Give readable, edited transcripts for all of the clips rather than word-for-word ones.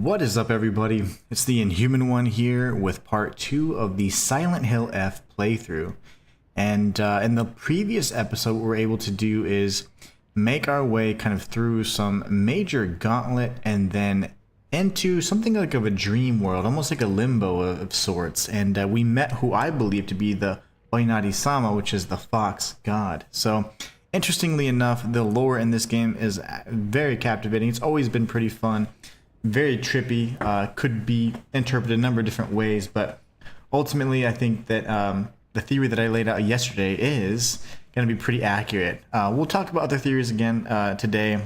What is up, everybody? It's the Inhuman one here with part 2 of the Silent Hill F playthrough. And in the previous episode, what we're able to do is make our way kind of through some major gauntlet and then into something like of a dream world, almost like a limbo of sorts. And we met who I believe to be the Oinari-sama, which is the fox god. So interestingly enough, the lore in this game is very captivating. It's always been pretty fun. Very trippy, could be interpreted a number of different ways, but ultimately I think that the theory that I laid out yesterday is going to be pretty accurate. We'll talk about other theories again today,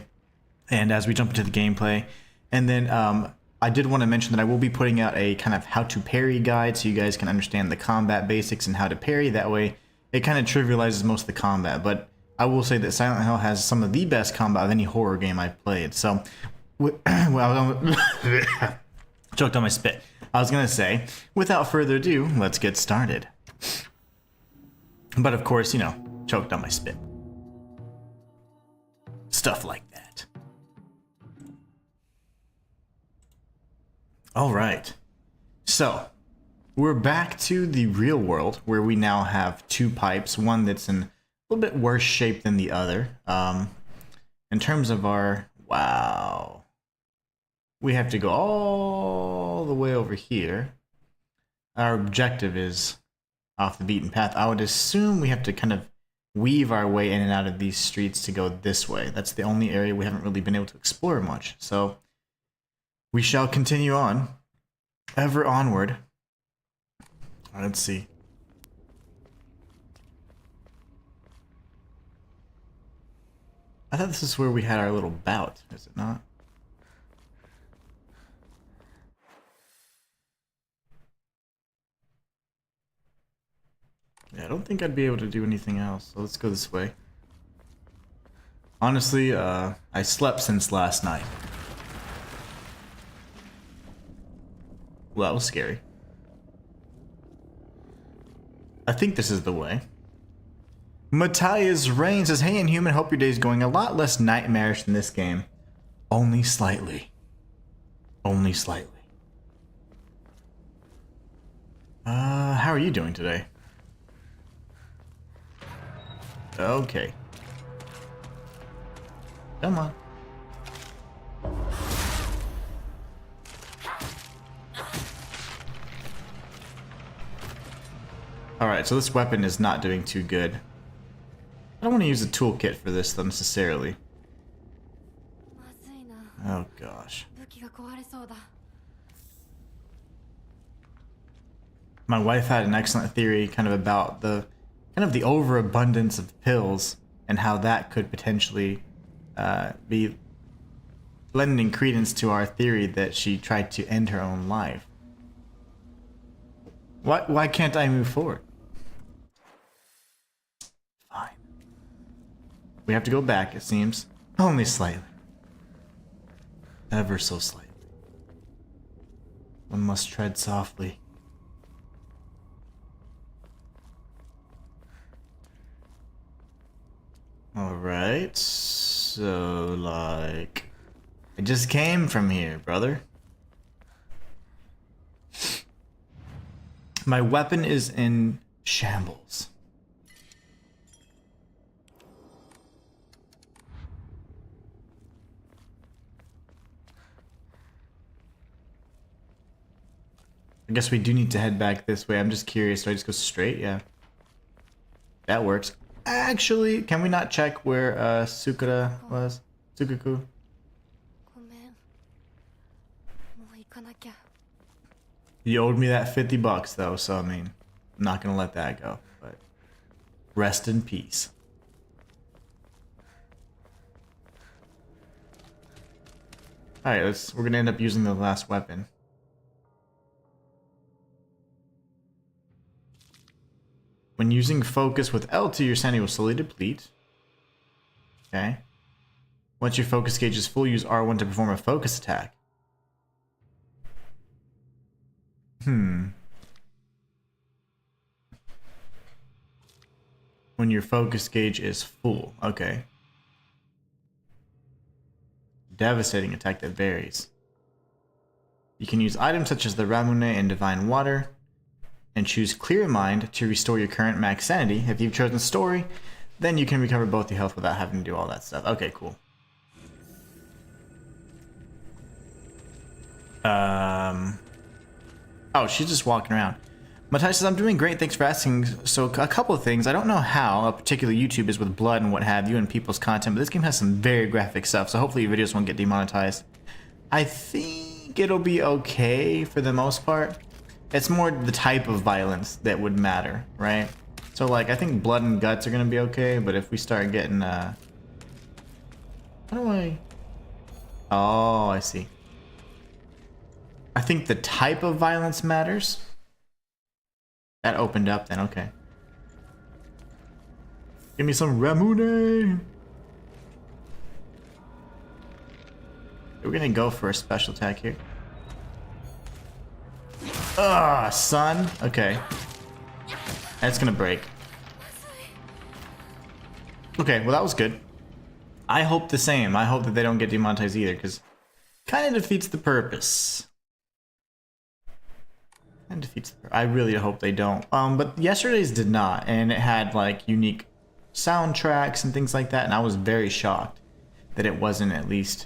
and as we jump into the gameplay. And then I did want to mention that I will be putting out a kind of how to parry guide so you guys can understand the combat basics and how to parry. That way it kind of trivializes most of the combat, but I will say that Silent Hill has some of the best combat of any horror game I've played. So well, choked on my spit. I was gonna say, without further ado, let's get started. But of course, you know, choked on my spit. Stuff like that. Alright. So, we're back to the real world, where we now have two pipes, one that's in a little bit worse shape than the other. In terms of our... wow. We have to go all the way over here. Our objective is off the beaten path. I would assume we have to kind of weave our way in and out of these streets to go this way. That's the only area we haven't really been able to explore much. So we shall continue on, ever onward. Let's see. I thought this is where we had our little bout, is it not? Yeah, I don't think I'd be able to do anything else, so let's go this way. Honestly, I slept since last night. Well, that was scary. I think this is the way. Matthias Rain says, "Hey Inhuman, hope your day's going a lot less nightmarish than this game. Only slightly. Only slightly." How are you doing today? Okay. Come on. Alright, so this weapon is not doing too good. I don't want to use a toolkit for this though, necessarily. Oh gosh. My wife had an excellent theory kind of about the overabundance of pills and how that could potentially be lending credence to our theory that she tried to end her own life. Why can't I move forward? Fine. We have to go back, it seems. Only slightly. Ever so slightly. One must tread softly. Alright, so like... I just came from here, brother. My weapon is in shambles. I guess we do need to head back this way. I'm just curious, do I just go straight? Yeah. That works. Actually, can we not check where Sukura was? Sukaku? You owed me that $50 though, so I mean, I'm not gonna let that go. But rest in peace. Alright, we're gonna end up using the last weapon. When using focus with L2, your sanity will slowly deplete. Okay. Once your focus gauge is full, use R1 to perform a focus attack. When your focus gauge is full. Okay. Devastating attack that varies. You can use items such as the Ramune and Divine Water, and choose Clear Mind to restore your current max sanity. If you've chosen Story, then you can recover both your health without having to do all that stuff. Okay, cool. Oh, she's just walking around. Matthias says, I'm doing great, thanks for asking. So a couple of things. I don't know how a particular YouTube is with blood and what have you and people's content, but this game has some very graphic stuff, so hopefully your videos won't get demonetized. I think it'll be okay for the most part. It's more the type of violence that would matter, right? So like, I think blood and guts are gonna be okay, but if we start getting, how do I... Oh, I see. I think the type of violence matters. That opened up then, okay. Give me some Ramune! We're gonna go for a special attack here. Ah, son. Okay. That's gonna break. Okay, well that was good. I hope the same. I hope that they don't get demonetized either, because kind of defeats the purpose. And defeats the I really hope they don't. But yesterday's did not, and it had like unique soundtracks and things like that, and I was very shocked that it wasn't at least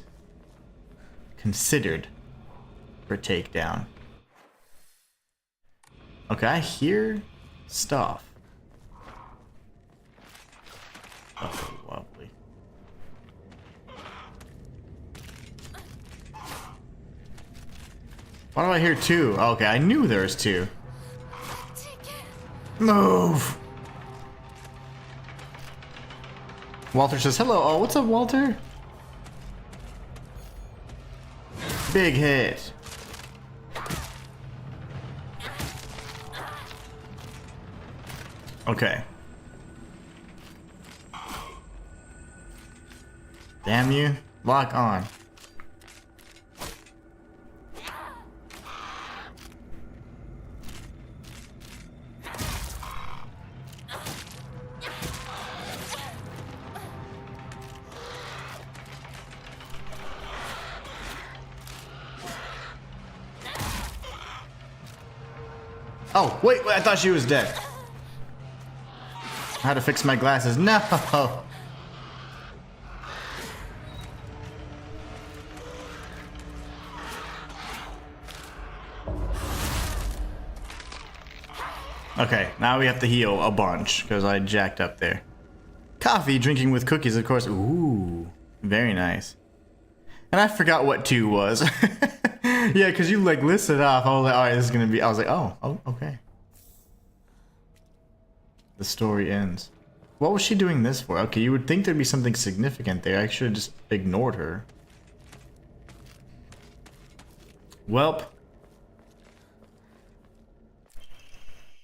considered for takedown. Okay, I hear stuff. Oh, lovely. Why do I hear two? Okay, I knew there was two. Move! Walter says, hello. Oh, what's up, Walter? Big hit. Okay. Damn you. Lock on. Oh, wait, I thought she was dead. I had to fix my glasses. No! Okay, now we have to heal a bunch, because I jacked up there. Coffee, drinking with cookies, of course. Ooh, very nice. And I forgot what 2 was. Yeah, because you like listed off. I was like, alright, this is going to be... I was like, oh, okay. The story ends. What was she doing this for? Okay, you would think there'd be something significant there. I should have just ignored her. Welp.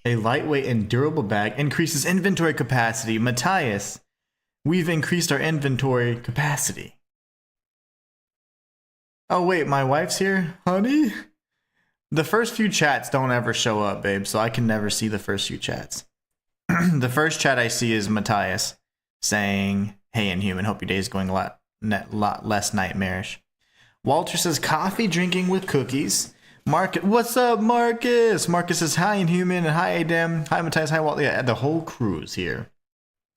A lightweight and durable bag increases inventory capacity. Matthias, we've increased our inventory capacity. Oh wait, my wife's here? Honey? The first few chats don't ever show up, babe, so I can never see the first few chats. The first chat I see is Matthias saying, hey Inhuman, hope your day is going a lot less nightmarish. Walter says, coffee, drinking with cookies. Marcus, what's up, Marcus? Marcus says, hi Inhuman, and hi Adam, hi Matthias, hi Walter. Yeah, the whole crew's here.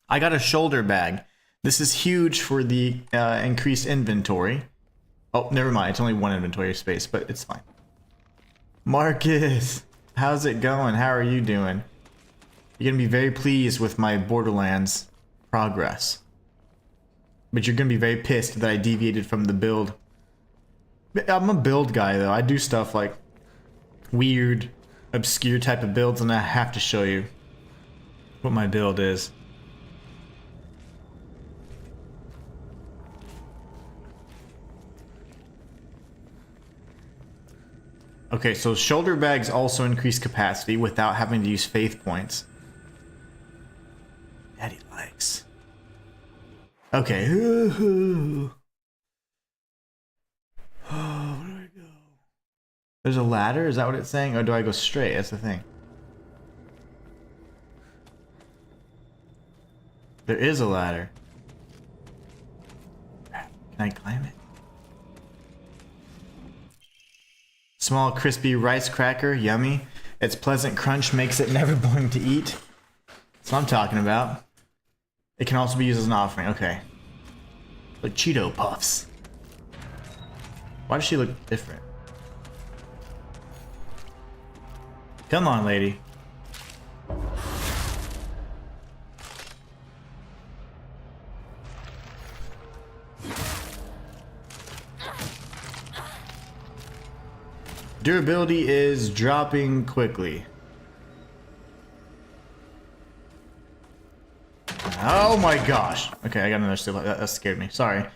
I got a shoulder bag. This is huge for the increased inventory. Oh, never mind. It's only 1 inventory space, but it's fine. Marcus, how's it going? How are you doing? You're going to be very pleased with my Borderlands progress. But you're going to be very pissed that I deviated from the build. I'm a build guy, though. I do stuff like weird, obscure type of builds, and I have to show you what my build is. Okay, so shoulder bags also increase capacity without having to use faith points. Daddy likes. Okay. Oh, where do I go? There's a ladder? Is that what it's saying? Or do I go straight? That's the thing. There is a ladder. Can I climb it? Small crispy rice cracker, yummy. Its pleasant crunch makes it never boring to eat. That's what I'm talking about. It can also be used as an offering, okay. Like Cheeto Puffs. Why does she look different? Come on, lady. Durability is dropping quickly. Oh my gosh. Okay, I got another steel. That scared me. Sorry.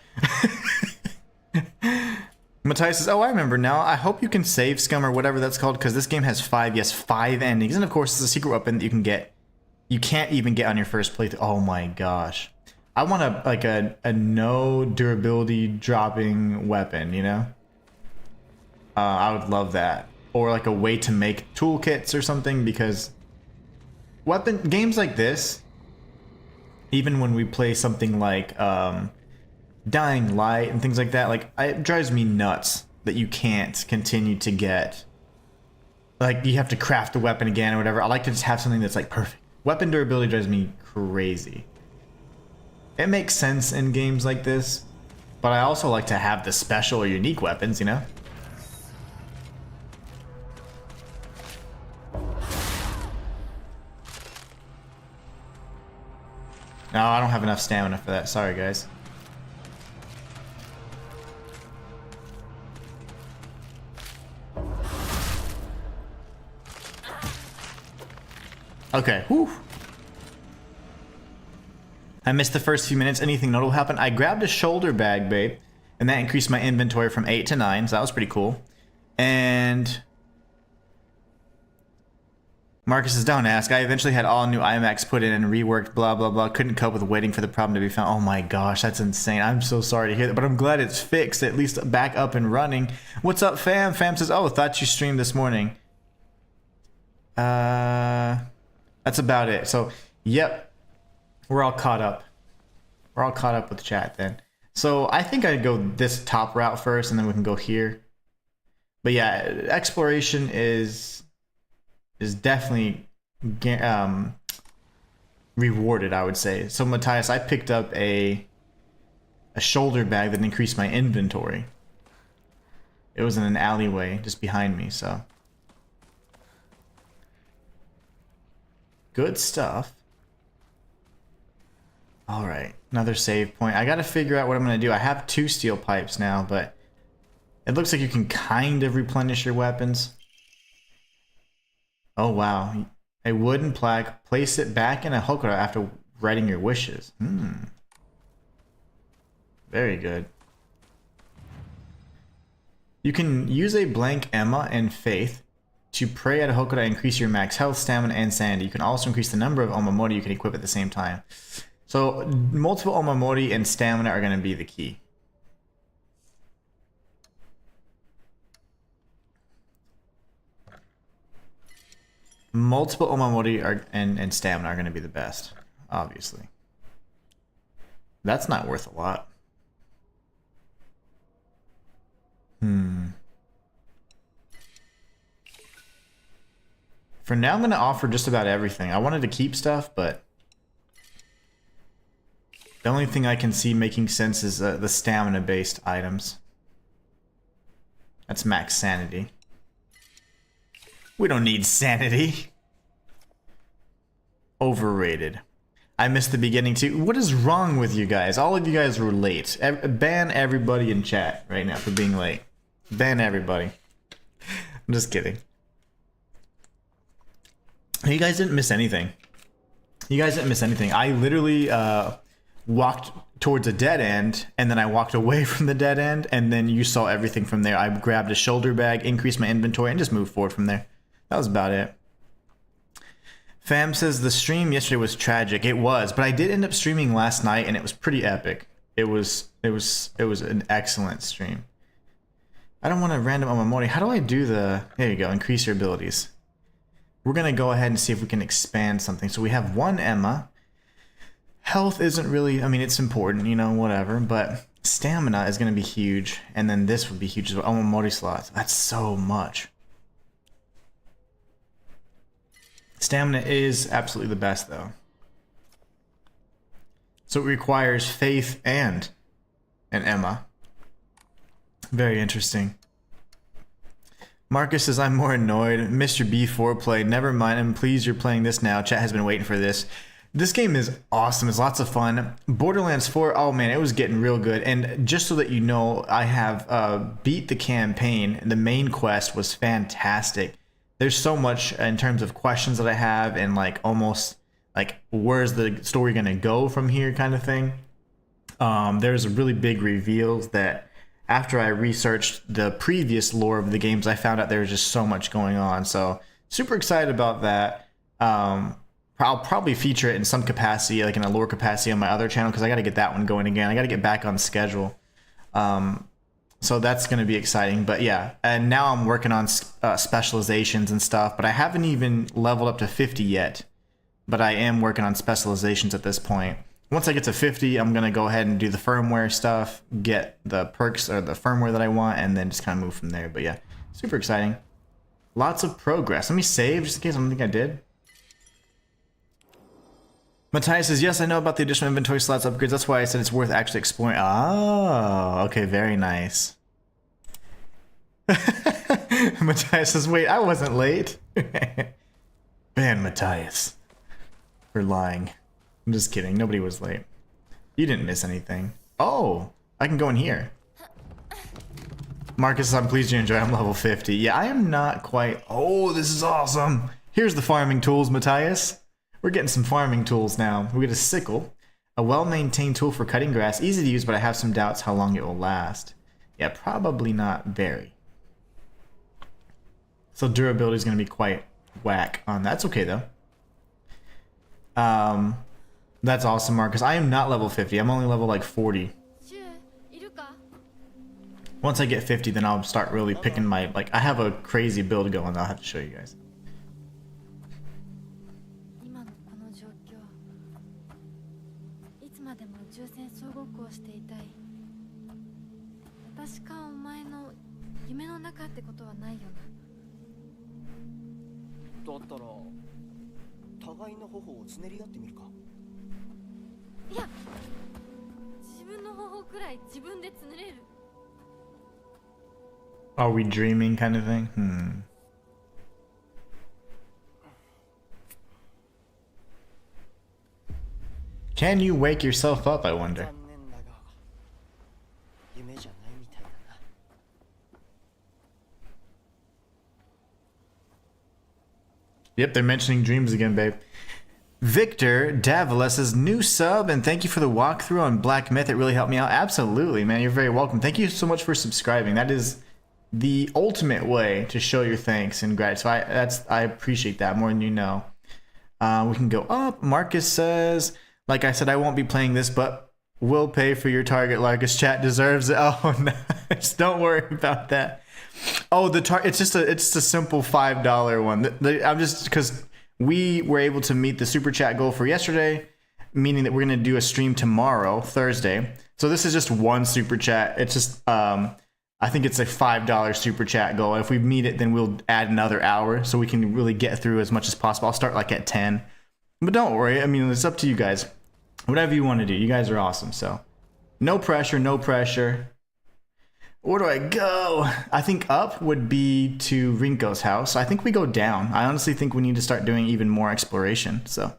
Matthias says, oh, I remember now. I hope you can save scum or whatever that's called, because this game has 5 endings. And of course, it's a secret weapon that you can get. You can't even get on your first playthrough. Oh my gosh. I want a no durability dropping weapon, you know? I would love that. Or like a way to make toolkits or something, because games like this, even when we play something like Dying Light and things like that, like it drives me nuts that you can't continue to get, like, you have to craft a weapon again or whatever. I like to just have something that's like perfect. Weapon durability drives me crazy. It makes sense in games like this, but I also like to have the special or unique weapons, you know? No, I don't have enough stamina for that. Sorry, guys. Okay. Whew. I missed the first few minutes. Anything notable happened? I grabbed a shoulder bag, babe, and that increased my inventory from 8 to 9, so that was pretty cool. And Marcus is down to ask. I eventually had all new IMAX put in and reworked, blah, blah, blah. Couldn't cope with waiting for the problem to be found. Oh my gosh, that's insane. I'm so sorry to hear that, but I'm glad it's fixed, at least back up and running. What's up, fam? Fam says, oh, thought you streamed this morning. That's about it. So, yep, we're all caught up. We're all caught up with chat then. So I think I'd go this top route first, and then we can go here. But yeah, exploration is definitely rewarded, I would say. So Matthias, I picked up a shoulder bag that increased my inventory. It was in an alleyway just behind me, so good stuff. All right, another save point. I got to figure out what I'm going to do. I have 2 steel pipes now, but it looks like you can kind of replenish your weapons. Oh, wow. A wooden plaque. Place it back in a hokura after writing your wishes. Very good. You can use a blank Emma and Faith to pray at a hokura and increase your max health, stamina, and sanity. You can also increase the number of omamori you can equip at the same time. So multiple omamori and stamina are going to be the key. Multiple omamori and stamina are going to be the best, obviously. That's not worth a lot. For now, I'm going to offer just about everything. I wanted to keep stuff, but the only thing I can see making sense is the stamina-based items. That's max sanity. We don't need sanity. Overrated. I missed the beginning too. What is wrong with you guys? All of you guys were late. Ban everybody in chat right now for being late. Ban everybody. I'm just kidding. You guys didn't miss anything. You guys didn't miss anything. I literally walked towards a dead end, and then I walked away from the dead end, and then you saw everything from there. I grabbed a shoulder bag, increased my inventory, and just moved forward from there. That was about it. Fam says the stream yesterday was tragic. It was, but I did end up streaming last night, and it was pretty epic. It was an excellent stream. I don't want a random omamori. How do I do the... There you go. Increase your abilities. We're going to go ahead and see if we can expand something. So we have 1 Emma. Health isn't really... I mean, it's important, you know, whatever. But stamina is going to be huge, and then this would be huge as well. Oh, Mori slots. That's so much. Stamina is absolutely the best, though. So it requires Faith and an Emma. Very interesting. Marcus says, I'm more annoyed. Mr. B foreplay. Never mind. And please, you're playing this now. Chat has been waiting for this. This game is awesome. It's lots of fun. Borderlands 4, oh man, it was getting real good. And just so that you know, I have beat the campaign. The main quest was fantastic. There's so much in terms of questions that I have, and like almost like where's the story gonna go from here kind of thing. There's a really big reveals that after I researched the previous lore of the games, I found out there was just so much going on. So super excited about that. I'll probably feature it in some capacity, like in a lore capacity on my other channel, because I got to get that one going again. I got to get back on schedule. So that's going to be exciting. But yeah, and now I'm working on specializations and stuff, but I haven't even leveled up to 50 yet. But I am working on specializations at this point. Once I get to 50, I'm going to go ahead and do the firmware stuff, get the perks or the firmware that I want, and then just kind of move from there. But yeah, super exciting. Lots of progress. Let me save just in case I don't think I did. Matthias says, yes, I know about the additional inventory slots upgrades. That's why I said it's worth actually exploring. Oh, okay, very nice. Matthias says, wait, I wasn't late. Ban Matthias for lying. I'm just kidding. Nobody was late. You didn't miss anything. Oh, I can go in here. Marcus, I'm pleased you enjoy. I'm level 50. Yeah, I am not quite. Oh, this is awesome. Here's the farming tools, Matthias. We're getting some farming tools now. We get a sickle, a well-maintained tool for cutting grass, easy to use, but I have some doubts how long it will last. Yeah, probably not very. So durability is going to be quite whack on that. That's okay though. That's awesome, Marcus. I am not level 50. I'm only level like 40. Once I get 50, then I'll start really picking my, like, I have a crazy build going. I'll have to show you guys. Are we dreaming kind of thing? Can you wake yourself up, I wonder? Yep, they're mentioning dreams again, babe. Victor Davila says, new sub, and thank you for the walkthrough on Black Myth. It really helped me out. Absolutely, man. You're very welcome. Thank you so much for subscribing. That is the ultimate way to show your thanks and gratitude. So I appreciate that more than you know. We can go up. Marcus says, like I said, I won't be playing this, but will pay for your target. Larkus chat deserves it. Oh, nice. Don't worry about that. Oh, it's just a simple $5 one. I'm just because we were able to meet the super chat goal for yesterday, meaning that we're gonna do a stream tomorrow, Thursday. So this is just one super chat. It's just I think it's a $5 super chat goal. If we meet it, then we'll add another hour so we can really get through as much as possible. I'll start like at 10, but don't worry. I mean, it's up to you guys. Whatever you want to do. You guys are awesome. So no pressure, no pressure. Where do I go? I think up would be to Rinko's house. I think we go down. I honestly think we need to start doing even more exploration. So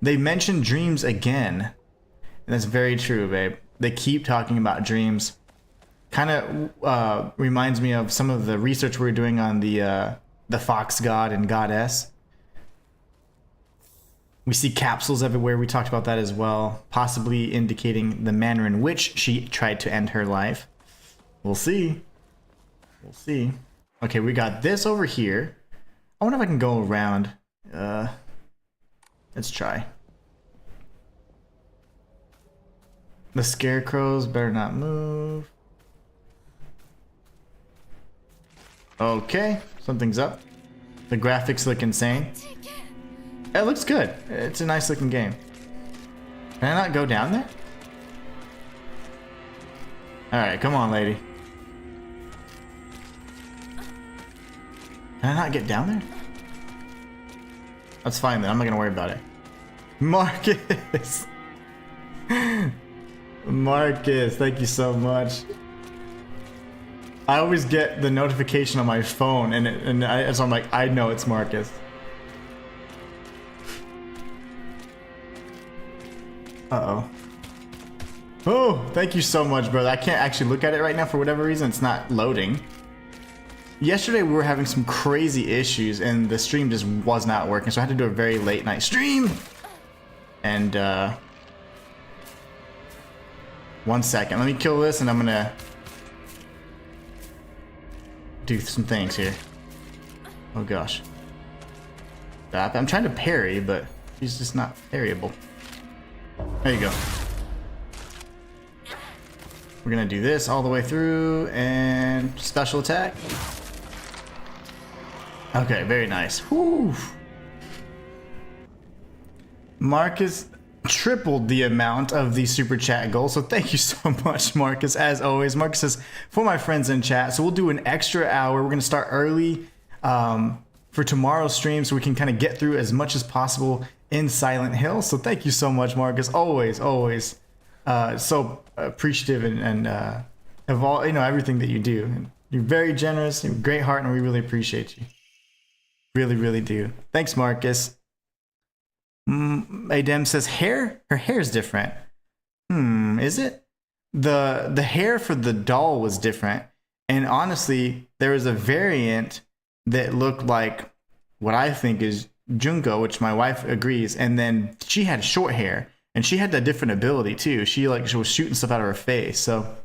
they mentioned dreams again. And that's very true, babe. They keep talking about dreams. Kind of reminds me of some of the research we were doing on the fox god and goddess. We see capsules everywhere. We talked about that as well. Possibly indicating the manner in which she tried to end her life. We'll see. We'll see. Okay, we got this over here. I wonder if I can go around. Let's try. The scarecrows better not move. Okay, something's up. The graphics look insane. It looks good. It's a nice looking game. Can I not go down there? Alright, come on, lady. Can I not get down there? That's fine then, I'm not gonna worry about it. Marcus! Marcus, thank you so much. I always get the notification on my phone so I'm like, I know it's Marcus. Uh-oh. Oh, thank you so much, brother. I can't actually look at it right now for whatever reason. It's not loading. Yesterday we were having some crazy issues and the stream just was not working, so I had to do a very late night stream. And 1 second, let me kill this and I'm gonna do some things here. Oh gosh. Stop. I'm trying to parry, but she's just not parryable. There you go. We're gonna do this all the way through and special attack. Okay, very nice. Whew. Marcus tripled the amount of the super chat goal, so thank you so much, Marcus. As always, Marcus says, for my friends in chat, so we'll do an extra hour. We're gonna start early for tomorrow's stream so we can kind of get through as much as possible in Silent Hill. So thank you so much, Marcus. Always so appreciative and of all, you know, everything that you do. And you're very generous, you have a great heart, and we really appreciate you. Really do. Thanks, Marcus. Adem says her hair's different. Is it? The hair for the doll was different, and honestly, there was a variant that looked like what I think is Junko, which my wife agrees, and then she had short hair, and she had a different ability too. She was shooting stuff out of her face, so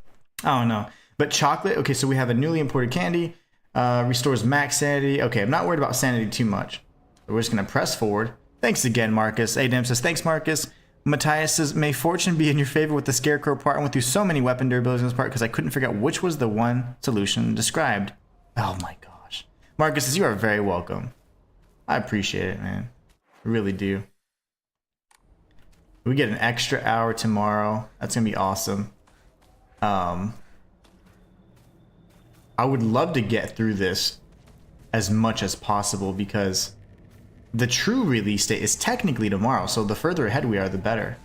I don't know. But chocolate, okay, so we have a newly imported candy, restores max sanity. Okay, I'm not worried about sanity too much. We're just gonna press forward. Thanks again, Marcus. Adam says, thanks, Marcus. Matthias says, may fortune be in your favor with the scarecrow part. I went through so many weapon durabilities in this part because I couldn't figure out which was the one solution described. Oh my gosh. Marcus says, you are very welcome. I appreciate it, man. I really do. We get an extra hour tomorrow. That's gonna be awesome. I would love to get through this as much as possible because the true release date is technically tomorrow, so the further ahead we are, the better.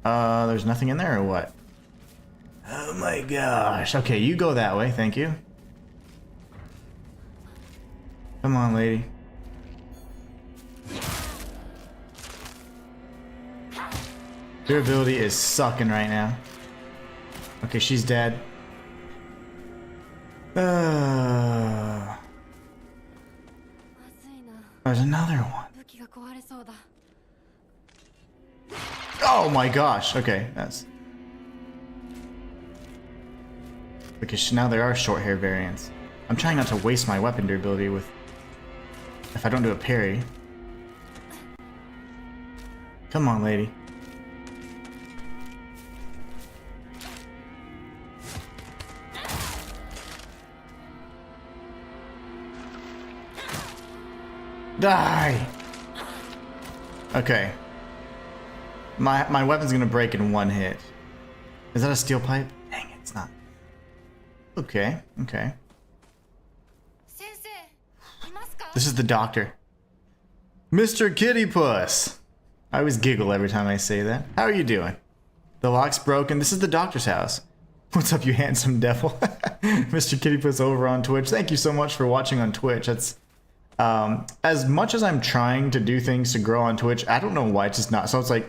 There's nothing in there or what? Oh my gosh. Okay, you go that way, thank you. Come on, lady. Durability is sucking right now. Okay, she's dead. There's another one. Oh my gosh. Okay, that's... Because now there are short hair variants. I'm trying not to waste my weapon durability with... if I don't do a parry. Come on, lady. Die! Okay. My weapon's gonna break in one hit. Is that a steel pipe? Dang it, it's not. Okay, okay. This is the doctor. Mr. Kitty Puss! I always giggle every time I say that. How are you doing? The lock's broken. This is the doctor's house. What's up, you handsome devil? Mr. Kitty Puss over on Twitch. Thank you so much for watching on Twitch. That's... as much as I'm trying to do things to grow on Twitch, I don't know why it's just not. So it's like,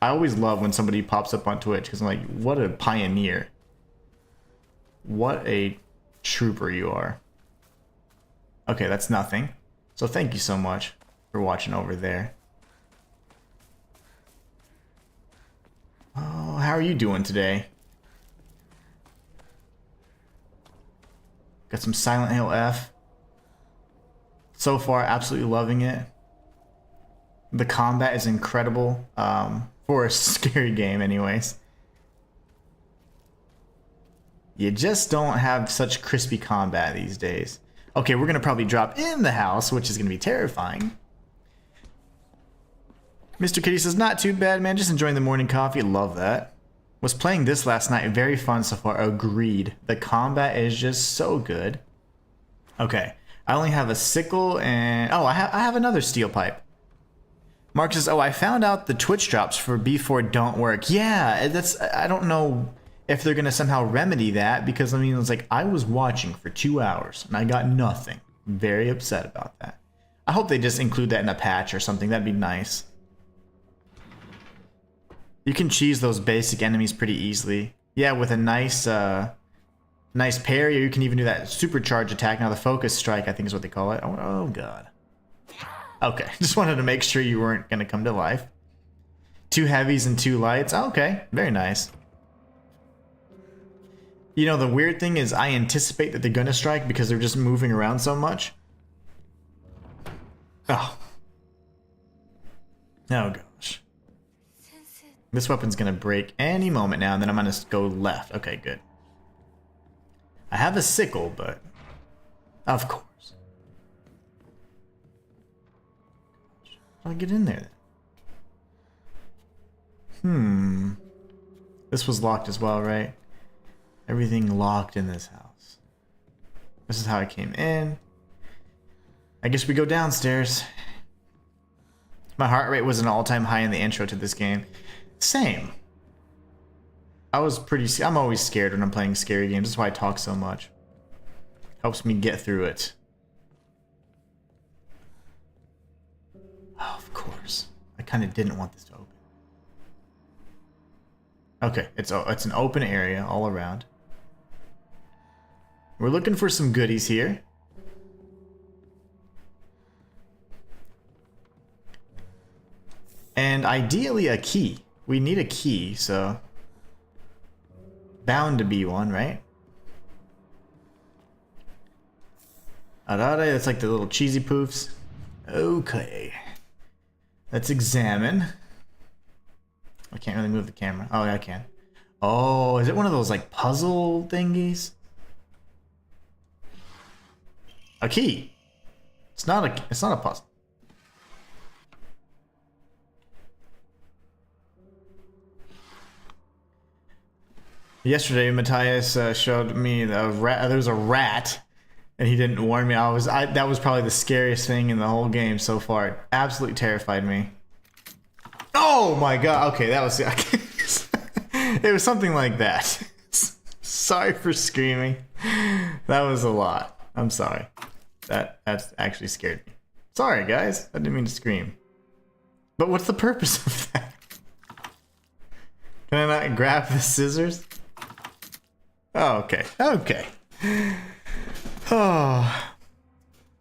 I always love when somebody pops up on Twitch because I'm like, what a pioneer. What a trooper you are. Okay, that's nothing. So thank you so much for watching over there. Oh, how are you doing today? Got some Silent Hill F. So far, absolutely loving it. The combat is incredible for a scary game anyways. You just don't have such crispy combat these days. Okay, we're going to probably drop in the house, which is going to be terrifying. Mr. Kitty says, not too bad, man. Just enjoying the morning coffee. Love that. Was playing this last night. Very fun so far. Agreed. The combat is just so good. Okay. I only have a sickle and... Oh, I have another steel pipe. Mark says, oh, I found out the Twitch drops for B4 don't work. Yeah, that's... I don't know if they're going to somehow remedy that, because, I mean, it's like, I was watching for 2 hours and I got nothing. Very upset about that. I hope they just include that in a patch or something. That'd be nice. You can cheese those basic enemies pretty easily. Yeah, with a nice nice parry, or you can even do that supercharge attack. Now the focus strike, I think is what they call it. Oh god. Okay, just wanted to make sure you weren't going to come to life. 2 heavies and 2 lights. Oh, okay, very nice. You know, the weird thing is I anticipate that they're going to strike because they're just moving around so much. Oh. Oh gosh. This weapon's going to break any moment now, and then I'm going to go left. Okay, good. I have a sickle, but of course. I'll get in there then. This was locked as well, right? Everything locked in this house. This is how I came in. I guess we go downstairs. My heart rate was an all-time high in the intro to this game. Same. I'm always scared when I'm playing scary games. That's why I talk so much. Helps me get through it. Oh, of course. I kind of didn't want this to open. Okay, it's an open area all around. We're looking for some goodies here. And ideally a key. We need a key, so... Bound to be one, right? Arare, that's like the little cheesy poofs. Okay. Let's examine. I can't really move the camera. Oh, yeah, I can. Oh, is it one of those like puzzle thingies? A key. It's not a puzzle. Yesterday, Matthias showed me there was a rat, and he didn't warn me. That was probably the scariest thing in the whole game so far. It absolutely terrified me. Oh my god! Okay, that was it was something like that. Sorry for screaming. That was a lot. I'm sorry. That's actually scared me. Sorry, guys. I didn't mean to scream. But what's the purpose of that? Can I not grab the scissors? Oh, okay. Okay. Oh.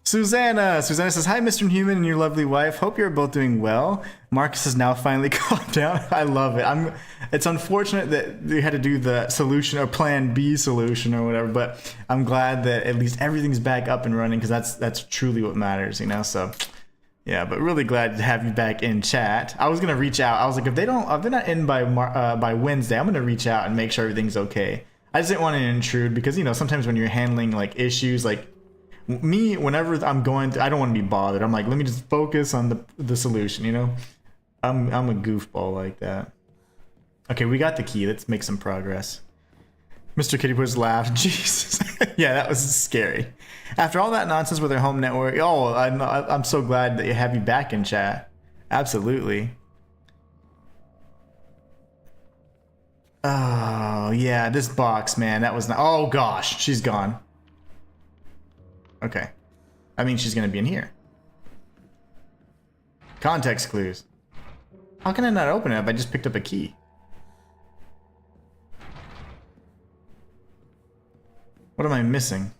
Susanna says, hi, Mr. Inhuman and your lovely wife. Hope you're both doing well. Marcus has now finally calmed down. I love it. It's unfortunate that they had to do the solution or plan B solution or whatever, but I'm glad that at least everything's back up and running, because that's truly what matters, you know. So yeah, but really glad to have you back in chat. I was gonna reach out. I was like, if they're not in by Wednesday, I'm gonna reach out and make sure everything's okay. I just didn't want to intrude because, you know, sometimes when you're handling like issues, like me, whenever I'm going to, I don't want to be bothered. I'm like, let me just focus on the solution, you know? I'm a goofball like that. Okay, we got the key. Let's make some progress. Mr. Kitty Puss laughed. Jesus. Yeah, that was scary. After all that nonsense with their home network, oh, I'm so glad that you have you back in chat. Absolutely. Oh, yeah, this box, man, that was not... Oh, gosh, she's gone. Okay. I mean, she's gonna be in here. Context clues. How can I not open it if I just picked up a key? What am I missing?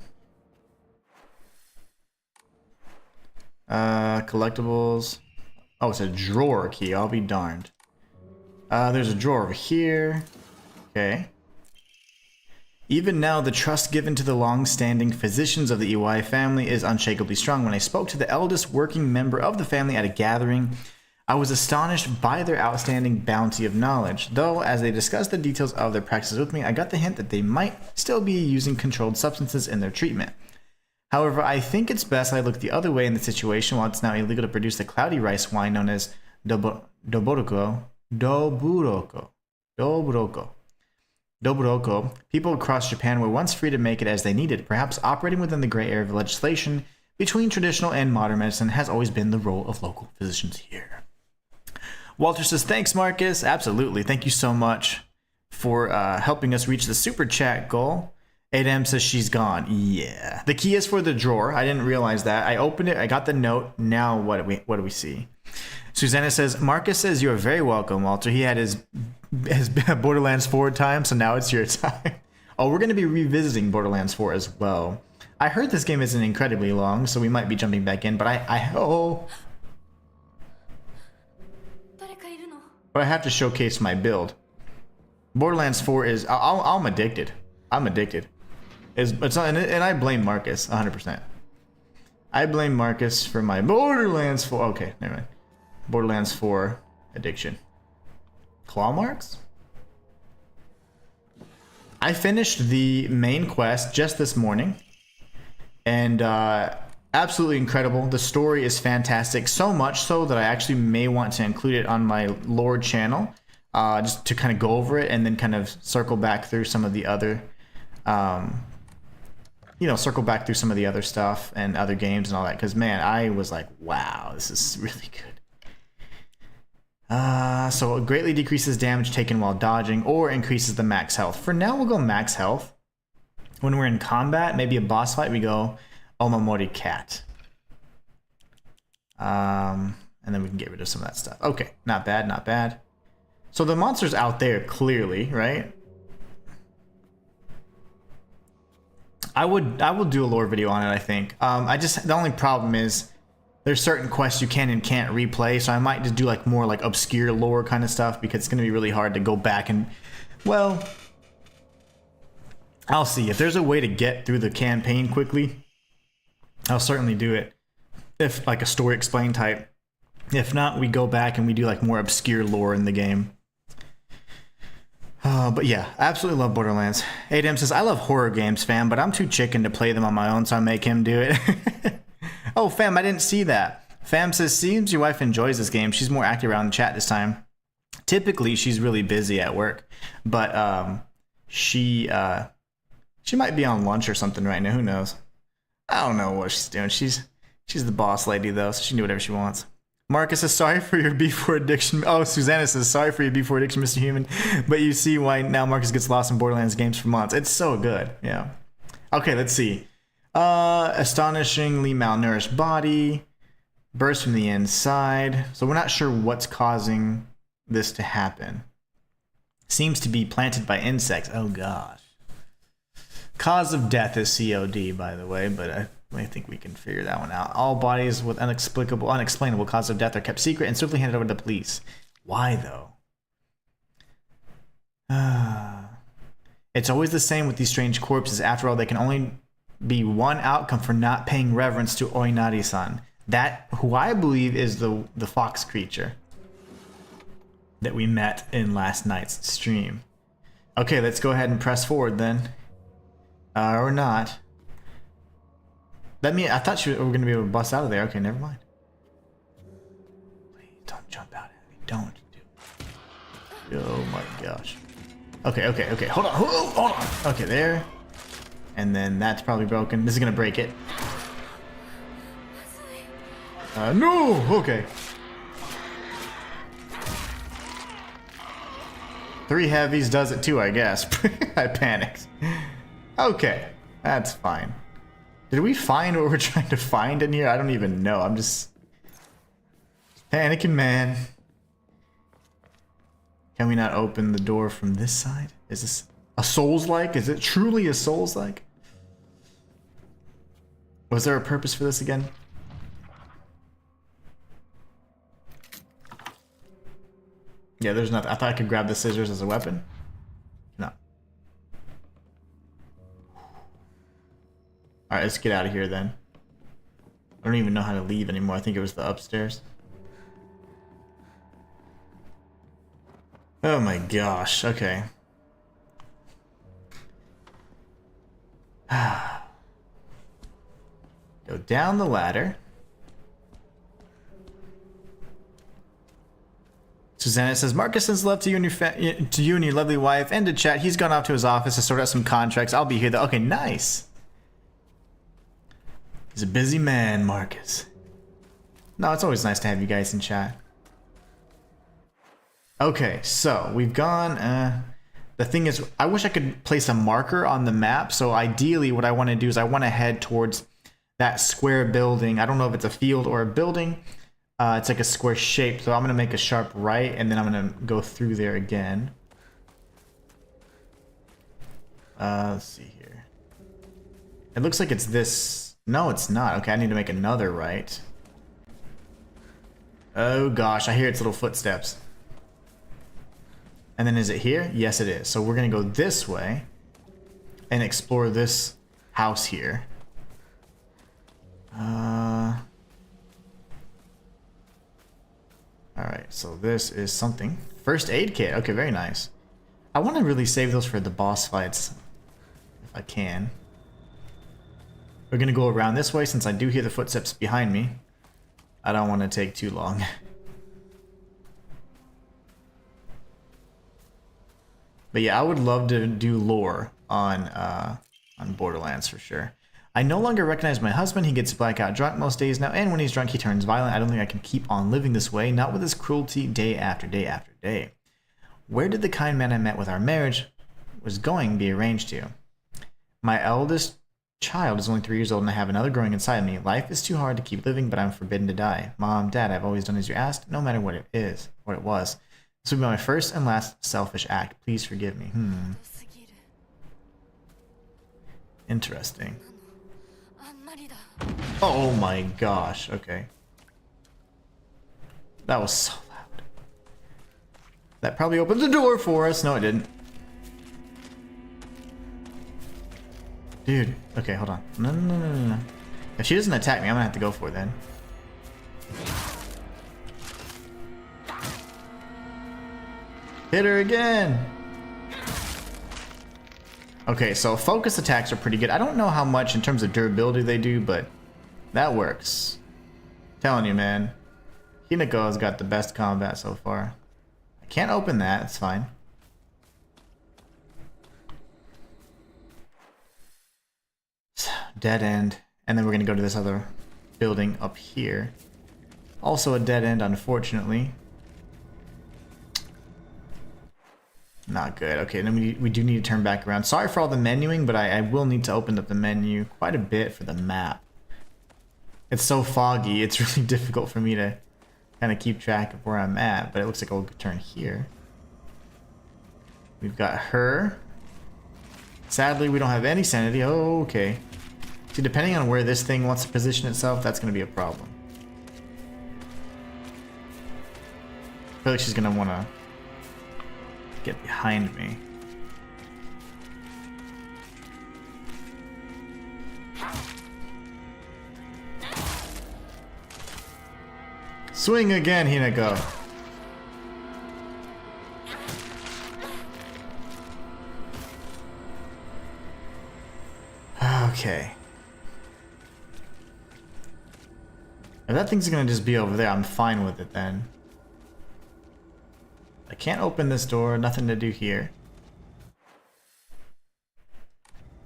Collectibles. Oh, it's a drawer key. I'll be darned. There's a drawer over here. Okay. Even now, the trust given to the long-standing physicians of the EY family is unshakably strong. When I spoke to the eldest working member of the family at a gathering, I was astonished by their outstanding bounty of knowledge. Though, as they discussed the details of their practices with me, I got the hint that they might still be using controlled substances in their treatment. However, I think it's best I look the other way in the situation. While it's now illegal to produce the cloudy rice wine known as Doburoko. Dobroko, people across Japan were once free to make it as they needed. Perhaps operating within the gray area of legislation between traditional and modern medicine has always been the role of local physicians here. Walter says, thanks, Marcus. Absolutely. Thank you so much for helping us reach the super chat goal. Adam says she's gone. Yeah. The key is for the drawer. I didn't realize that. I opened it. I got the note. Now what do we see? Susanna says, Marcus says you are very welcome, Walter. He had his Borderlands 4 time, so now it's your time. Oh, we're going to be revisiting Borderlands 4 as well. I heard this game isn't incredibly long, so we might be jumping back in, but I have to showcase my build. Borderlands 4 is... I'm addicted. I'm addicted. And I blame Marcus 100%. I blame Marcus for my Borderlands 4... Okay, never mind. Borderlands 4 addiction. Claw marks? I finished the main quest just this morning. And absolutely incredible. The story is fantastic. So much so that I actually may want to include it on my lore channel. Just to kind of go over it and then kind of circle back through some of the other... circle back through some of the other stuff and other games and all that. Because, man, I was like, wow, this is really good. So it greatly decreases damage taken while dodging or increases the max health. For now, we'll go max health. When we're in combat, maybe a boss fight, we go Omamori Cat. And then we can get rid of some of that stuff. Okay, not bad, not bad. So the monster's out there, clearly, right? I will do a lore video on it, I think. The only problem is there's certain quests you can and can't replay, so I might just do like more like obscure lore kind of stuff because it's going to be really hard to go back and, well, I'll see. If there's a way to get through the campaign quickly, I'll certainly do it. If like a story explain type. If not, we go back and we do like more obscure lore in the game. But yeah, absolutely love Borderlands. Adam says, I love horror games, fam, but I'm too chicken to play them on my own, so I make him do it. Oh, fam, I didn't see that. Fam says, seems your wife enjoys this game. She's more active around the chat this time. Typically, she's really busy at work, but she might be on lunch or something right now. Who knows? I don't know what she's doing. She's the boss lady, though, so she can do whatever she wants. Marcus says, sorry for your B4 addiction. Oh, Susanna says, sorry for your B4 addiction, Mr. Human. But you see why now Marcus gets lost in Borderlands games for months. It's so good. Yeah. Okay, let's see. Astonishingly malnourished body. Burst from the inside. So we're not sure what's causing this to happen. Seems to be planted by insects. Oh, gosh. Cause of death is COD, by the way, but I think we can figure that one out. All bodies with unexplainable cause of death are kept secret and swiftly handed over to the police. Why, though? It's always the same with these strange corpses. After all, they can only be one outcome for not paying reverence to Oinari-san. That, who I believe is the fox creature that we met in last night's stream. Okay, let's go ahead and press forward then. Or not. I thought we were going to be able to bust out of there. Okay, never mind. Please don't jump out at me. Don't do it. Oh my gosh. Okay. Hold on. Okay, there. And then that's probably broken. This is going to break it. No! Okay. 3 heavies does it too, I guess. I panicked. Okay, that's fine. Did we find what we're trying to find in here? I don't even know. I'm just panicking, man. Can we not open the door from this side? Is this a Souls-like? Is it truly a Souls-like? Was there a purpose for this again? Yeah, there's nothing. I thought I could grab the scissors as a weapon. No. Alright, let's get out of here then. I don't even know how to leave anymore. I think it was the upstairs. Oh my gosh, okay. Go down the ladder. Susanna says, Marcus sends love to you and your lovely wife, and to chat. He's gone off to his office to sort out some contracts. I'll be here though. Okay, nice. He's a busy man, Marcus. No, it's always nice to have you guys in chat. Okay, so we've gone. The thing is, I wish I could place a marker on the map. So ideally, what I want to do is I want to head towards that square building. I don't know if it's a field or a building. It's like a square shape, so I'm gonna make a sharp right, and then I'm gonna go through there again. Let's see here. It looks like it's this. No, it's not. Okay, I need to make another right. Oh gosh, I hear its little footsteps. And then is it here? Yes, it is. So we're gonna go this way and explore this house here. Alright, so this is something. First aid kit. Okay, very nice. I want to really save those for the boss fights, if I can. We're going to go around this way since I do hear the footsteps behind me. I don't want to take too long. But yeah, I would love to do lore on Borderlands for sure. I no longer recognize my husband. He gets blackout drunk most days now, and when he's drunk, he turns violent. I don't think I can keep on living this way, not with his cruelty day after day after day. Where did the kind man I met with our marriage was going be arranged to? My eldest child is only 3 years old, and I have another growing inside me. Life is too hard to keep living, but I'm forbidden to die. Mom, Dad, I've always done as you asked, no matter what it was. This will be my first and last selfish act. Please forgive me. Interesting. Oh my gosh, okay. That was so loud. That probably opened the door for us. No, it didn't. Dude, okay, hold on. No. If she doesn't attack me, I'm gonna have to go for it then. Hit her again! Okay, so focus attacks are pretty good. I don't know how much in terms of durability they do, but that works. Telling you, man. Hinako has got the best combat so far. I can't open that, it's fine. Dead end. And then we're gonna go to this other building up here. Also a dead end, unfortunately. Not good. Okay, then we do need to turn back around. Sorry for all the menuing, but I will need to open up the menu quite a bit for the map. It's so foggy, it's really difficult for me to kind of keep track of where I'm at, but it looks like I'll turn here. We've got her. Sadly, we don't have any sanity. Oh, okay. See, depending on where this thing wants to position itself, that's going to be a problem. I feel like she's going to want to get behind me. Swing again, Hinako. Okay. If that thing's gonna just be over there, I'm fine with it then. I can't open this door, nothing to do here.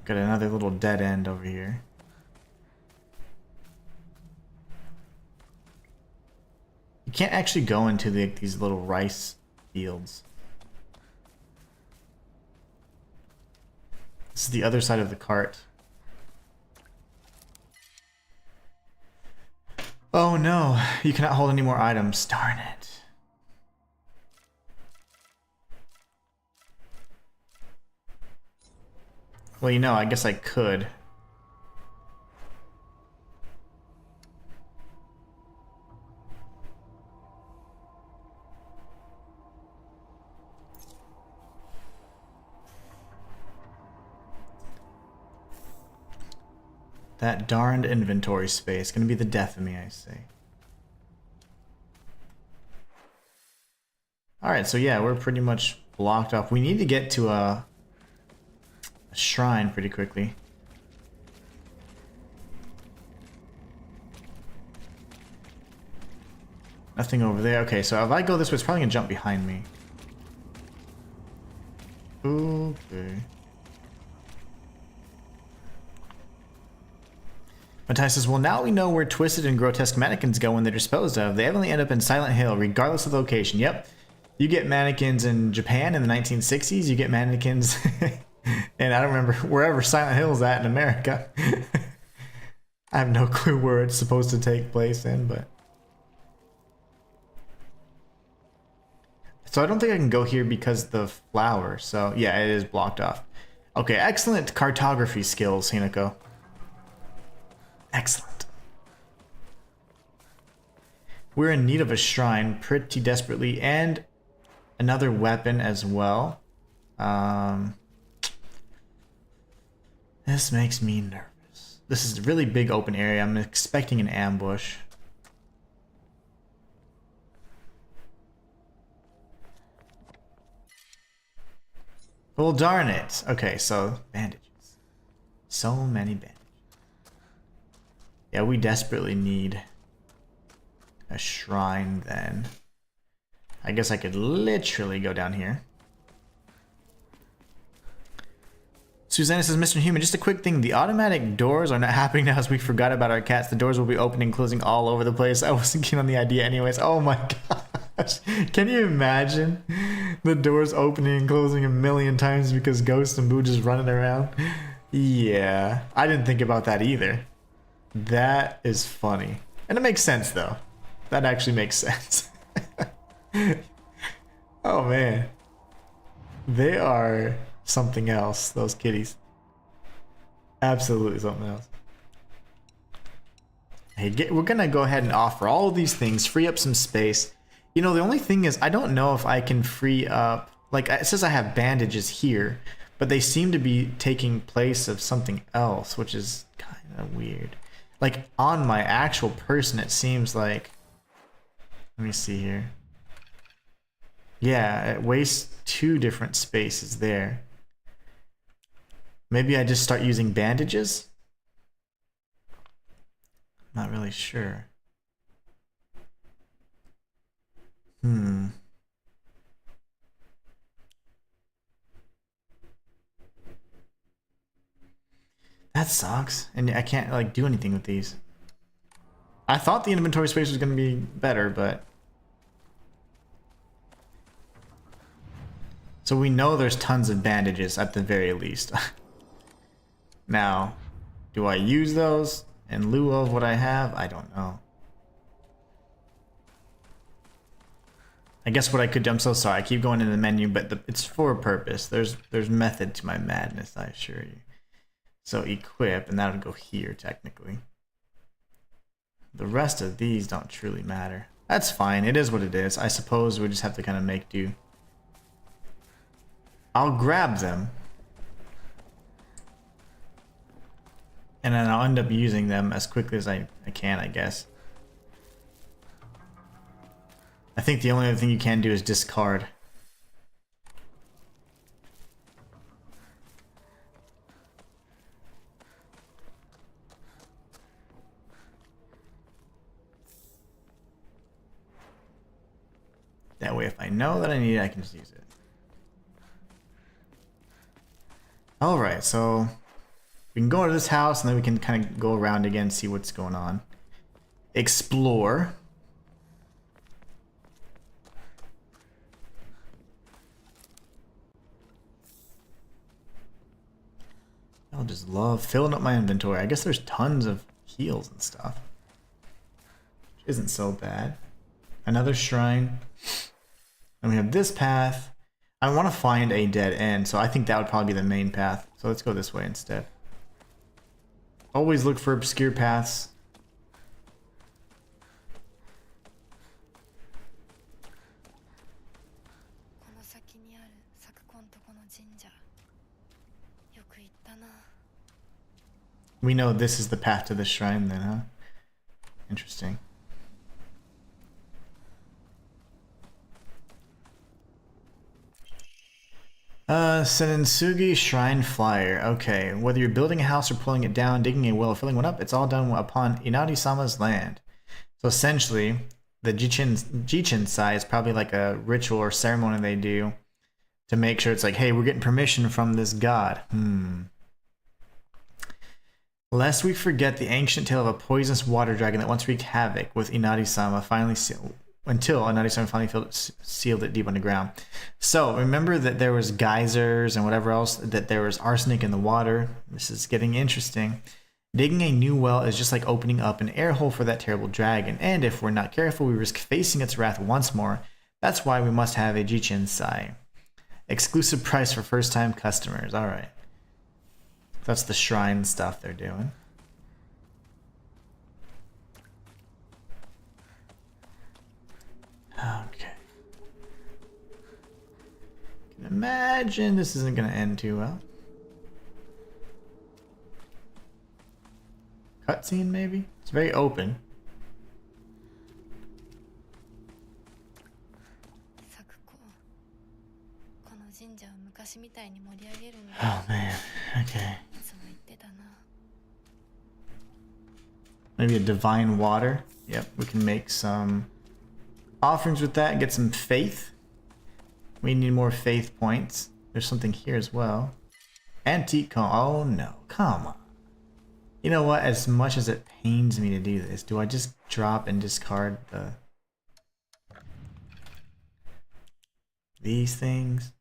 Got another little dead end over here. You can't actually go into these little rice fields. This is the other side of the cart. Oh no, you cannot hold any more items. Darn it. Well, you know, I guess I could. That darned inventory space. Gonna be the death of me, I say. Alright, so yeah, we're pretty much blocked off. We need to get to a shrine pretty quickly. Nothing over there. Okay, so if I go this way, it's probably gonna jump behind me. Okay. Matthias says, well, now we know where twisted and grotesque mannequins go when they're disposed of. They evidently end up in Silent Hill, regardless of the location. Yep. You get mannequins in Japan in the 1960s. You get mannequins, and I don't remember, wherever Silent Hill is at in America. I have no clue where it's supposed to take place in, but... So I don't think I can go here because the flower. So yeah, it is blocked off. Okay, excellent cartography skills, Hinako. Excellent. We're in need of a shrine pretty desperately, and another weapon as well. This makes me nervous. This is a really big open area. I'm expecting an ambush. Well, darn it. Okay, so bandages. So many bandages. Yeah, we desperately need a shrine then. I guess I could literally go down here. Susanna says, Mr. Human, just a quick thing. The automatic doors are not happening now as we forgot about our cats. The doors will be opening and closing all over the place. I wasn't keen on the idea anyways. Oh my gosh. Can you imagine the doors opening and closing a million times because Ghost and Boo just running around? Yeah, I didn't think about that either. That is funny. And it makes sense though. That actually makes sense. Oh man. They are something else, those kitties. Absolutely something else. Hey, we're gonna go ahead and offer all of these things, free up some space. You know, the only thing is I don't know if I can free up, like it says I have bandages here, but they seem to be taking place of something else, which is kind of weird. Like on my actual person, it seems like, let me see here. Yeah, it wastes 2 different spaces there. Maybe I just start using bandages? Not really sure. That sucks. And I can't like do anything with these. I thought the inventory space was going to be better, but... So we know there's tons of bandages at the very least. Now, do I use those in lieu of what I have? I don't know. I guess what I could do, I'm so sorry, I keep going in the menu, but it's for a purpose. There's method to my madness, I assure you. So equip, and that would go here technically. The rest of these don't truly matter. That's fine, it is what it is. I suppose we just have to kind of make do. I'll grab them. And then I'll end up using them as quickly as I can, I guess. I think the only other thing you can do is discard. That way, if I know that I need it, I can just use it. Alright, so we can go to this house and then we can kind of go around again and see what's going on. Explore. I'll just love filling up my inventory. I guess there's tons of heals and stuff. Which isn't so bad. Another shrine. And we have this path. I want to find a dead end, so I think that would probably be the main path. So let's go this way instead. Always look for obscure paths. We know this is the path to the shrine then, huh? Interesting. Senensugi Shrine Flyer. Okay, whether you're building a house or pulling it down, digging a well or filling one up, it's all done upon Inari-sama's land. So essentially, the Jichin Sai is probably like a ritual or ceremony they do to make sure it's like, hey, we're getting permission from this god. Lest we forget the ancient tale of a poisonous water dragon that once wreaked havoc with Inari-sama until Inari-sama finally sealed it deep underground. So remember that there was geysers and whatever else, that there was arsenic in the water. This is getting interesting. Digging a new well is just like opening up an air hole for that terrible dragon, and if we're not careful, we risk facing its wrath once more. That's why we must have a Jichin Sai. Exclusive price for first-time customers. Alright. That's the shrine stuff they're doing. Okay. Can imagine this isn't going to end too well. Cutscene, maybe? It's very open. Oh man, okay. Maybe a divine water. Yep, we can make some offerings with that and get some faith. We need more faith points. There's something here as well. Antique comb. Oh no, come on. You know what? As much as it pains me to do this, do I just drop and discard these things?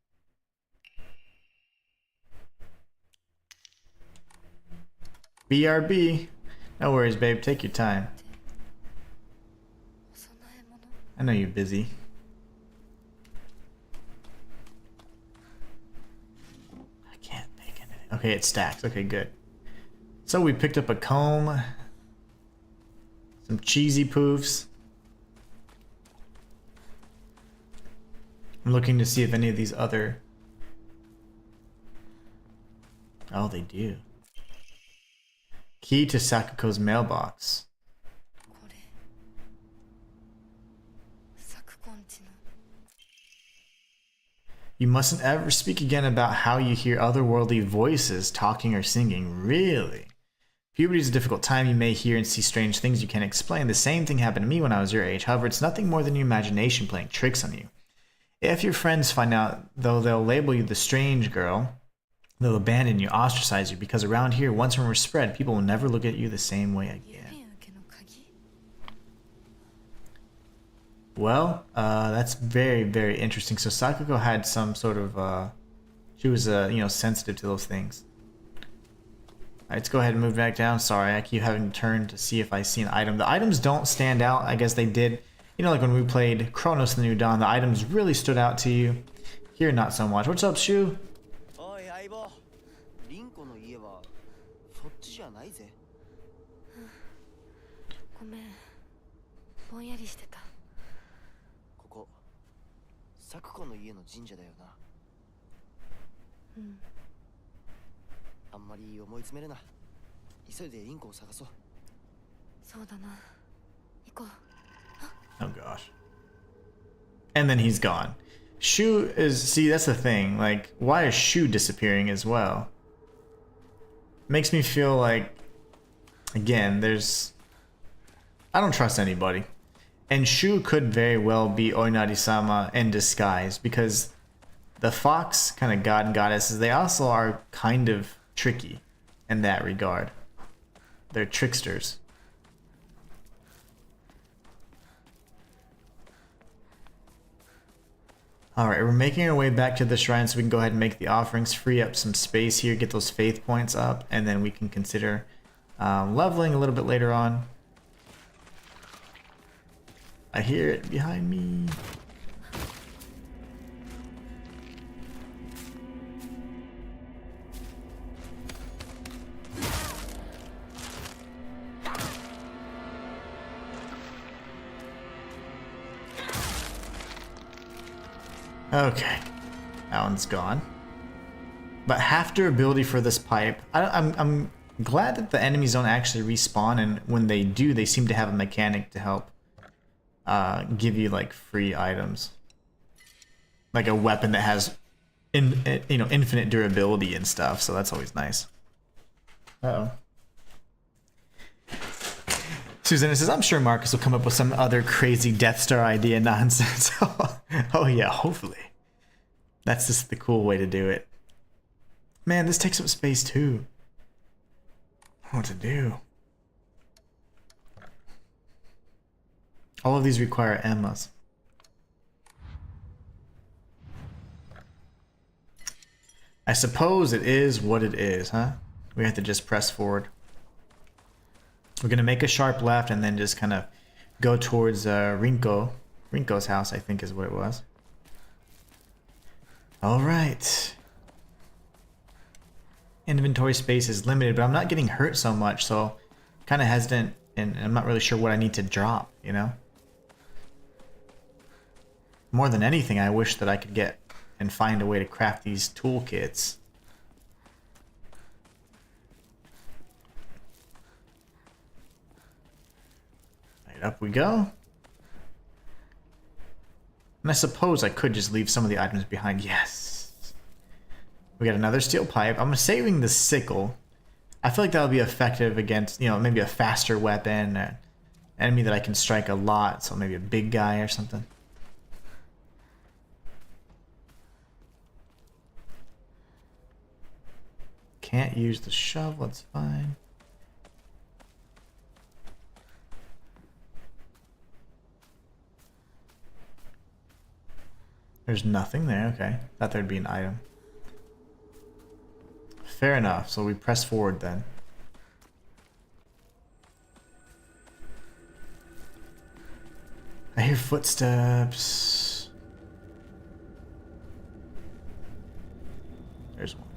BRB. No worries, babe. Take your time. I know you're busy. I can't make anything. Okay, it stacks. Okay, good. So we picked up a comb, some cheesy poofs. I'm looking to see if any of these other... Oh, they do. Key to Sakuko's mailbox. You mustn't ever speak again about how you hear otherworldly voices talking or singing. Really? Puberty is a difficult time. You may hear and see strange things you can't explain. The same thing happened to me when I was your age. However, it's nothing more than your imagination playing tricks on you. If your friends find out, though, they'll label you the strange girl. They'll abandon you, ostracize you, because around here, once rumors spread, people will never look at you the same way again. Well, that's very, very interesting. So Sakuko had some sort of, she was, sensitive to those things. Alright, let's go ahead and move back down. Sorry, I keep having to turn to see if I see an item. The items don't stand out. I guess they did. You know, like when we played Chronos the New Dawn, the items really stood out to you. Here, not so much. What's up, Shu? Oh gosh. And then he's gone. Shu is... See, that's the thing. Like, why is Shu disappearing as well? Makes me feel like... Again, there's... I don't trust anybody. And Shu could very well be Oinari-sama in disguise, because the fox kind of god and goddesses, they also are kind of tricky in that regard. They're tricksters. Alright, we're making our way back to the shrine so we can go ahead and make the offerings, free up some space here, get those faith points up, and then we can consider leveling a little bit later on. I hear it behind me. Okay, that one's gone. But half durability for this pipe. I'm glad that the enemies don't actually respawn, and when they do, they seem to have a mechanic to help give you like free items, like a weapon that has infinite durability and stuff. So that's always nice. Uh-oh. Susan says, I'm sure Marcus will come up with some other crazy Death Star idea nonsense. Oh yeah, hopefully. That's just the cool way to do it. Man, this takes up space too. What to do? All of these require Emmas. I suppose it is what it is, huh? We have to just press forward. We're gonna make a sharp left and then just kind of go towards Rinko's house, I think is what it was. All right. Inventory space is limited, but I'm not getting hurt so much, so kind of hesitant, and I'm not really sure what I need to drop, you know? More than anything, I wish that I could get and find a way to craft these toolkits. Right, up we go. And I suppose I could just leave some of the items behind. Yes. We got another steel pipe. I'm saving the sickle. I feel like that'll be effective against, you know, maybe a faster weapon, an enemy that I can strike a lot, so maybe a big guy or something. Can't use the shovel, it's fine. There's nothing there, okay. Thought there'd be an item. Fair enough, so we press forward then. I hear footsteps. There's one.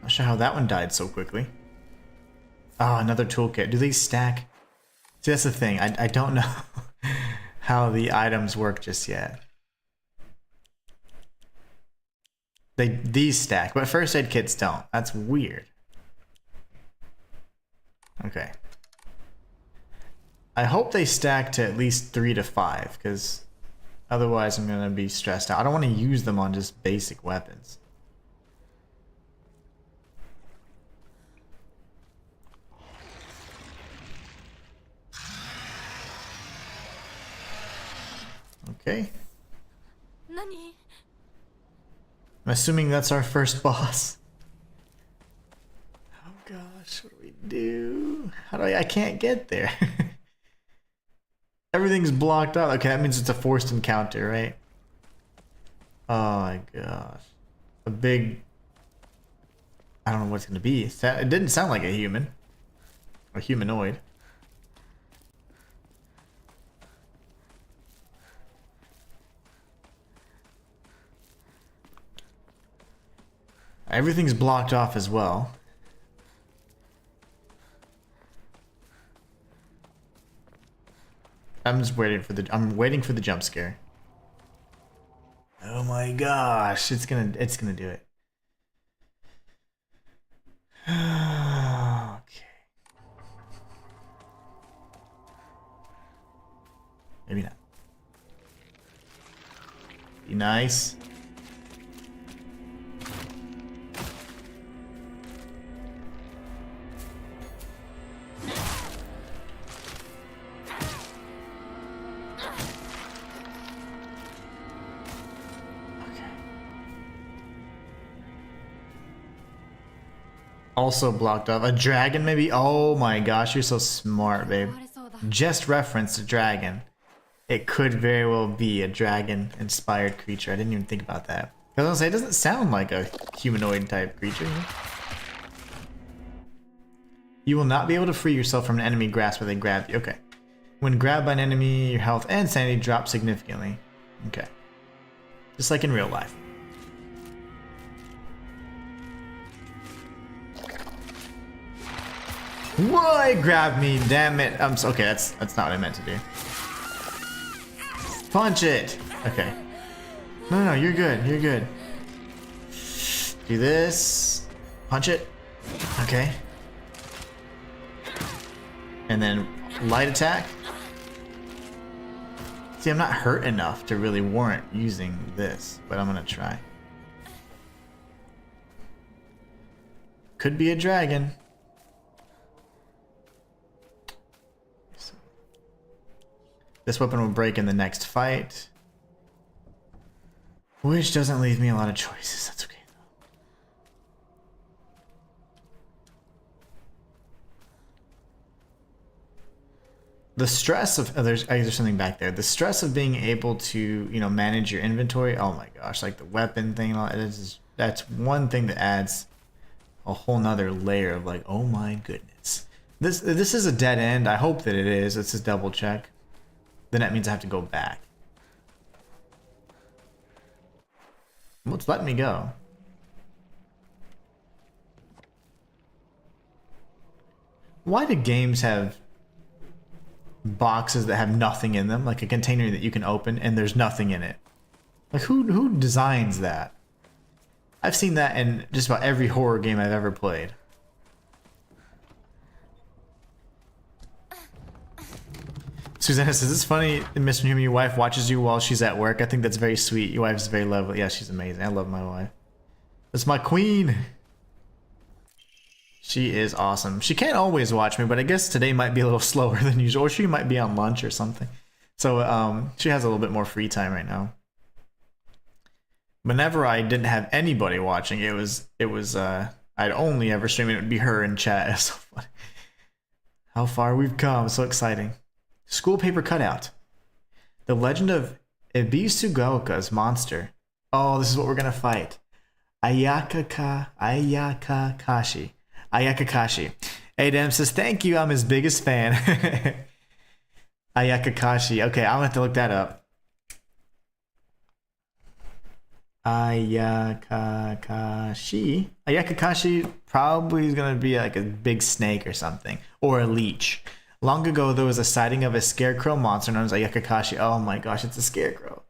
Not sure how that one died so quickly. Oh, another toolkit. Do these stack? See, that's the thing. I don't know how the items work just yet. These stack, but first aid kits don't. That's weird. Okay. I hope they stack to at least 3 to 5, because otherwise I'm gonna be stressed out. I don't want to use them on just basic weapons. Okay. Nani? I'm assuming that's our first boss. Oh gosh, what do we do? How do I can't get there. Everything's blocked out. Okay, that means it's a forced encounter, right? Oh my gosh. A big... I don't know what it's gonna be. It didn't sound like a human. Or humanoid. Everything's blocked off as well. I'm just waiting for the jump scare. Oh my gosh, it's gonna do it. Okay. Maybe not. Be nice. Also blocked off. A dragon maybe? Oh my gosh, you're so smart, babe. Just referenced a dragon. It could very well be a dragon-inspired creature. I didn't even think about that. I was gonna say, it doesn't sound like a humanoid type creature. You will not be able to free yourself from an enemy grasp where they grab you. Okay. When grabbed by an enemy, your health and sanity drop significantly. Okay. Just like in real life. Why grab me? Damn it! Okay. That's not what I meant to do. Punch it. Okay. No, you're good. You're good. Do this. Punch it. Okay. And then light attack. See, I'm not hurt enough to really warrant using this, but I'm gonna try. Could be a dragon. This weapon will break in the next fight. Which doesn't leave me a lot of choices. That's okay though. The stress of there's something back there. The stress of being able to, you know, manage your inventory. Oh my gosh, like the weapon thing and all that's one thing that adds a whole nother layer of like, oh my goodness. This is a dead end. I hope that it is. Let's just double check. Then that means I have to go back. Well, it's letting me go. Why do games have boxes that have nothing in them, like a container that you can open and there's nothing in it? Like who designs that? I've seen that in just about every horror game I've ever played. Susanna says, it's funny, Mr. Inhuman, your wife watches you while she's at work. I think that's very sweet. Your wife is very lovely. Yeah, she's amazing. I love my wife. That's my queen. She is awesome. She can't always watch me, but I guess today might be a little slower than usual. Or she might be on lunch or something. So she has a little bit more free time right now. Whenever I didn't have anybody watching, I'd only ever stream it. It would be her in chat. It's so funny. How far we've come. So exciting. School paper cutout. The legend of Ibisugaoka's monster. Oh, this is what we're gonna fight. Ayakakashi. Adam says, thank you, I'm his biggest fan. Ayakakashi. Okay, I'm gonna have to look that up. Ayakakashi. Ayakakashi probably is gonna be like a big snake or something. Or a leech. Long ago, there was a sighting of a scarecrow monster known as Ayakakashi. Oh my gosh, it's a scarecrow.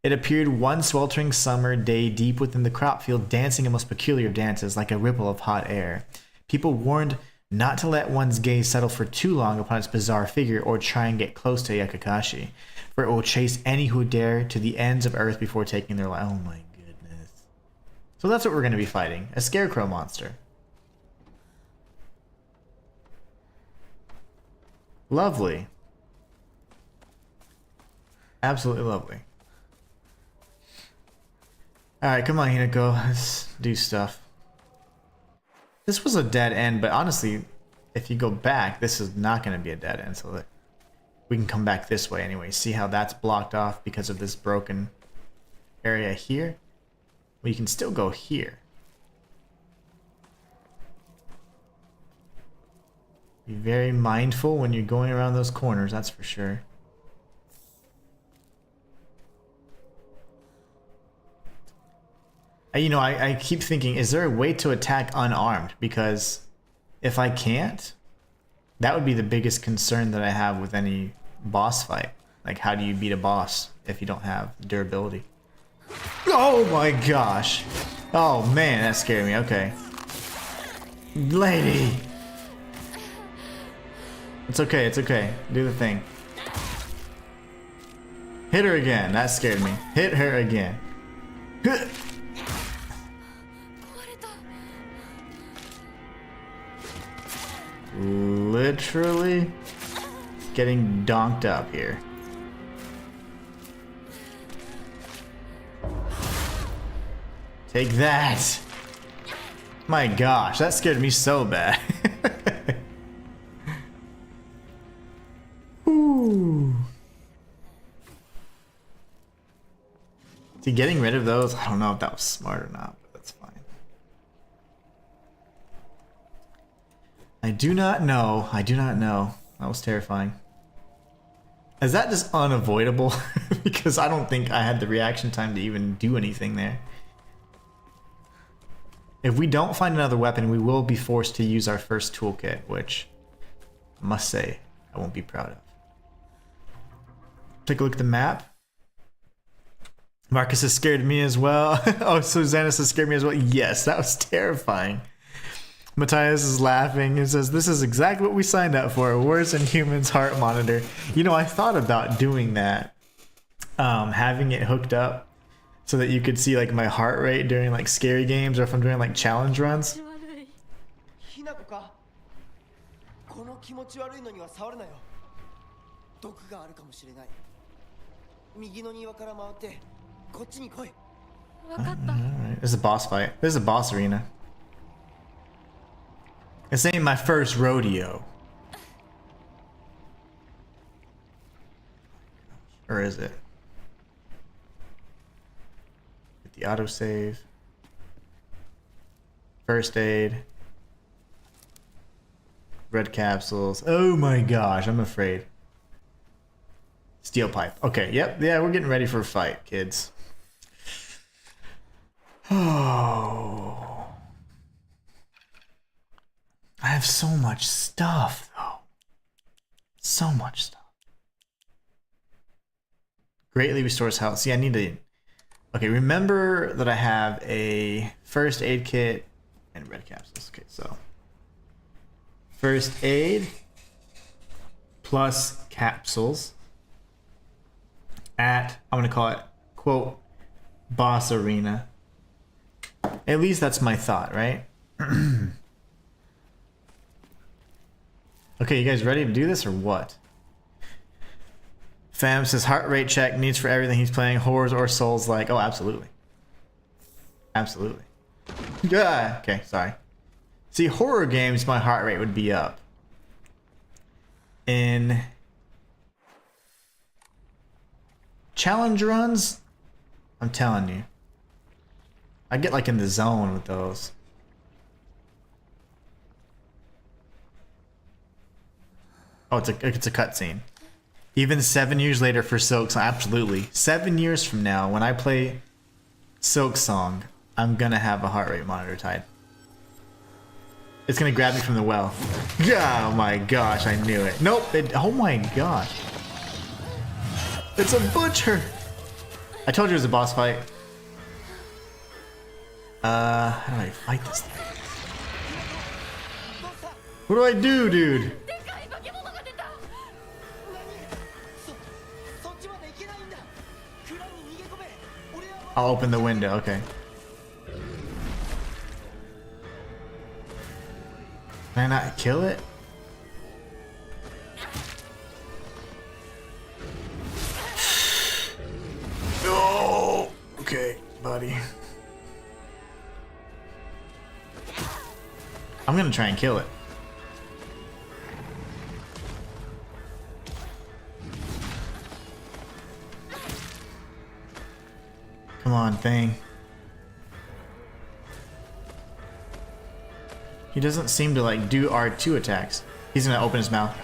It appeared one sweltering summer day deep within the crop field, dancing a most peculiar dances like a ripple of hot air. People warned not to let one's gaze settle for too long upon its bizarre figure or try and get close to Ayakakashi, for it will chase any who dare to the ends of earth before taking their life. Oh my goodness. So that's what we're going to be fighting, a scarecrow monster. Lovely. Absolutely lovely. Alright, come on, Hinako. Let's do stuff. This was a dead end, but honestly, if you go back, this is not going to be a dead end. So that we can come back this way anyway. See how that's blocked off because of this broken area here? Well, you can still go here. Be very mindful when you're going around those corners, that's for sure. I keep thinking, is there a way to attack unarmed? Because if I can't, that would be the biggest concern that I have with any boss fight. Like, how do you beat a boss if you don't have durability? Oh my gosh. Oh man, that scared me. Okay. Lady. It's okay, it's okay. Do the thing. Hit her again. That scared me. Hit her again. Literally getting donked up here. Take that. My gosh, that scared me so bad. Ooh. See, getting rid of those, I don't know if that was smart or not, but that's fine. I do not know. I do not know. That was terrifying. Is that just unavoidable? Because I don't think I had the reaction time to even do anything there. If we don't find another weapon, we will be forced to use our first toolkit, which I must say I won't be proud of. Take a look at the map. Marcus has scared me as well. Oh, Susanna has scared me as well. Yes, that was terrifying. Matthias is laughing and says, this is exactly what we signed up for. Worse than humans heart monitor. You know, I thought about doing that having it hooked up so that you could see like my heart rate during like scary games or if I'm doing like challenge runs. ひなこかこの気持ち悪いのには触るなよ毒があるかもしれない右の庭から回ってこっちに来い Alright, this is a boss fight. This is a boss arena. This ain't my first rodeo. Or is it? Get the autosave. First aid. Red capsules. Oh my gosh, I'm afraid. Steel pipe. Okay, yep, yeah, we're getting ready for a fight, kids. Oh. I have so much stuff, though. So much stuff. Greatly restores health. See, I need to... Okay, remember that I have a first aid kit and red capsules. Okay, so... First aid plus capsules at, I'm going to call it, quote, boss arena. At least that's my thought, right? Okay, you guys ready to do this or what? Fam says heart rate check needs for everything he's playing, horrors or souls like. Oh, absolutely. Absolutely. Yeah. Okay, sorry. See, horror games, my heart rate would be up. In challenge runs, I'm telling you, I get like in the zone with those. Oh, it's a cutscene. Even 7 years later for Silk Song, absolutely. 7 years from now, when I play Silk Song, I'm gonna have a heart rate monitor tied. It's gonna grab me from the well. Oh my gosh, I knew it. Nope, oh my gosh. It's a butcher! I told you it was a boss fight. How do I fight this thing? What do I do, dude? I'll open the window, okay. Can I not kill it? Oh, okay, buddy. I'm gonna try and kill it. Come on, thing. He doesn't seem to like do R2 attacks. He's gonna open his mouth.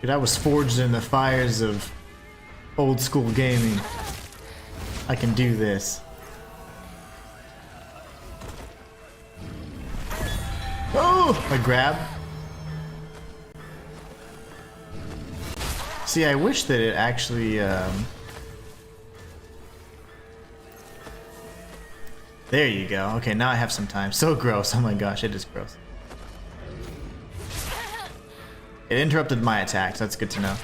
Dude, I was forged in the fires of old school gaming. I can do this. Oh! A grab. See, I wish that it actually, There you go. Okay, now I have some time. So gross. Oh my gosh, it is gross. It interrupted my attacks. That's good to know.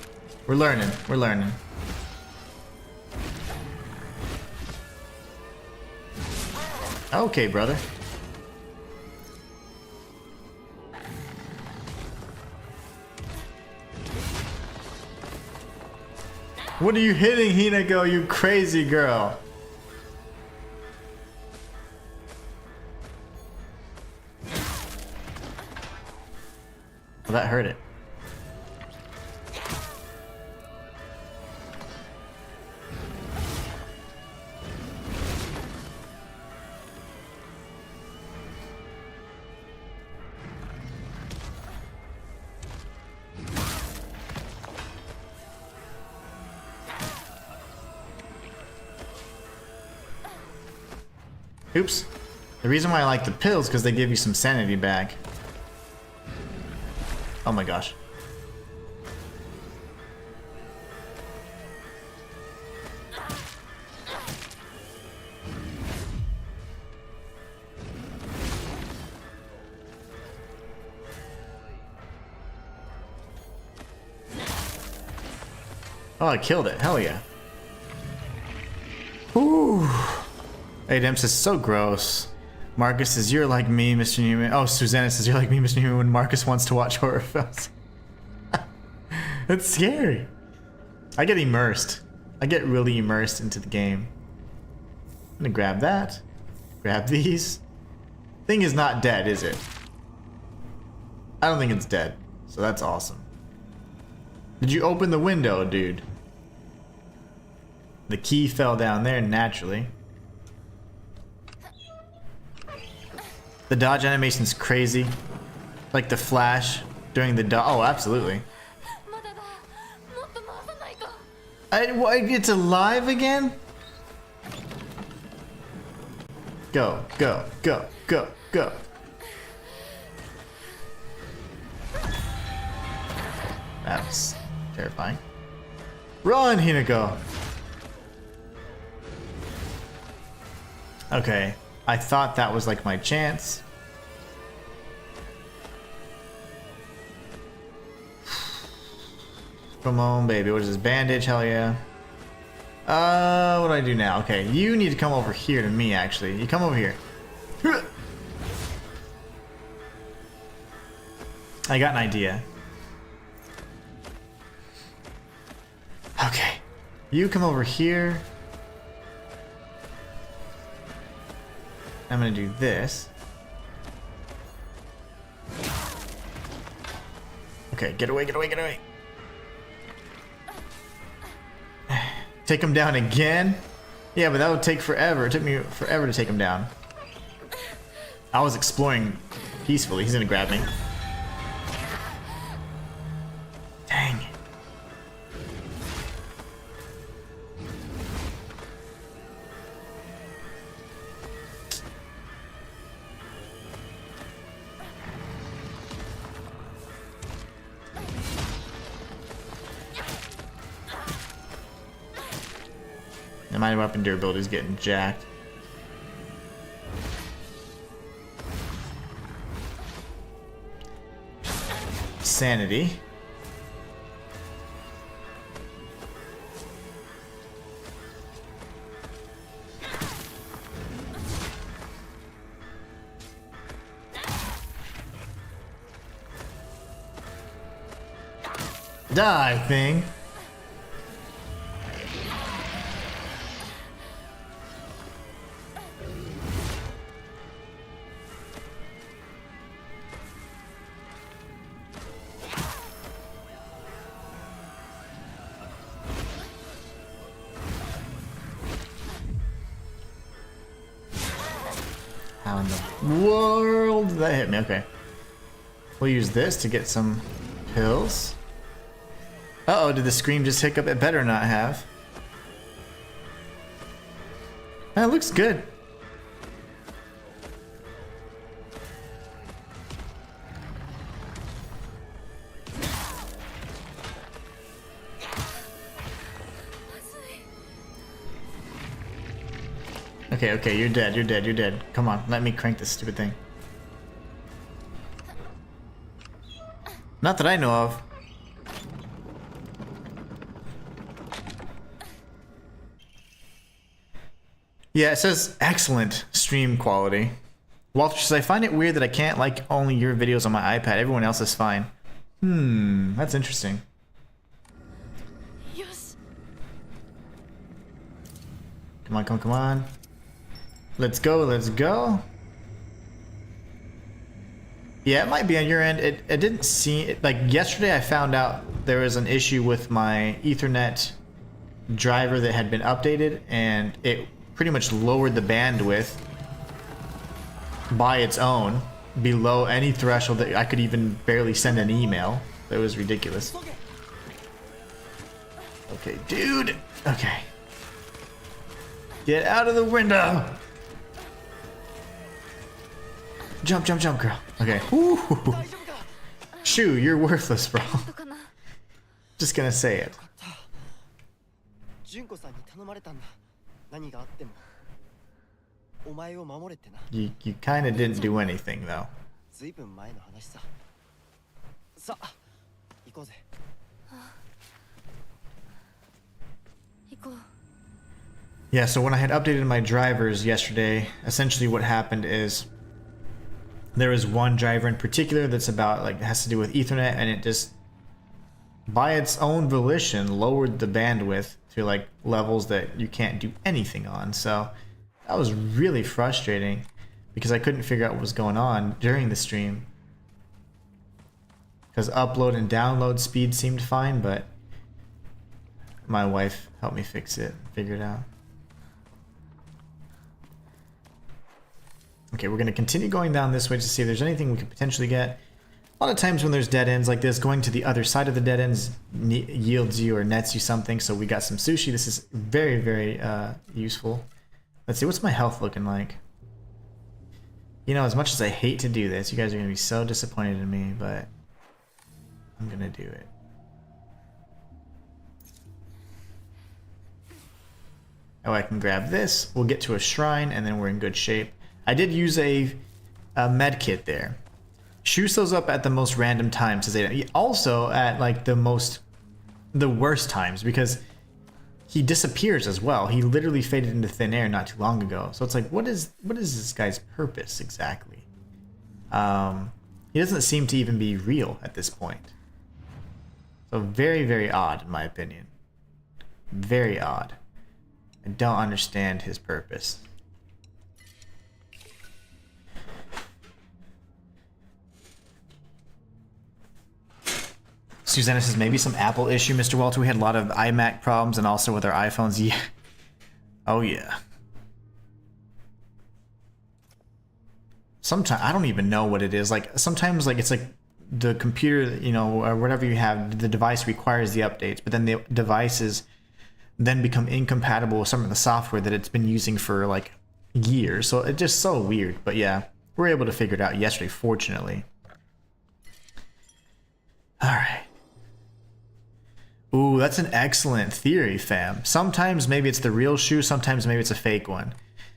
We're learning. We're learning. Okay, brother. What are you hitting, Hinako, you crazy girl? Well, that hurt it. Oops. The reason why I like the pills because they give you some sanity back. Oh my gosh. Oh, I killed it. Hell yeah. Ooh. Adam says, so gross. Marcus says, you're like me, Mr. Newman. Oh, Susanna says, you're like me, Mr. Newman, when Marcus wants to watch horror films. It's scary. I get immersed. I get really immersed into the game. I'm gonna grab that. Grab these. Thing is not dead, is it? I don't think it's dead. So that's awesome. Did you open the window, dude? The key fell down there naturally. The dodge animation's crazy. Like the flash during the dodge. Oh, absolutely. It's alive again? Go, go, go, go, go. That was terrifying. Run, Hinako! Okay, I thought that was like my chance. Come on, baby. What is this? Bandage? Hell yeah. What do I do now? Okay, you need to come over here to me, actually. You come over here. I got an idea. Okay. You come over here. I'm gonna do this. Okay, get away, get away, get away. Take him down again? Yeah, but that would take forever. It took me forever to take him down. I was exploring peacefully. He's gonna grab me. Dang. And my weapon durability is getting jacked. Sanity. Die, thing. How in the world did that hit me? Okay. We'll use this to get some pills. Uh-oh, did the scream just hiccup? It better not have. That looks good. Okay, okay, you're dead, you're dead, you're dead. Come on, let me crank this stupid thing. Not that I know of. Yeah, it says excellent stream quality. Walter says, I find it weird that I can't like only your videos on my iPad. Everyone else is fine. That's interesting. Yes. Come on, come on, come on. Let's go, let's go. Yeah, it might be on your end. It didn't seem... Like, yesterday I found out there was an issue with my Ethernet driver that had been updated, and it pretty much lowered the bandwidth by its own below any threshold that I could even barely send an email. That was ridiculous. Okay, dude. Okay. Get out of the window. Jump, jump, jump, girl. Okay. Ooh. Shoo, you're worthless, bro. Just gonna say it. You kind of didn't do anything, though. こう。 Yeah, so when I had updated my drivers yesterday, essentially what happened is there is one driver in particular that's about like has to do with Ethernet, and it just by its own volition lowered the bandwidth to like levels that you can't do anything on. So that was really frustrating because I couldn't figure out what was going on during the stream. Because upload and download speed seemed fine, but my wife helped me fix it, figure it out. Okay, we're going to continue going down this way to see if there's anything we could potentially get. A lot of times when there's dead ends like this, going to the other side of the dead ends yields you or nets you something. So we got some sushi. This is very, very useful. Let's see, what's my health looking like? You know, as much as I hate to do this, you guys are going to be so disappointed in me, but I'm going to do it. Oh, I can grab this. We'll get to a shrine, and then we're in good shape. I did use a med kit there. Shoots those up at the most random times. Also at like the worst times, because he disappears as well. He literally faded into thin air not too long ago. So it's like, what is this guy's purpose exactly? He doesn't seem to even be real at this point. So very, very odd in my opinion. Very odd. I don't understand his purpose. Susanna says, maybe some Apple issue, Mr. Walter. We had a lot of iMac problems and also with our iPhones. Yeah. Oh, yeah. Sometimes, I don't even know what it is. Like, sometimes, like, it's like the computer, you know, or whatever you have, the device requires the updates, but then the devices then become incompatible with some of the software that it's been using for, like, years. So it's just so weird. But, yeah, we were able to figure it out yesterday, fortunately. All right. Ooh, that's an excellent theory, fam. Sometimes maybe it's the real shoe, sometimes maybe it's a fake one.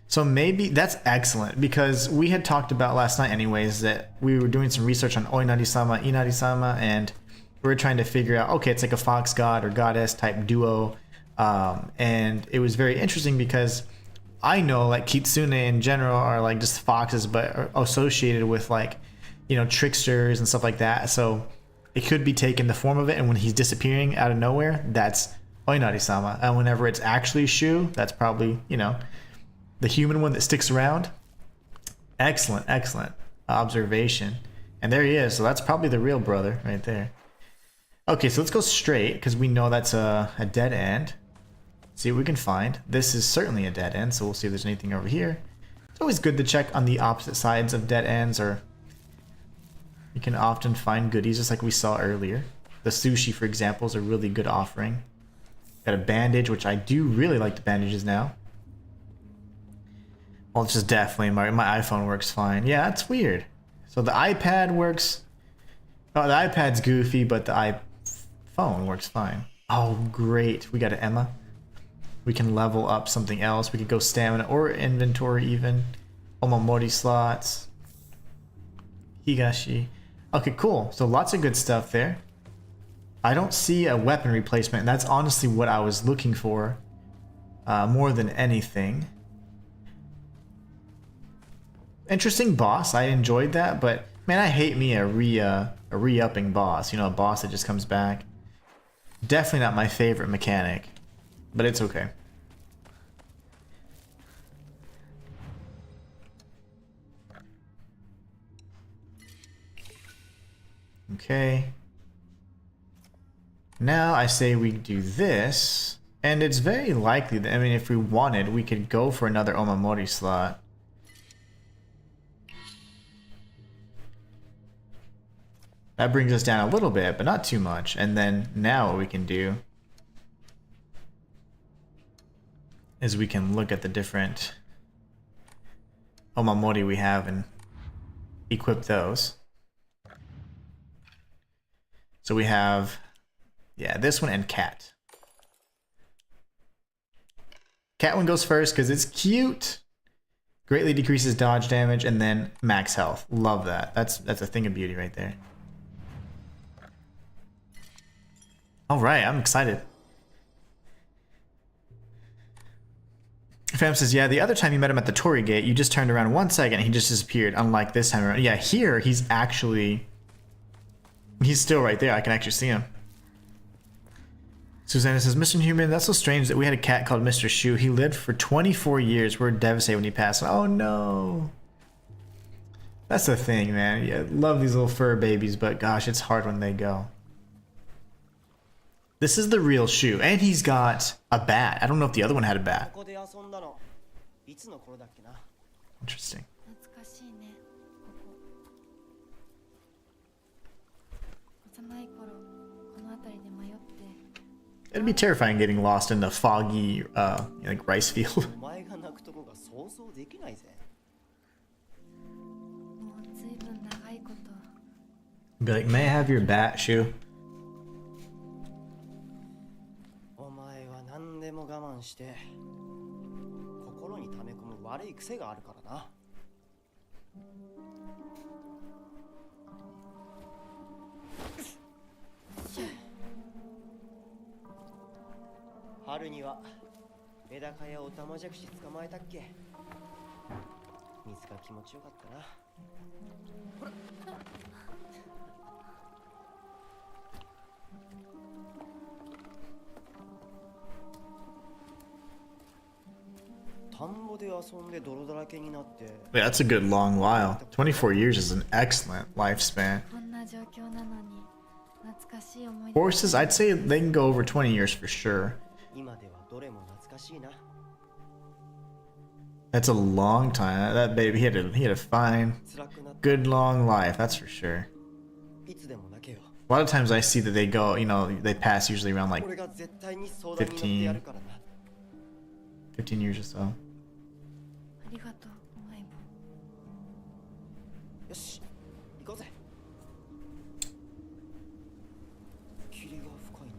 So maybe that's excellent, because we had talked about last night anyways that we were doing some research on Oinari-sama, Inari-sama, and we were trying to figure out, okay, it's like a fox god or goddess type duo. And it was very interesting because I know like Kitsune in general are like just foxes, but are associated with like, you know, tricksters and stuff like that. So it could be taken the form of it, and when he's disappearing out of nowhere, that's Oinari-sama. And whenever it's actually Shu, that's probably, you know, the human one that sticks around. Excellent, excellent observation. And there he is. So that's probably the real brother right there. Okay, so let's go straight, because we know that's a dead end. See what we can find. This is certainly a dead end, so we'll see if there's anything over here. It's always good to check on the opposite sides of dead ends, or you can often find goodies, just like we saw earlier. The sushi, for example, is a really good offering. Got a bandage, which I do really like the bandages now. Well, it's just definitely my iPhone works fine. Yeah, that's weird. So the iPad works. Oh, the iPad's goofy, but the iPhone works fine. Oh, great. We got an Emma. We can level up something else. We could go stamina or inventory even. Omamori slots. Higashi. Okay, cool. So lots of good stuff there. I don't see a weapon replacement, and that's honestly what I was looking for more than anything. Interesting boss. I enjoyed that, but man, I hate me a re-upping boss. You know, a boss that just comes back. Definitely not my favorite mechanic, but it's okay. Okay. Now I say we do this, and it's very likely that, I mean, if we wanted, we could go for another Omamori slot. That brings us down a little bit, but not too much. And then now what we can do is we can look at the different Omamori we have and equip those. So we have, yeah, this one and cat. Cat one goes first because it's cute. Greatly decreases dodge damage and then max health. Love that. That's a thing of beauty right there. All right, I'm excited. Fam says, yeah, the other time you met him at the Torii Gate, you just turned around 1 second and he just disappeared, unlike this time around. Yeah, here, he's still right there. I can actually see him. Susanna says, Mr. Inhuman, that's so strange that we had a cat called Mr. Shu. He lived for 24 years. We're devastated when he passed. Oh, no. That's the thing, man. Yeah, love these little fur babies, but gosh, it's hard when they go. This is the real Shu, and he's got a bat. I don't know if the other one had a bat. Interesting. 懐かしいねここ幼い頃この辺りで迷って It'd be terrifying getting lost in the foggy, like rice field. お前が泣くとこが想像できないぜ。もうずいぶん長いこと Be like, may I have your bat, Shu? お前は何でも我慢して心に溜め込む悪い癖があるからな。春にはメダカやオタマジャクシ捕まえたっけ。水が気持ちよかったな。ほら。田んぼで遊んで泥だらけになって。 Yeah, that's a good long while. 24 years is an excellent lifespan. こんな状況なのに懐かしい思い出 Horses, I'd say they can go over 20 years for sure. 今ではどれも懐かしいな。 That's a long time. That baby, he had a fine, 辛くなって good long life, that's for sure. いつでも泣けよ。 A lot of times I see that they go, they pass usually around like 俺が絶対に相談に乗ってやるからな。 15 years or so. ありがとうお前もよし、行こうぜ。霧が深いな。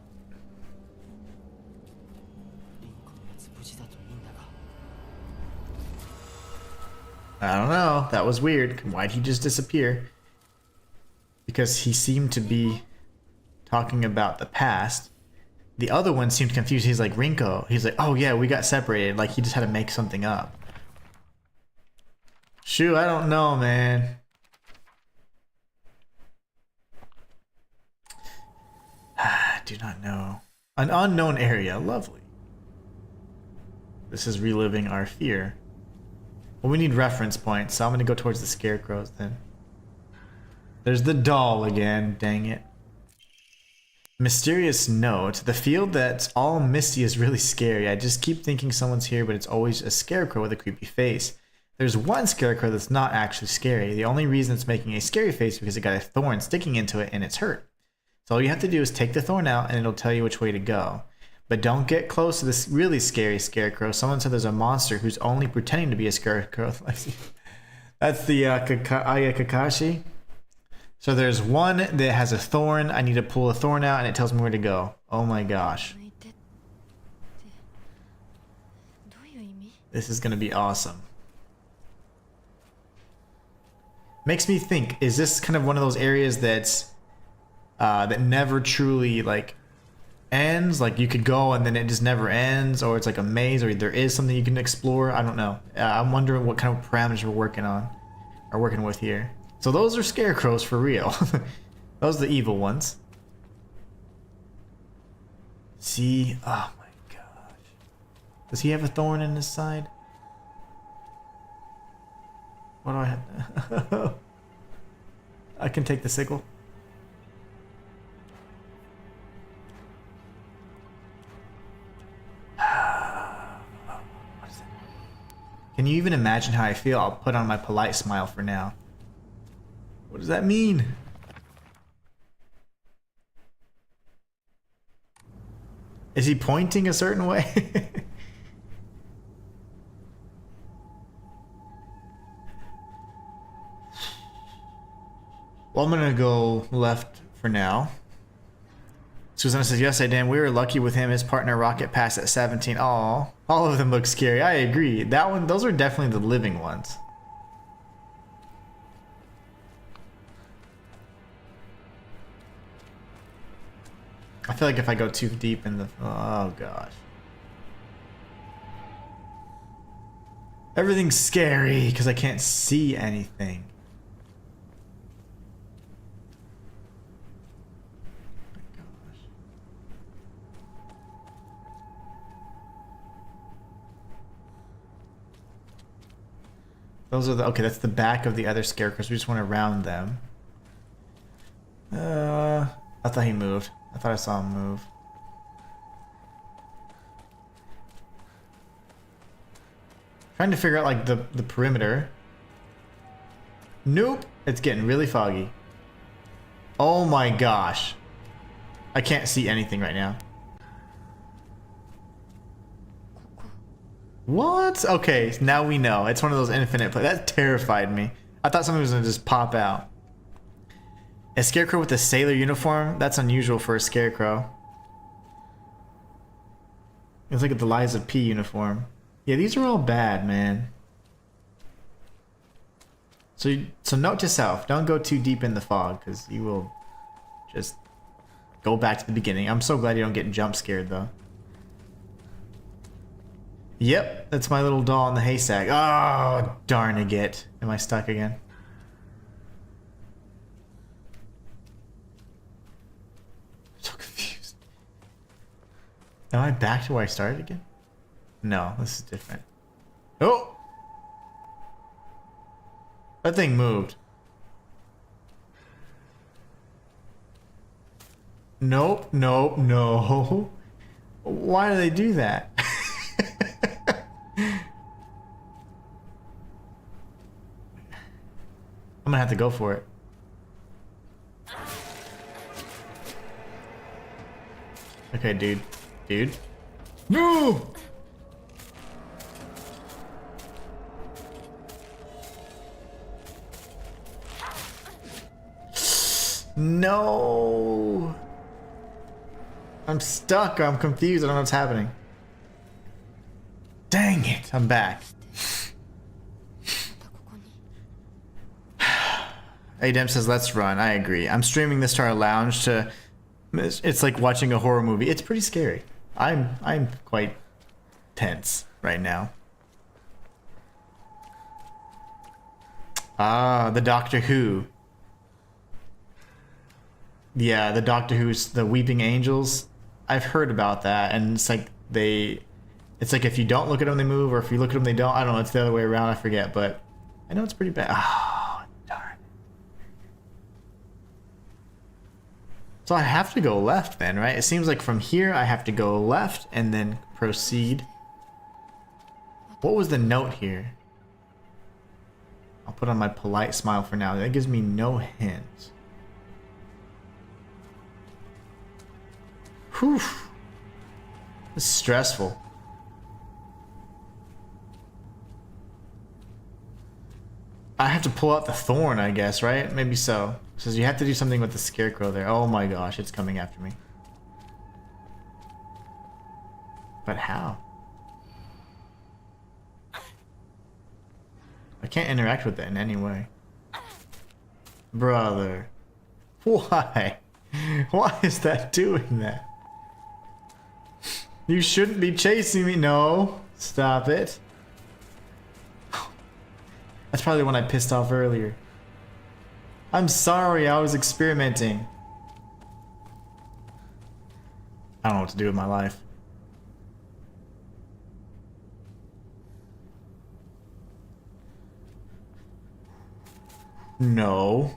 リンクのやつ無事だといいんだが。 I don't know. That was weird. Why'd he just disappear? Because he seemed to be talking about the past. The other one seemed confused. He's like, Rinko. He's like, oh yeah, we got separated. Like he just had to make something up. Shoo, I don't know, man. Do not know. An unknown area. Lovely. This is reliving our fear. Well, we need reference points, so I'm going to go towards the scarecrows then. There's the doll again. Dang it. Mysterious note. The field that's all misty is really scary. I just keep thinking someone's here, but it's always a scarecrow with a creepy face. There's one scarecrow that's not actually scary. The only reason it's making a scary face is because it got a thorn sticking into it and it's hurt. So all you have to do is take the thorn out and it'll tell you which way to go. But don't get close to this really scary scarecrow. Someone said there's a monster who's only pretending to be a scarecrow. That's the Aya Kakashi. So there's one that has a thorn. I need to pull a thorn out and it tells me where to go. Oh my gosh. 抜いてってどういう意味 This is going to be awesome. Makes me think, is this kind of one of those areas that's that never truly like ends? Like you could go and then it just never ends, or it's like a maze, or there is something you can explore. I don't know. I'm wondering what kind of parameters we're working with here. So those are scarecrows for real. Those are the evil ones. See? Oh my gosh. Does he have a thorn in his side? What do I have? I can take the sickle. What is that? Can you even imagine how I feel? I'll put on my polite smile for now. What does that mean? Is he pointing a certain way? Well, I'm gonna go left for now. Susanna says, yes, I did. We were lucky with him. His partner Rocket passed at 17. Aw, all of them look scary. I agree. That one, those are definitely the living ones. I feel like if I go too deep in the... Oh, gosh. Everything's scary because I can't see anything. Those are the, okay, that's the back of the other scarecrows. We just want to round them. I thought he moved. I thought I saw him move. Trying to figure out like the perimeter. Nope, it's getting really foggy. Oh my gosh. I can't see anything right now. What? Okay, now we know. It's one of those infinite play. That terrified me. I thought something was gonna just pop out. A scarecrow with a sailor uniform? That's unusual for a scarecrow. Let's look at the Liza P uniform. Yeah, these are all bad, man. So note to self, don't go too deep in the fog, because you will just go back to the beginning. I'm so glad you don't get jump scared, though. Yep, that's my little doll in the haystack. Oh, darn it. Am I stuck again? I'm so confused. Am I back to where I started again? No, this is different. Oh! That thing moved. Nope, nope, no. Why do they do that? I'm gonna have to go for it. Okay, dude. Dude. No! No! I'm stuck. I'm confused. I don't know what's happening. Dang it. I'm back. Adem says, let's run. I agree. I'm streaming this to our lounge to... It's like watching a horror movie. It's pretty scary. I'm quite tense right now. Ah, the Doctor Who. Yeah, the Doctor Who's the Weeping Angels. I've heard about that, and it's like it's like if you don't look at them, they move, or if you look at them, they don't. I don't know. It's the other way around. I forget, but I know it's pretty bad. Oh, darn. So I have to go left then, right? It seems like from here I have to go left and then proceed. What was the note here? I'll put on my polite smile for now. That gives me no hint. Whew. This is stressful. I have to pull out the thorn, I guess, right? Maybe so. It says you have to do something with the scarecrow there. Oh my gosh, it's coming after me. But how? I can't interact with it in any way. Brother. Why? Why is that doing that? You shouldn't be chasing me. No. Stop it. That's probably the one I pissed off earlier. I'm sorry, I was experimenting. I don't know what to do with my life. No.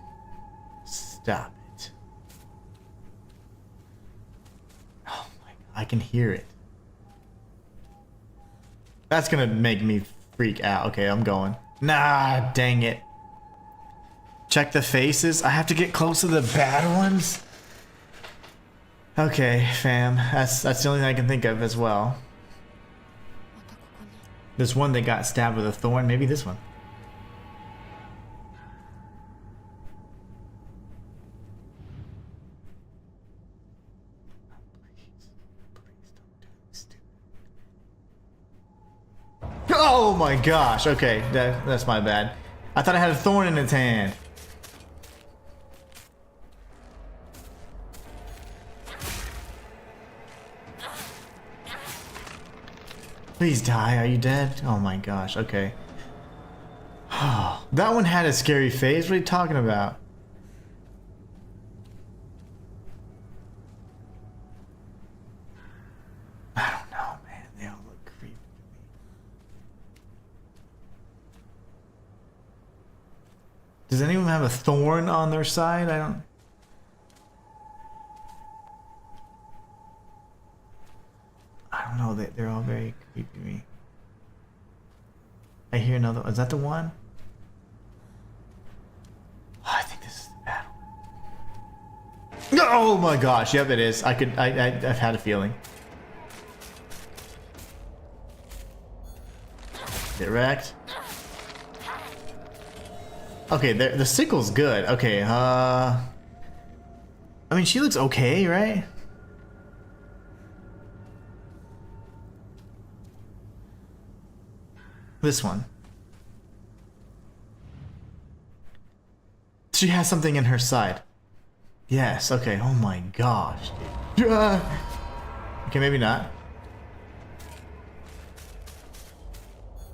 Stop it. Oh my God, I can hear it. That's gonna make me freak out. Okay, I'm going. Nah, dang it. Check the faces. I have to get close to the bad ones. Okay, fam. That's the only thing I can think of as well. There's one that got stabbed with a thorn. Maybe this one. Oh my gosh, okay, that's my bad. I thought I had a thorn in its hand. Please die, are you dead? Oh my gosh, okay. That one had a scary face. What are you talking about? I don't know, man. They all look creepy to me. Does anyone have a thorn on their side? I don't... know. They're all very creepy to me. I hear another. Is that the one? Oh, I think this is the bad one. Oh my gosh! Yep, it is. I've had a feeling. Get wrecked. Okay, the sickle's good. Okay. I mean, she looks okay, right? This one. She has something in her side. Yes, okay. Oh my gosh, dude. Okay, maybe not.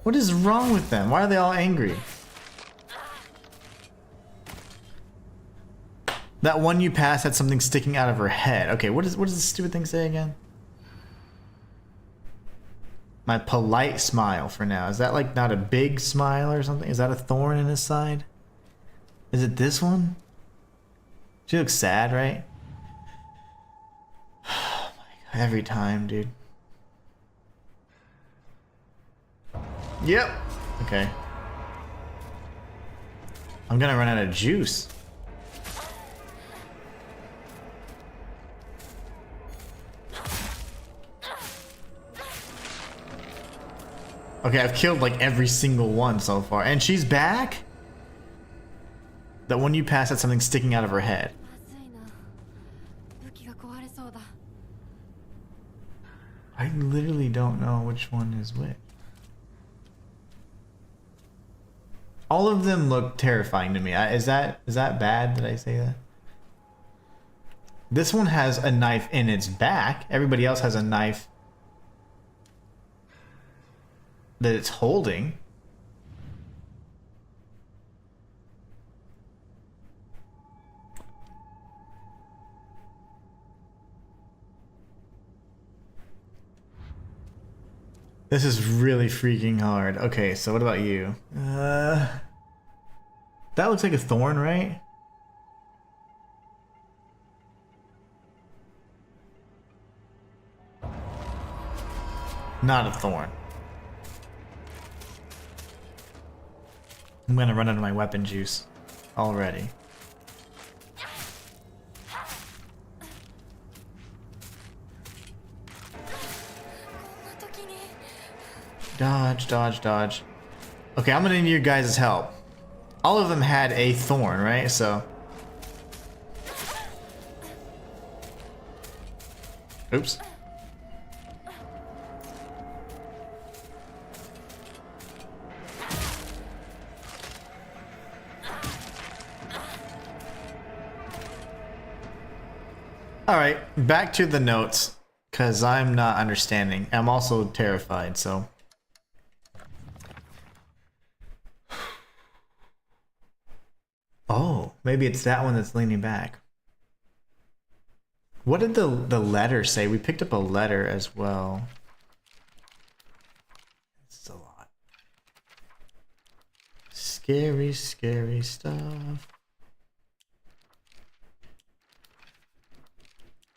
What is wrong with them? Why are they all angry? That one you passed had something sticking out of her head. Okay, what does this stupid thing say again? My polite smile for now. Is that like not a big smile or something? Is that a thorn in his side? Is it this one? She looks sad, right? Oh my God, every time, dude. Yep. Okay. I'm gonna run out of juice. Okay, I've killed like every single one so far. And she's back? That one you passed had something sticking out of her head. I literally don't know which one is which. All of them look terrifying to me. Is that bad that I say that? This one has a knife in its back. Everybody else has a knife that it's holding. This is really freaking hard. Okay, so what about you? That looks like a thorn, right? Not a thorn. I'm gonna run out of my weapon juice already. Dodge, dodge, dodge. Okay, I'm gonna need your guys' help. All of them had a thorn, right? So. Oops. Alright, back to the notes, because I'm not understanding. I'm also terrified, so. Oh, maybe it's that one that's leaning back. What did the letter say? We picked up a letter as well. It's a lot. Scary, scary stuff.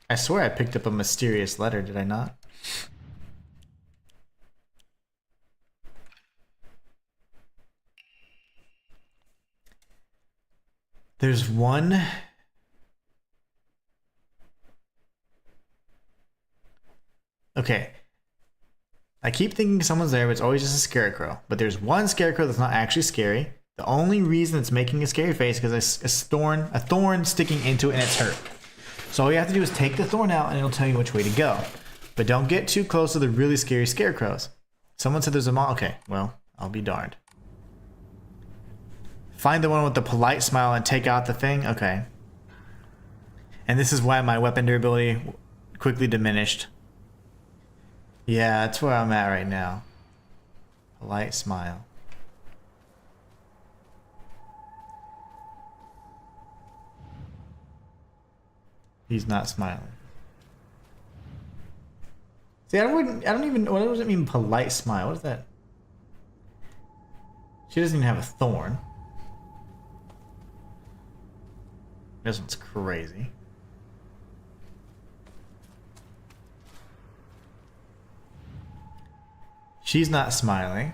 I swear I picked up a mysterious letter, did I not? There's one. Okay. I keep thinking someone's there, but it's always just a scarecrow. But there's one scarecrow that's not actually scary. The only reason it's making a scary face is because there's a thorn sticking into it and it's hurt. So all you have to do is take the thorn out and it'll tell you which way to go. But don't get too close to the really scary scarecrows. Someone said there's a okay, well, I'll be darned. Find the one with the polite smile and take out the thing? Okay. And this is why my weapon durability quickly diminished. Yeah, that's where I'm at right now. Polite smile. He's not smiling. See, I don't even, what does it mean polite smile? What is that? She doesn't even have a thorn. This one's crazy. She's not smiling.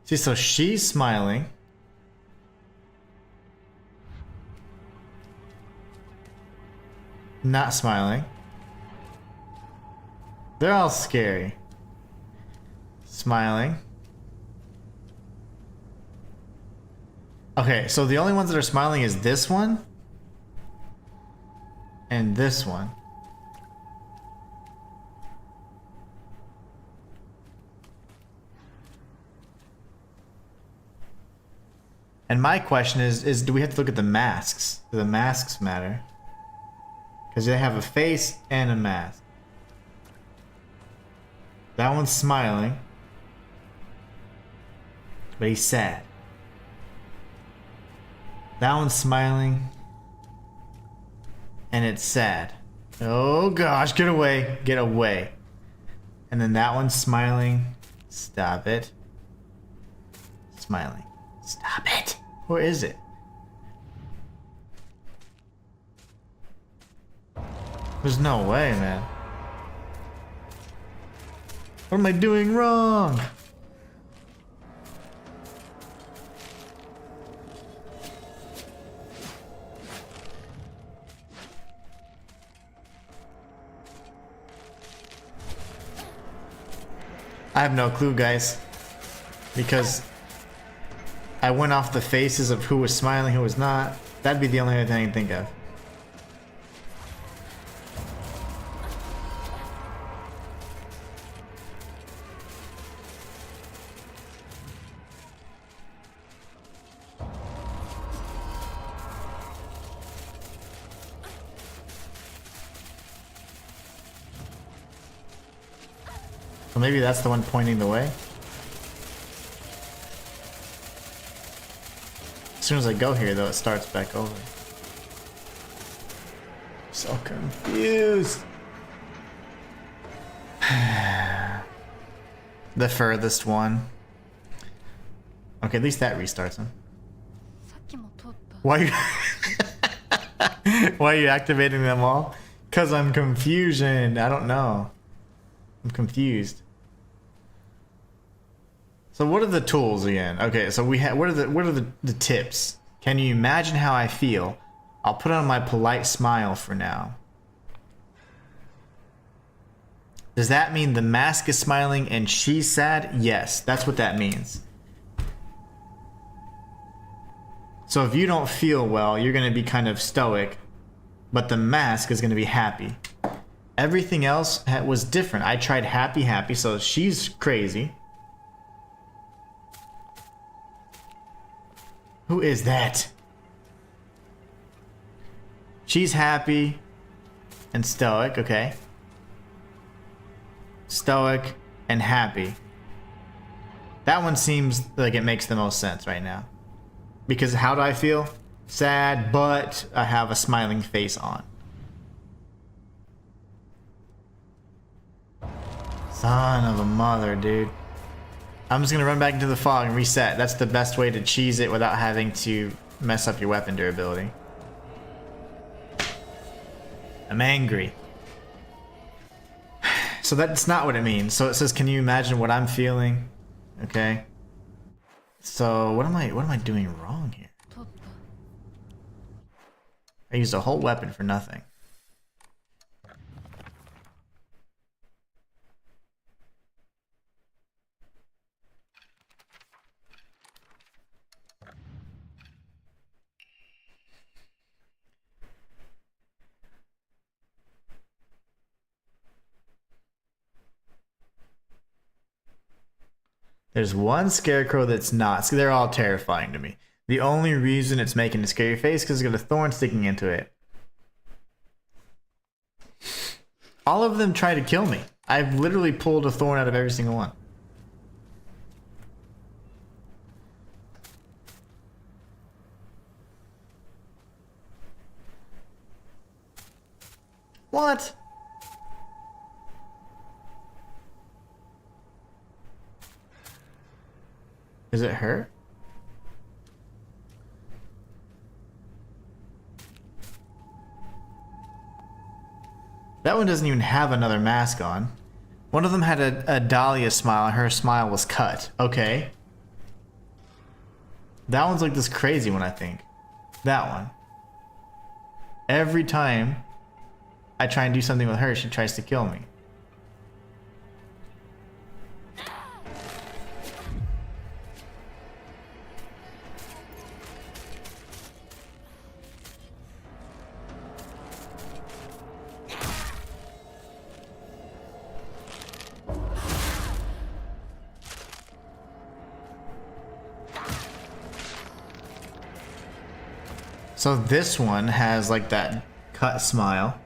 See, so she's smiling. Not smiling. They're all scary. Smiling. Okay, so the only ones that are smiling is this one and this one. And my question is do we have to look at the masks? Do the masks matter? Because they have a face and a mask. That one's smiling. But he's sad. That one's smiling. And it's sad. Oh gosh, get away. Get away. And then that one's smiling. Stop it. Smiling. Stop it. Where is it? There's no way, man. What am I doing wrong? I have no clue, guys. Because I went off the faces of who was smiling, who was not. That'd be the only other thing I can think of. So maybe that's the one pointing the way. As soon as I go here, though, it starts back over. So confused. The furthest one. Okay, at least that restarts him. さっきも通った。 Why are you Why are you activating them all? Cause I'm confusion. I don't know. I'm confused. So what are the tools again? Okay, so we have what are the tips? Can you imagine how I feel? I'll put on my polite smile for now. Does that mean the mask is smiling and she's sad? Yes, that's what that means. So if you don't feel well, you're going to be kind of stoic, but the mask is going to be happy. Everything else was different. I tried happy, so she's crazy. Who is that? She's happy and stoic, okay. Stoic and happy. That one seems like it makes the most sense right now. Because how do I feel? Sad, but I have a smiling face on. Son of a mother, dude. I'm just gonna run back into the fog and reset. That's the best way to cheese it without having to mess up your weapon durability. I'm angry. So that's not what it means. So it says, can you imagine what I'm feeling? Okay. So what am I doing wrong here? 通った。 I used a whole weapon for nothing. There's one scarecrow that's not. See, they're all terrifying to me. The only reason it's making a scary face is because it's got a thorn sticking into it. All of them try to kill me. I've literally pulled a thorn out of every single one. What? Is it her? That one doesn't even have another mask on. One of them had a Dahlia smile and her smile was cut. Okay. That one's like this crazy one, I think. That one. Every time I try and do something with her, she tries to kill me. So this one has like that cut smile.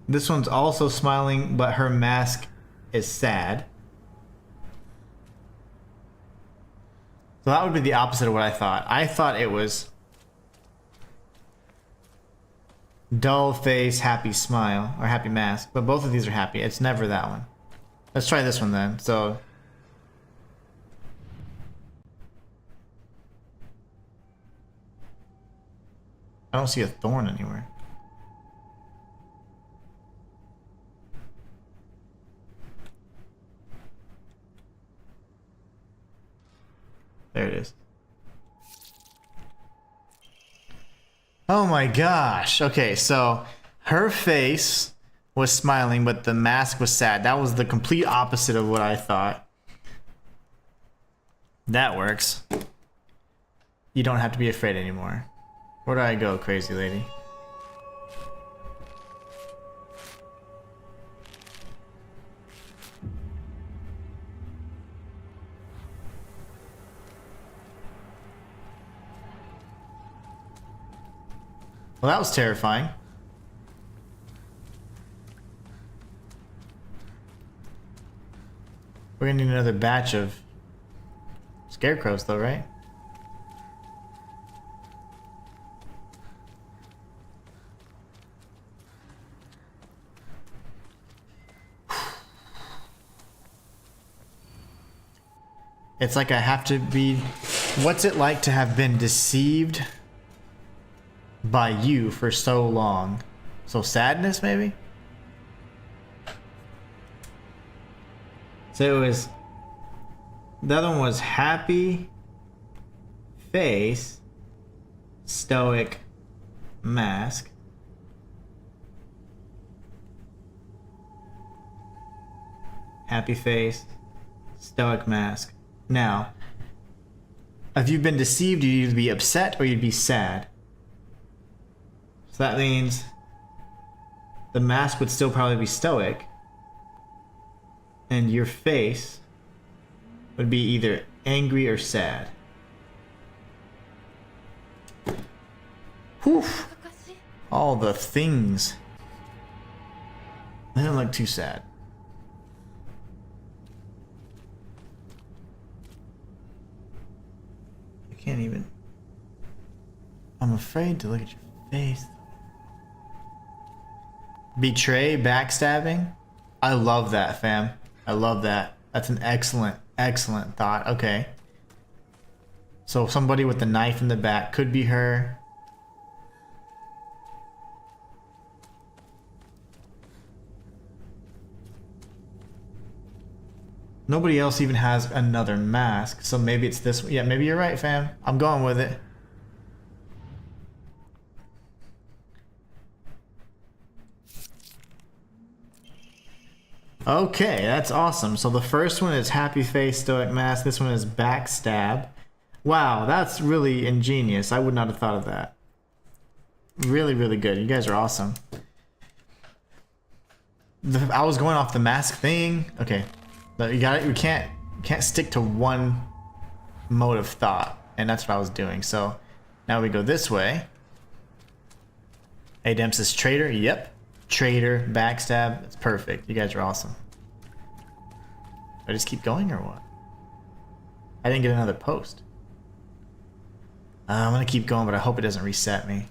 This one's also smiling, but her mask is sad. So that would be the opposite of what I thought. I thought it was dull face, happy smile, or happy mask, but both of these are happy. It's never that one. Let's try this one then. So I don't see a thorn anywhere. There it is. Oh my gosh. Okay, so her face was smiling, but the mask was sad. That was the complete opposite of what I thought. That works. You don't have to be afraid anymore. Where do I go, crazy lady? Well, that was terrifying. We're gonna need another batch of scarecrows though, right? It's like I have to be... What's it like to have been deceived by you for so long? So sadness, maybe? So it was... The other one was happy face, stoic mask. Happy face, stoic mask. Now, if you've been deceived, you'd either be upset or you'd be sad. So that means the mask would still probably be stoic, and your face would be either angry or sad. Whew. All the things. They don't look too sad. Can't even. I'm afraid to look at your face. Betray, backstabbing. I love that, fam. I love that. That's an excellent, excellent thought. Okay. So somebody with the knife in the back could be her. Nobody else even has another mask, so maybe it's this one. Yeah, maybe you're right, fam. I'm going with it. Okay, that's awesome. So the first one is happy face, stoic mask. This one is backstab. Wow, that's really ingenious. I would not have thought of that. Really, really good. You guys are awesome. I was going off the mask thing. Okay. But you got it. You can't stick to one mode of thought, and that's what I was doing. So now we go this way. Hey, Demps is traitor. Yep, traitor, backstab. It's perfect. You guys are awesome. Do I just keep going or what? I didn't get another post. I'm gonna keep going, but I hope it doesn't reset me.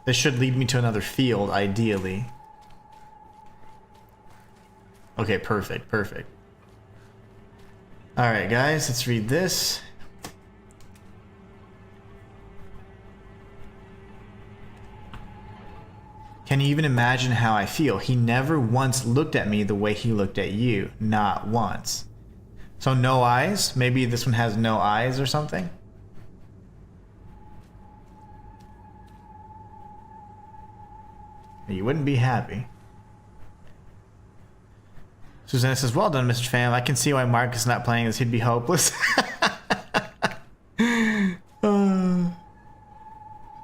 This should lead me to another field, ideally. Okay, perfect, perfect. Alright guys, let's read this. Can you even imagine how I feel? He never once looked at me the way he looked at you. Not once. So no eyes? Maybe this one has no eyes or something? You wouldn't be happy. Susanna says, well done, Mr. Pham. I can see why Mark is not playing this. He'd be hopeless. That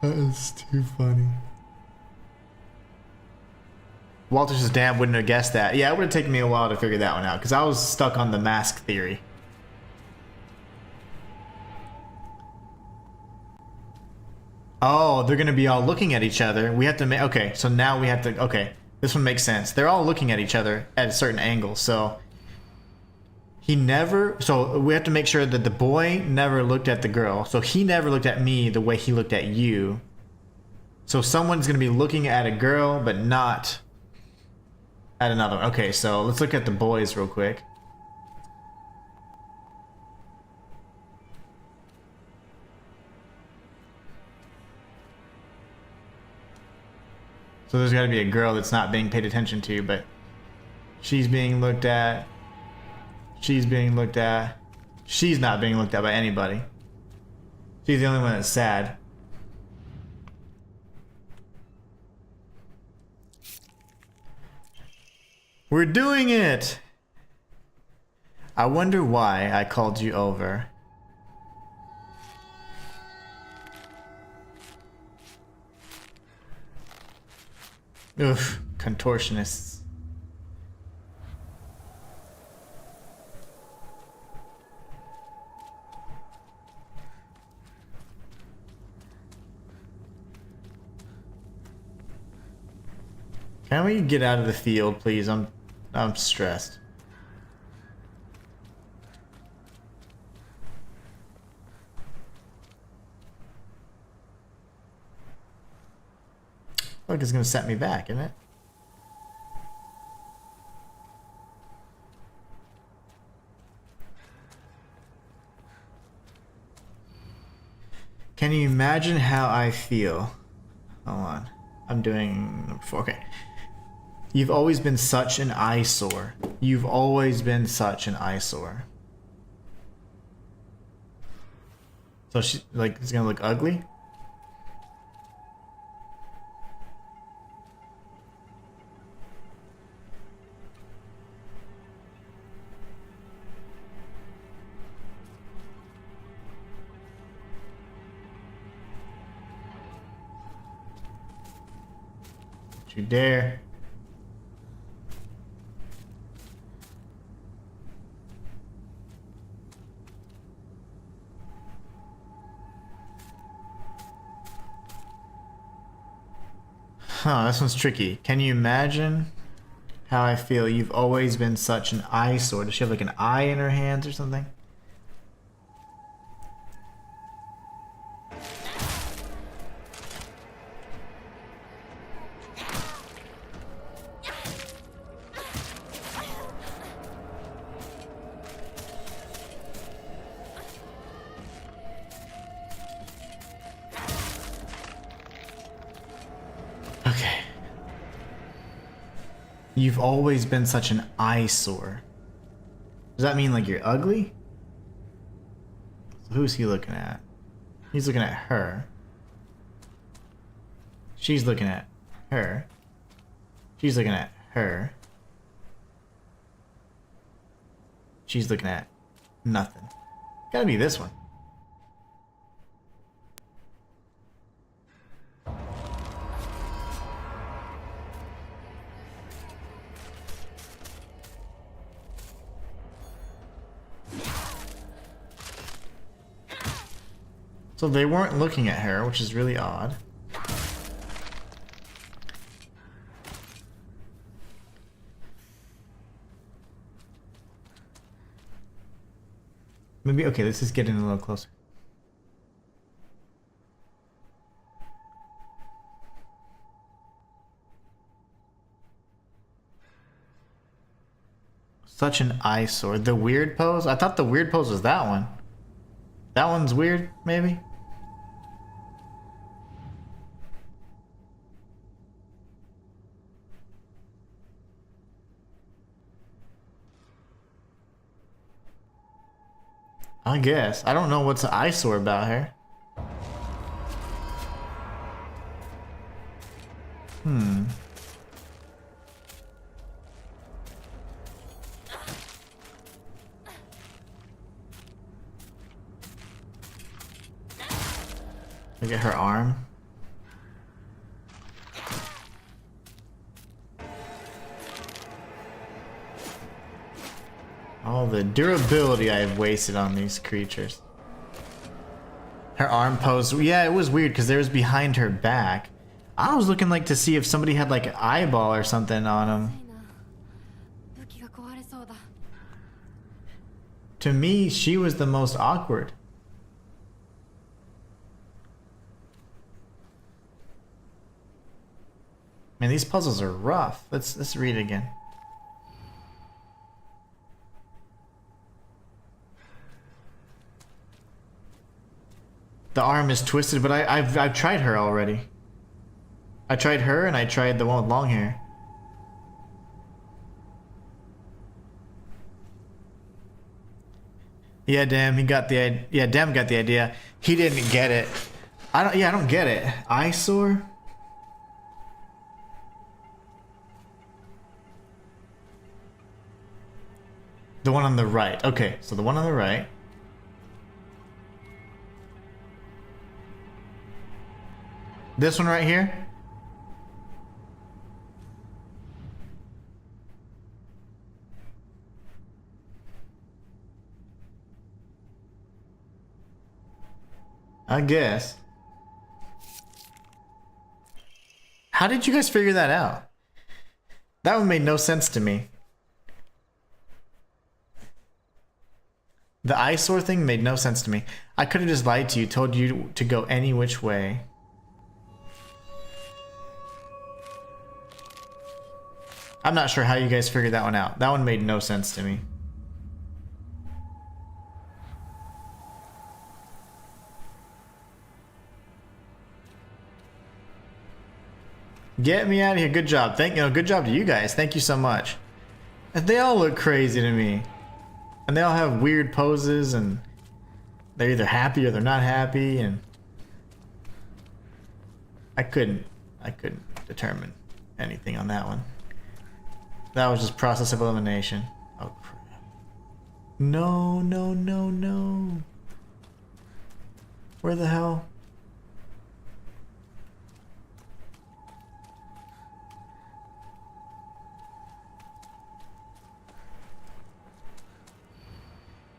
is too funny. Walter says, damn, wouldn't have guessed that. Yeah, it would have taken me a while to figure that one out, because I was stuck on the mask theory. Oh, they're going to be all looking at each other. We have to make... Okay, so now we have to... Okay, this one makes sense. They're all looking at each other at a certain angle, so... He never... So we have to make sure that the boy never looked at the girl. So he never looked at me the way he looked at you. So someone's going to be looking at a girl, but not... at another one. Okay, so let's look at the boys real quick. So there's got to be a girl that's not being paid attention to, but she's being looked at. She's being looked at. She's not being looked at by anybody. She's the only one that's sad. We're doing it! I wonder why I called you over. Oof, contortionists. Can we get out of the field, please? I'm stressed. Look, it's gonna set me back, isn't it? Can you imagine how I feel? Hold on. I'm doing number 4. Okay. You've always been such an eyesore. You've always been such an eyesore. So she, like, it's gonna look ugly? Don't you dare. Huh, this one's tricky. Can you imagine how I feel? You've always been such an eyesore. Does she have like an eye in her hands or something? Okay. You've always been such an eyesore. Does that mean like you're ugly? So who's he looking at? He's looking at her. She's looking at her. She's looking at her. She's looking at nothing. Gotta be this one. So they weren't looking at her, which is really odd. Maybe, okay, let's just get in a little closer. Such an eyesore. The weird pose? I thought the weird pose was that one. That one's weird, maybe? I guess. I don't know what's an eyesore about her. Look at her arm. All the durability I have wasted on these creatures. Her arm pose, yeah, it was weird because there was behind her back. I was looking like to see if somebody had like an eyeball or something on him. 武器が壊れそうだ。 To me, she was the most awkward. Man, these puzzles are rough. Let's read it again. The arm is twisted, but I've tried her already. I tried her and I tried the one with long hair. Yeah, damn, he got the yeah, damn got the idea. He didn't get it. I don't get it. Eyesore? The one on the right. Okay, so the one on the right. This one right here. I guess. How did you guys figure that out? That one made no sense to me. The eyesore thing made no sense to me. I could have just lied to you, told you to go any which way. I'm not sure how you guys figured that one out. That one made no sense to me. Get me out of here. Good job. Good job to you guys. Thank you so much. They all look crazy to me. And they all have weird poses and they're either happy or they're not happy, and I couldn't determine anything on that one. That was just process of elimination. Oh crap. No, no, no, no. Where the hell?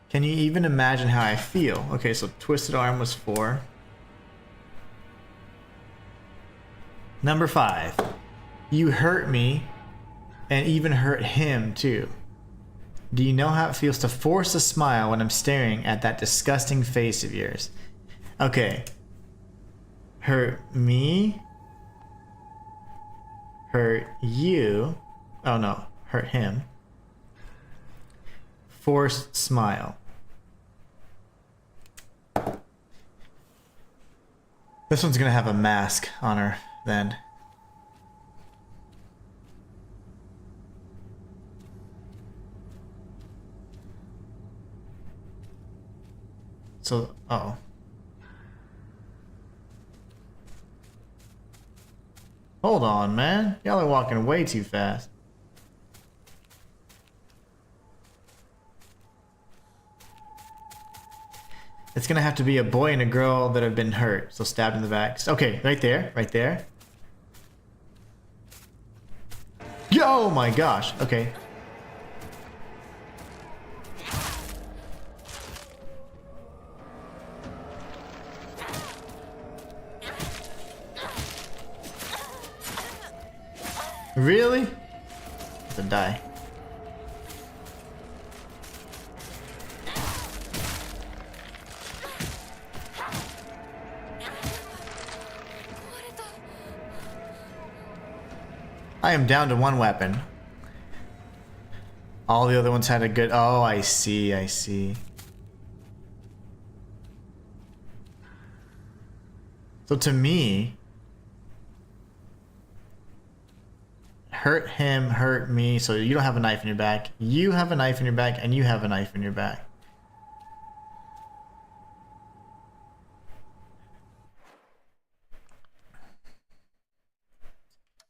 Can you even imagine how I feel? Okay, so twisted arm was 4. Number 5. You hurt me and even hurt him too. Do you know how it feels to force a smile when I'm staring at that disgusting face of yours? Okay. Hurt me. Hurt you. Oh no, hurt him. Forced smile. This one's gonna have a mask on her then. So, uh-oh. Hold on, man. Y'all are walking way too fast. It's gonna have to be a boy and a girl that have been hurt. So stabbed in the back. Okay, right there, right there. Yo, my gosh. Okay. Really? To die. I am down to one weapon. All the other ones had a good... Oh, I see, I see. So to me... Hurt him, hurt me. So you don't have a knife in your back. You have a knife in your back, and you have a knife in your back.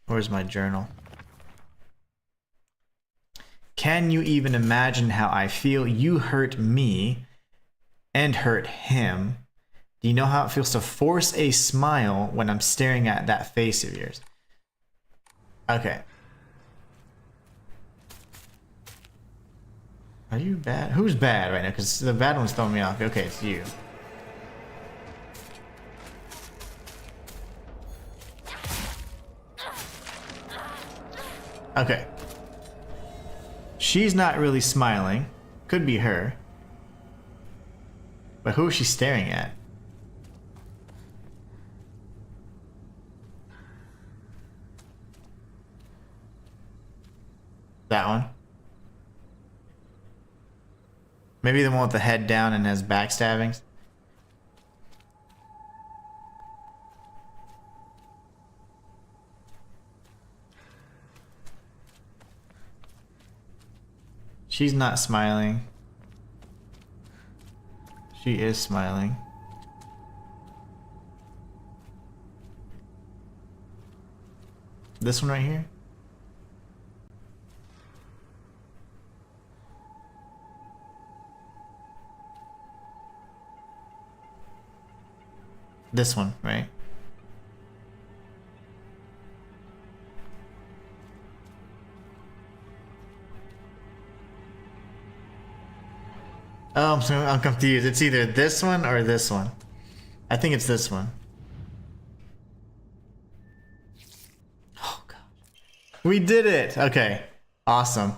Where's my journal? Can you even imagine how I feel? You hurt me and hurt him. Do you know how it feels to force a smile when I'm staring at that face of yours? Okay. Are you bad? Who's bad right now? Because the bad one's throwing me off. Okay, it's you. Okay. She's not really smiling. Could be her. But who is she staring at? That one. Maybe the one with the head down and has backstabbings. She's not smiling. She is smiling. This one right here? This one, right? Oh, I'm confused. It's either this one or this one. I think it's this one. Oh, God. We did it! Okay. Awesome.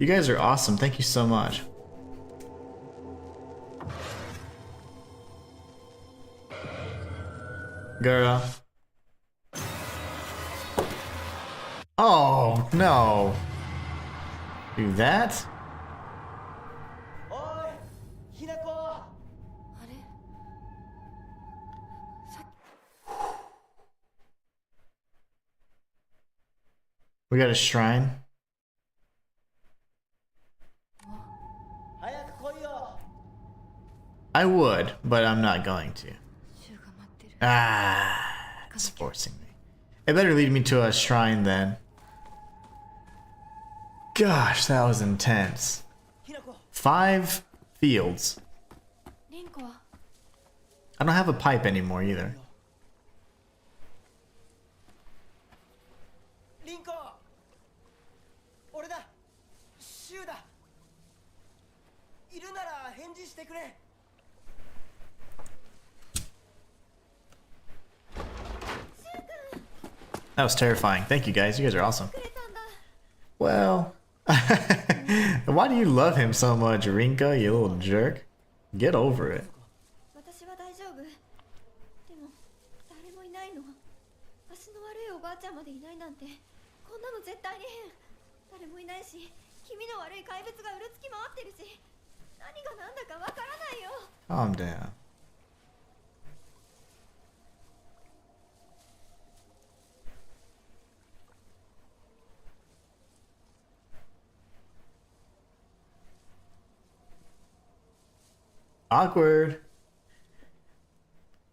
You guys are awesome. Thank you so much. Girl. Oh, no. Do that? おい、ひなこ。あれさっ We got a shrine. 早く来いよ。 I would, but I'm not going to. シュウが待ってる Ah, it's forcing me. It better lead me to a shrine then. Gosh, that was intense. ひなこ。 5 fields. リンコは I don't have a pipe anymore either. リンコ。俺だ。シュウだ。いるなら返事してくれ。 That was terrifying. Thank you guys. You guys are awesome. くれたんだ Well, why do you love him so much, Rinka, you little jerk? Get over it. 私は大丈夫でも誰もいないの足の悪いおばあちゃんまでいないなんてこんなの絶対に変誰もいないし気味の悪い怪物がうるつき回ってるし何が何だかわからないよ Calm down. Awkward.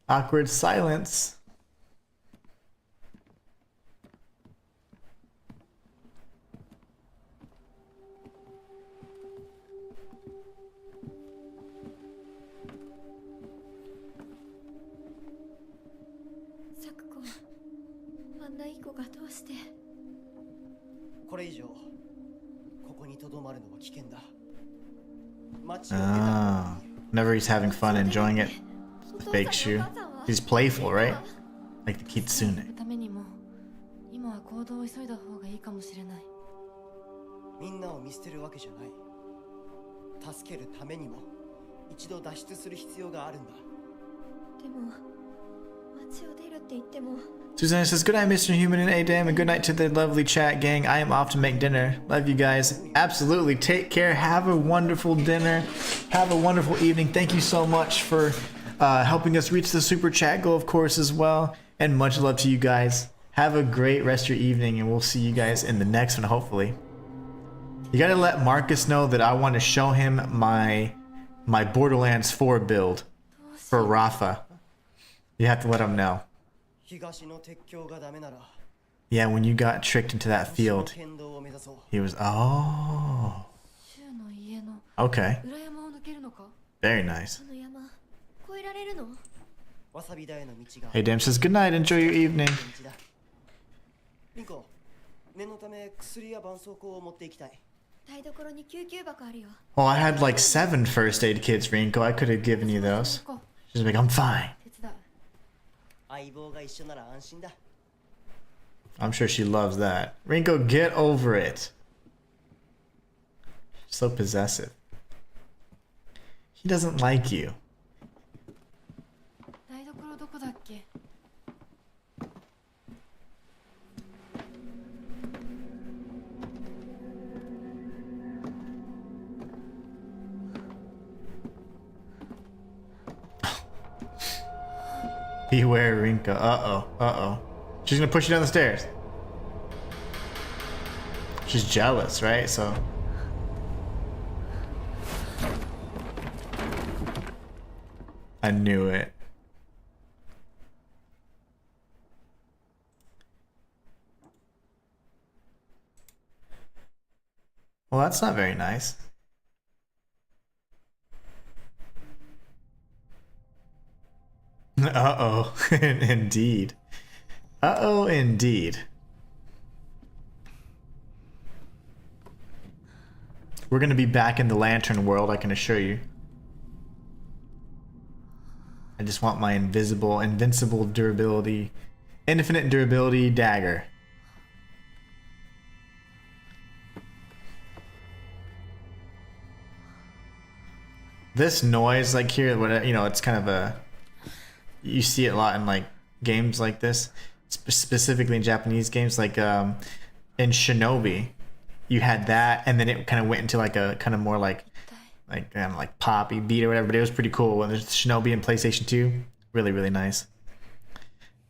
Awkward silence. Sakuko, あんないい子がどうして これ以上ここにとどまるのは危険だ。街を出た Ah, whenever he's having fun, enjoying it. The fake shoe. He's playful, right? Like the kitsune. ためにも今は行動を急いだ方がいいかもしれない。みんなを見捨てるわけじゃない。助けるためにも一度脱出する必要があるんだ。でも街を出るって言っても Susanna says, good night, Mr. Human and Adam, and good night to the lovely chat gang. I am off to make dinner. Love you guys. Absolutely. Take care. Have a wonderful dinner. Have a wonderful evening. Thank you so much for helping us reach the super chat goal, of course, as well. And much love to you guys. Have a great rest of your evening, and we'll see you guys in the next one, hopefully. You gotta let Marcus know that I want to show him my Borderlands 4 build for Rafa. You have to let him know. Yeah, when you got tricked into that field, he was, oh. Okay. Very nice. Hey, Dim says, good night, enjoy your evening. Oh, I had like 7 first aid kits, Rinko. I could have given you those. She's like, I'm fine. I'm sure she loves that. Rinko, get over it. She's so possessive. He doesn't like you. Beware, Rinka. Uh-oh. Uh-oh. She's gonna push you down the stairs. She's jealous, right? So... I knew it. Well, that's not very nice. Uh-oh. Indeed. Uh-oh, indeed. We're gonna be back in the lantern world, I can assure you. I just want my invincible durability, infinite durability dagger. This noise, like here, what, you know, it's kind of a... You see it a lot in like games like this, specifically in Japanese games, like in Shinobi, you had that, and then it kind of went into like a kind of more like poppy beat or whatever. But it was pretty cool. When there's Shinobi in PlayStation 2, really nice.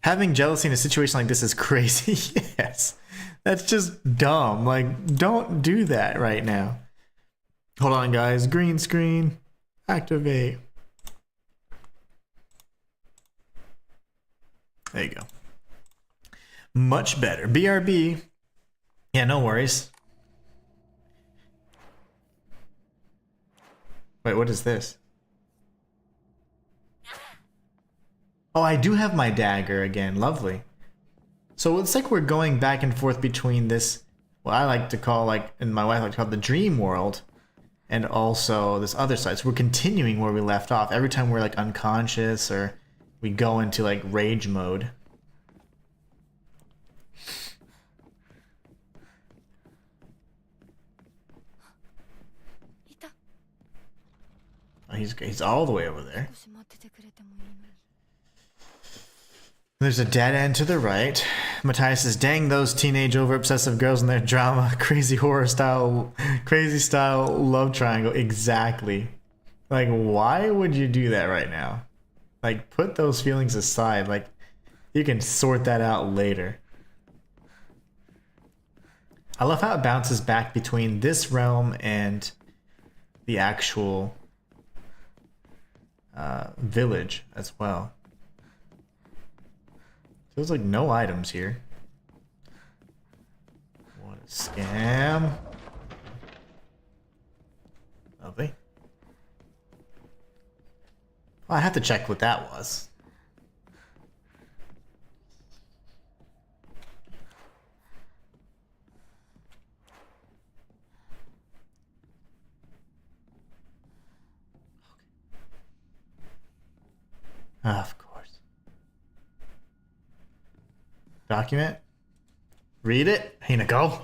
Having jealousy in a situation like this is crazy. Yes, that's just dumb. Like, don't do that right now. Hold on, guys. Green screen, activate. There you go. Much better. BRB. Yeah, no worries. Wait, what is this? Oh, I do have my dagger again. Lovely. So it's like we're going back and forth between this, what I like to call, like, and my wife like to call the dream world, and also this other side. So we're continuing where we left off. Every time we're like unconscious or we go into like rage mode. Oh, he's all the way over there. There's a dead end to the right. Matthias says, dang those teenage over-obsessive girls and their drama. Crazy style love triangle. Exactly. Like, why would you do that right now? Like, put those feelings aside. Like, you can sort that out later. I love how it bounces back between this realm and the actual village as well. Feels like no items here. What a scam. Lovely. Well, I have to check what that was. Of course. Document. Read it. Here you go.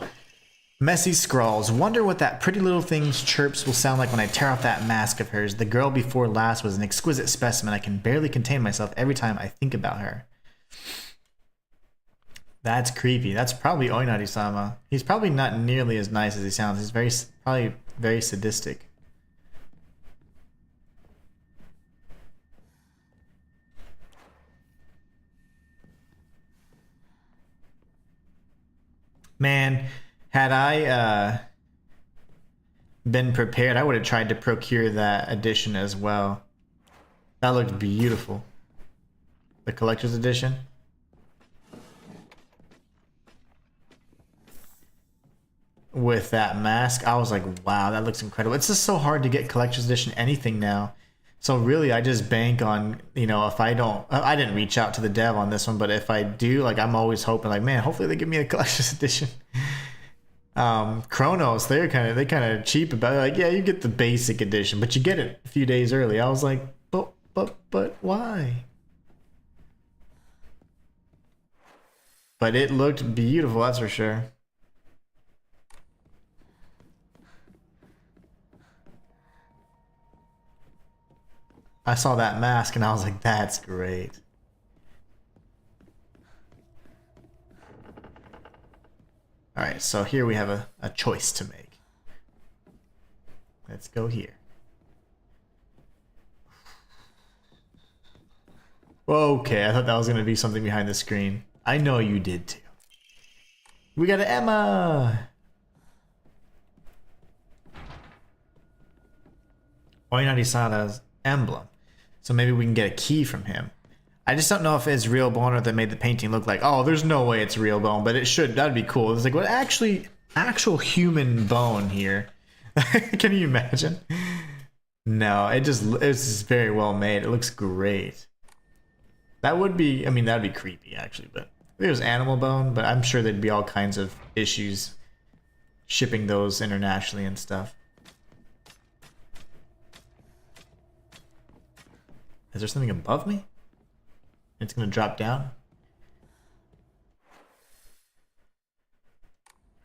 Messy scrawls. Wonder what that pretty little thing's chirps will sound like when I tear off that mask of hers. The girl before last was an exquisite specimen. I can barely contain myself every time I think about her. That's creepy. That's probably Oinari-sama. He's probably not nearly as nice as he sounds. He's probably very sadistic. Man, had I been prepared, I would have tried to procure that edition as well. That looked beautiful. The collector's edition. With that mask, I was like, wow, that looks incredible. It's just so hard to get collector's edition anything now. So really, I just bank on, you know, if I don't, I didn't reach out to the dev on this one, but if I do, like, I'm always hoping, like, man, hopefully they give me a collector's edition. Chronos, they kind of cheap about it. Like, yeah, you get the basic edition, but you get it a few days early. I was like, but why? But it looked beautiful, that's for sure. I saw that mask and I was like, that's great. Alright, so here we have a choice to make. Let's go here. Okay, I thought that was going to be something behind the screen. I know you did too. We got an Emma! Oinari-sada's emblem. So maybe we can get a key from him. I just don't know if it's real bone or that made the painting look like, oh, there's no way it's real bone, but it should. That'd be cool. It's like, what actual human bone here? Can you imagine? No, it's just very well made. It looks great. That would be, I mean, that'd be creepy actually, but if it was animal bone, but I'm sure there'd be all kinds of issues shipping those internationally and stuff. Is there something above me? It's gonna drop down.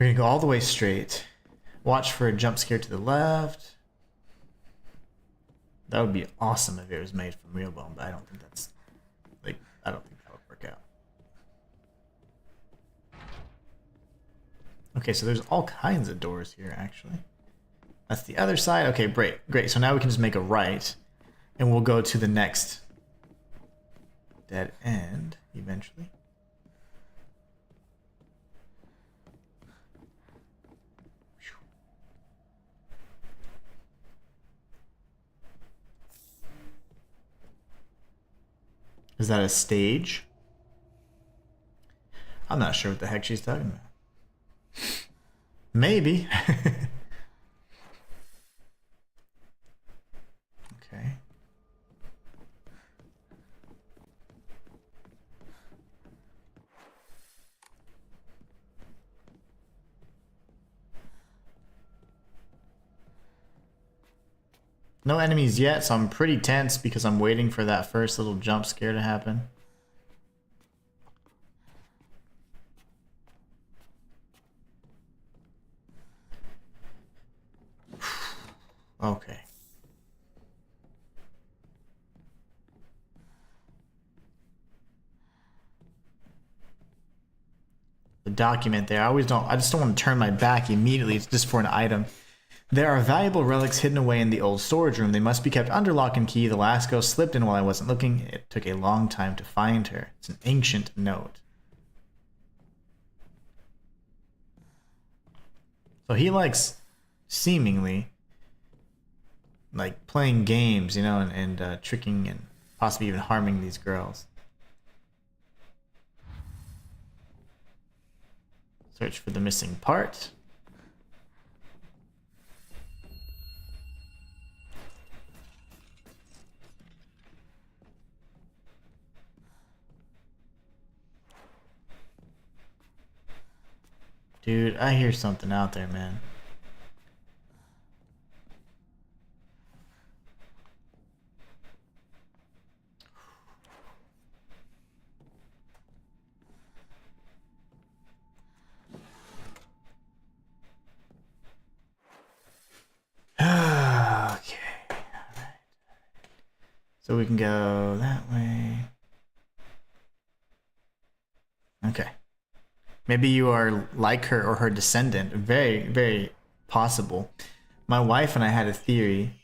We're gonna go all the way straight. Watch for a jump scare to the left. That would be awesome if it was made from real bone, but I don't think that's I don't think that would work out. Okay, so there's all kinds of doors here actually. That's the other side. Okay, great. So now we can just make a right. And we'll go to the next dead end eventually. Is that a stage? I'm not sure what the heck she's talking about. Maybe. Okay. No enemies yet, so I'm pretty tense because I'm waiting for that first little jump scare to happen. Okay. The document there. I just don't want to turn my back immediately. It's just for an item. There are valuable relics hidden away in the old storage room. They must be kept under lock and key. The last ghost slipped in while I wasn't looking. It took a long time to find her. It's an ancient note. So he likes, seemingly, like playing games, you know, and tricking and possibly even harming these girls. Search for the missing part. Dude, I hear something out there, man. Okay, alright. So we can go that way. Okay. Maybe you are like her or her descendant. Very, very possible. My wife and I had a theory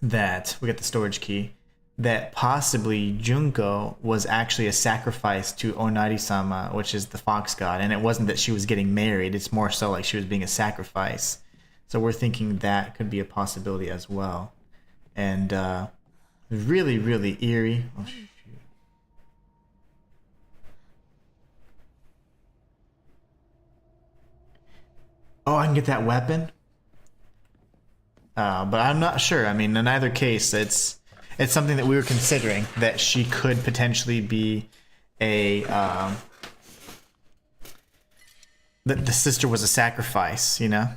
that, we got the storage key, that possibly Junko was actually a sacrifice to Onari-sama, which is the fox god, and it wasn't that she was getting married, it's more so like she was being a sacrifice. So we're thinking that could be a possibility as well. And really, really eerie. Oh, shoot. Oh, I can get that weapon? But I'm not sure. I mean, in either case, it's something that we were considering, that she could potentially be a that the sister was a sacrifice, you know?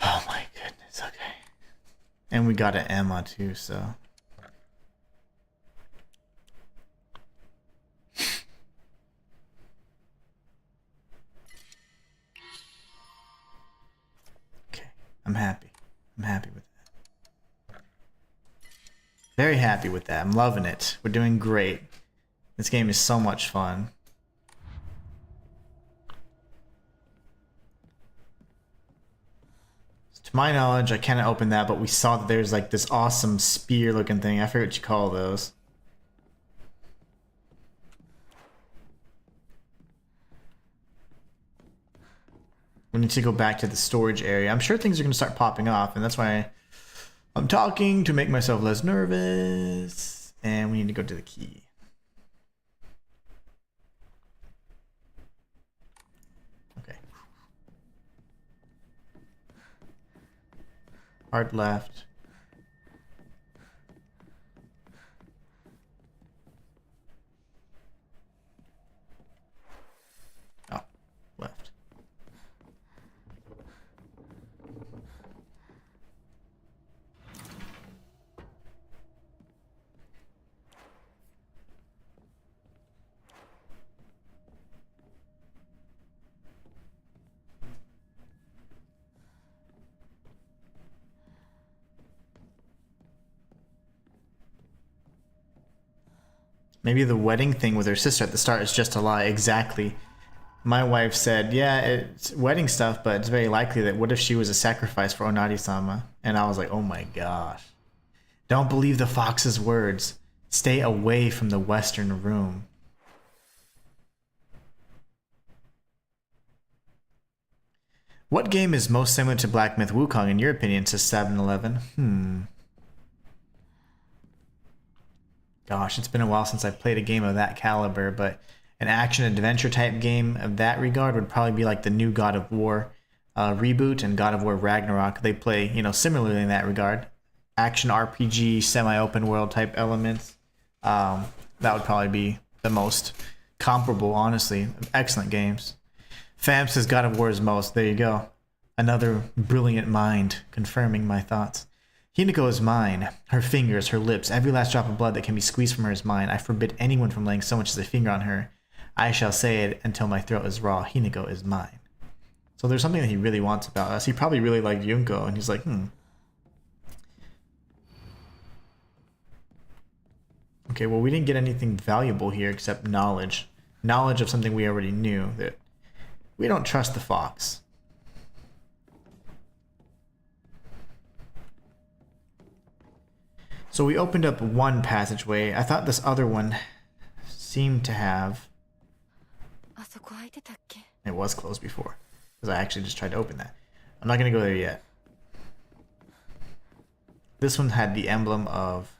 Oh my goodness, okay. And we got an Emma too, so. Okay, I'm happy. I'm happy with that. Very happy with that. I'm loving it. We're doing great. This game is so much fun. To my knowledge, I cannot open that, but we saw that there's like this awesome spear looking thing. I forget what you call those. We need to go back to the storage area. I'm sure things are going to start popping off, and that's why I'm talking to make myself less nervous. And we need to go to the key. Okay. Hard left. Oh, left. Maybe the wedding thing with her sister at the start is just a lie. Exactly. My wife said, yeah, it's wedding stuff, but it's very likely that what if she was a sacrifice for Onari-sama? And I was like, oh my gosh. Don't believe the fox's words. Stay away from the western room. What game is most similar to Black Myth Wukong in your opinion, says 7-Eleven? Gosh, it's been a while since I played a game of that caliber, but an action-adventure type game of that regard would probably be like the new God of War reboot and God of War Ragnarok. They play, you know, similarly in that regard. Action RPG, semi-open world type elements. That would probably be the most comparable, honestly. Excellent games. Fam says God of War is most. There you go. Another brilliant mind confirming my thoughts. Hinako is mine. Her fingers, her lips, every last drop of blood that can be squeezed from her is mine. I forbid anyone from laying so much as a finger on her. I shall say it until my throat is raw. Hinako is mine. So there's something that he really wants about us. He probably really liked Junko, and he's like, Okay, well, we didn't get anything valuable here except knowledge. Knowledge of something we already knew, that we don't trust the fox. So we opened up one passageway. I thought this other one seemed to have... It was closed before, because I actually just tried to open that. I'm not going to go there yet. This one had the emblem of...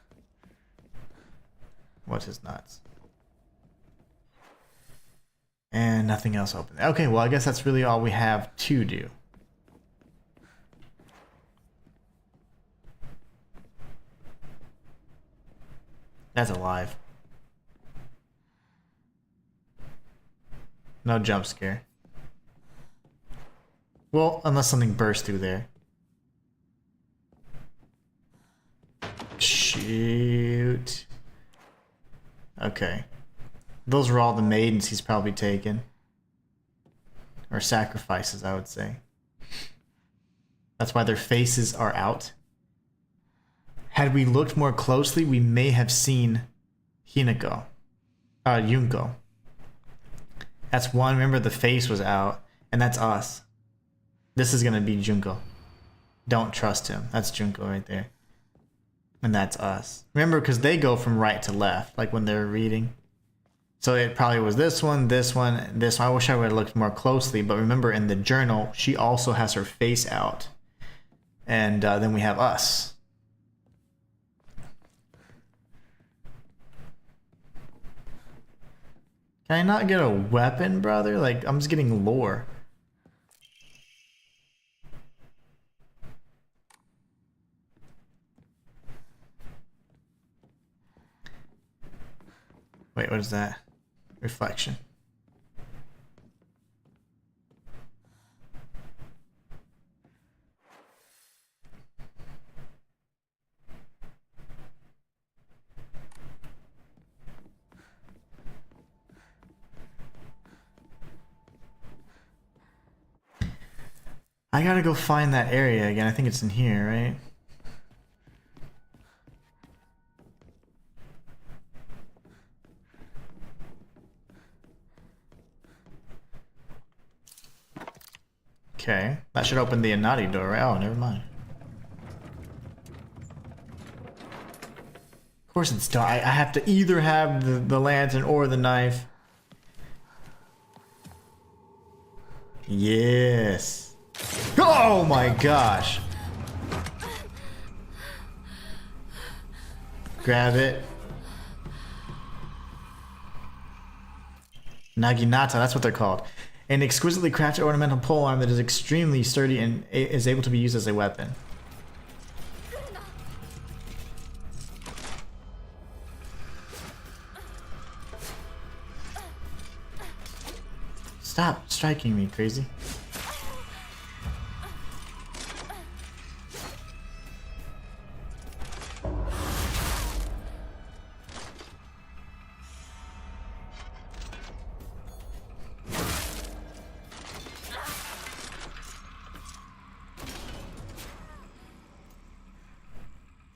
What's his nuts? And nothing else open. Okay, well, I guess that's really all we have to do. That's alive. No jump scare. Well, unless something bursts through there. Shoot. Okay. Those were all the maidens he's probably taken. Or sacrifices, I would say. That's why their faces are out. had we looked more closely, we may have seen Yunko. That's one. Remember, the face was out, and that's us. This is gonna be Junko. Don't trust him. That's Junko right there. And that's us. Remember, because they go from right to left, like when they're reading. So it probably was this one, this one, this one. I wish I would have looked more closely, but remember in the journal, she also has her face out. And then we have us. Can I not get a weapon, brother? Like, I'm just getting lore. Wait, what is that? Reflection. I gotta go find that area again. I think it's in here, right? Okay, that should open the Inati door, right? Oh, never mind. Of course it's dark. I have to either have the lantern or the knife. Yes. Oh my gosh. Grab it. Naginata, that's what they're called. An exquisitely crafted ornamental polearm that is extremely sturdy and is able to be used as a weapon. Stop striking me, crazy.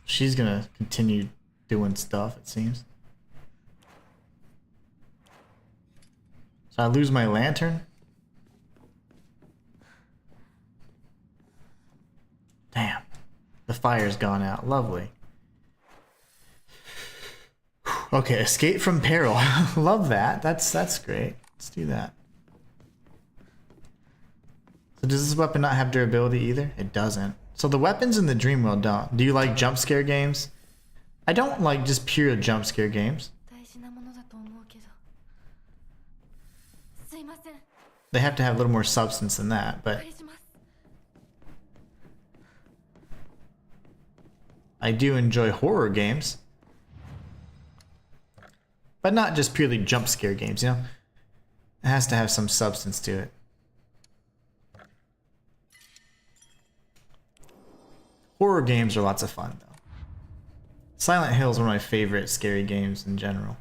She's gonna continue doing stuff, it seems. So I lose my lantern? Damn. The fire's gone out. Lovely. Okay, escape from peril. Love that. That's great. Let's do that. So does this weapon not have durability either? It doesn't. So the weapons in the dream world don't. Do you like jump scare games? I don't like just pure jump scare games. They have to have a little more substance than that, but I do enjoy horror games. But not just purely jump scare games, you know? It has to have some substance to it. Horror games are lots of fun, though. Silent Hill is one of my favorite scary games in general.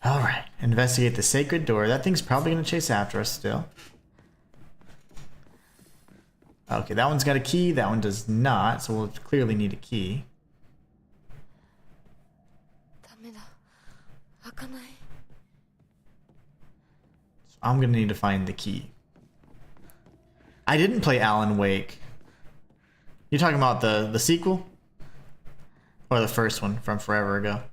Alright, investigate the sacred door. That thing's probably going to chase after us still. Okay, that one's got a key. That one does not, so we'll clearly need a key. So I'm going to need to find the key. I didn't play Alan Wake. You talking about the sequel? Or the first one from forever ago?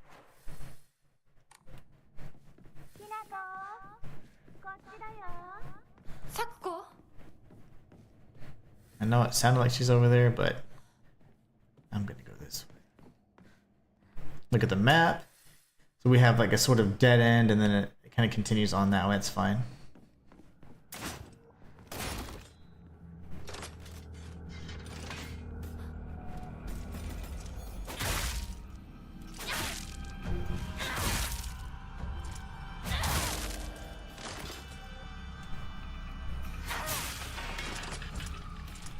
I know it sounded like she's over there, but I'm gonna go this way. Look at the map. So we have like a sort of dead end, and then it kind of continues on that way. It's fine.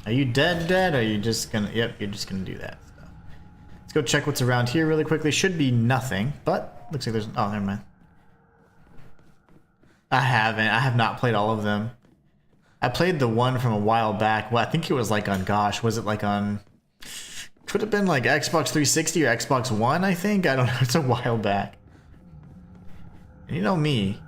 Are you dead? Or are you just gonna... Yep, you're just gonna do that stuff. Let's go check what's around here really quickly. Should be nothing, but looks like there's... Oh, never mind. I have not played all of them. I played the one from a while back. Well, I think it was like on... Gosh, was it like on... Could have been like Xbox 360 or Xbox One, I think. I don't know. It's a while back. And you know me.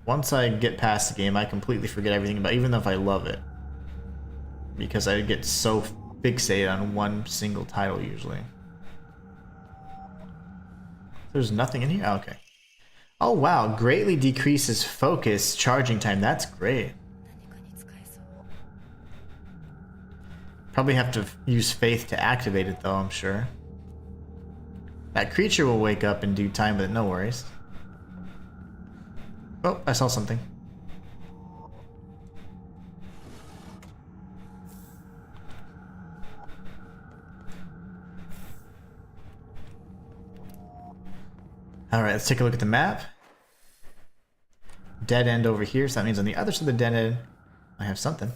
Once I get past the game, I completely forget everything about it, even though if I love it. Because I get so fixated on one single title usually. There's nothing in here? Oh, okay. Oh wow, greatly decreases focus charging time. That's great. Probably have to use faith to activate it though, I'm sure. That creature will wake up in due time, but no worries. Oh, I saw something. Alright, let's take a look at the map. Dead end over here, so that means on the other side of the dead end, I have something.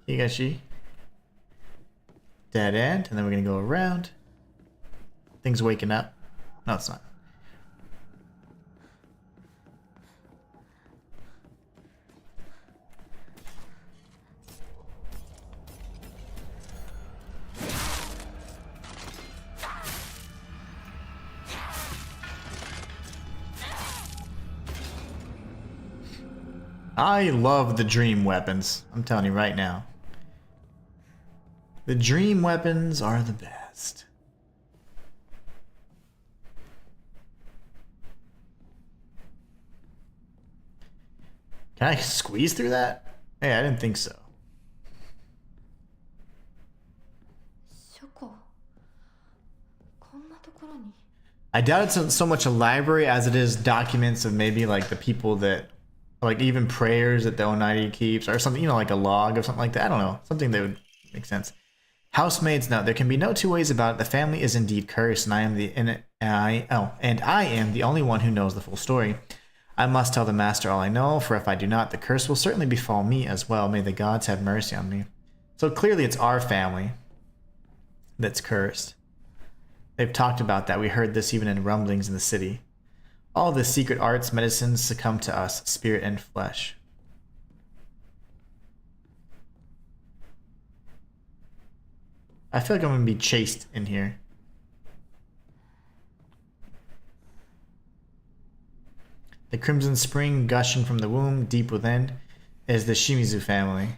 Higashi. Dead end, and then we're gonna go around. Things waking up. No, it's not. I love the dream weapons. I'm telling you right now. The dream weapons are the best. Can I squeeze through that? Hey, I didn't think so. I doubt it's so much a library as it is documents of maybe like the people that, like even prayers that the Oneiri keeps or something, you know, like a log or something like that. I don't know. Something that would make sense. Housemaid's note. There can be no two ways about it. The family is indeed cursed, and I am the only one who knows the full story. I must tell the master all I know, for if I do not, the curse will certainly befall me as well. May the gods have mercy on me. So clearly it's our family that's cursed. They've talked about that. We heard this even in rumblings in the city. All the secret arts, medicines succumb to us, spirit and flesh. I feel like I'm going to be chased in here. The crimson spring gushing from the womb deep within is the Shimizu family.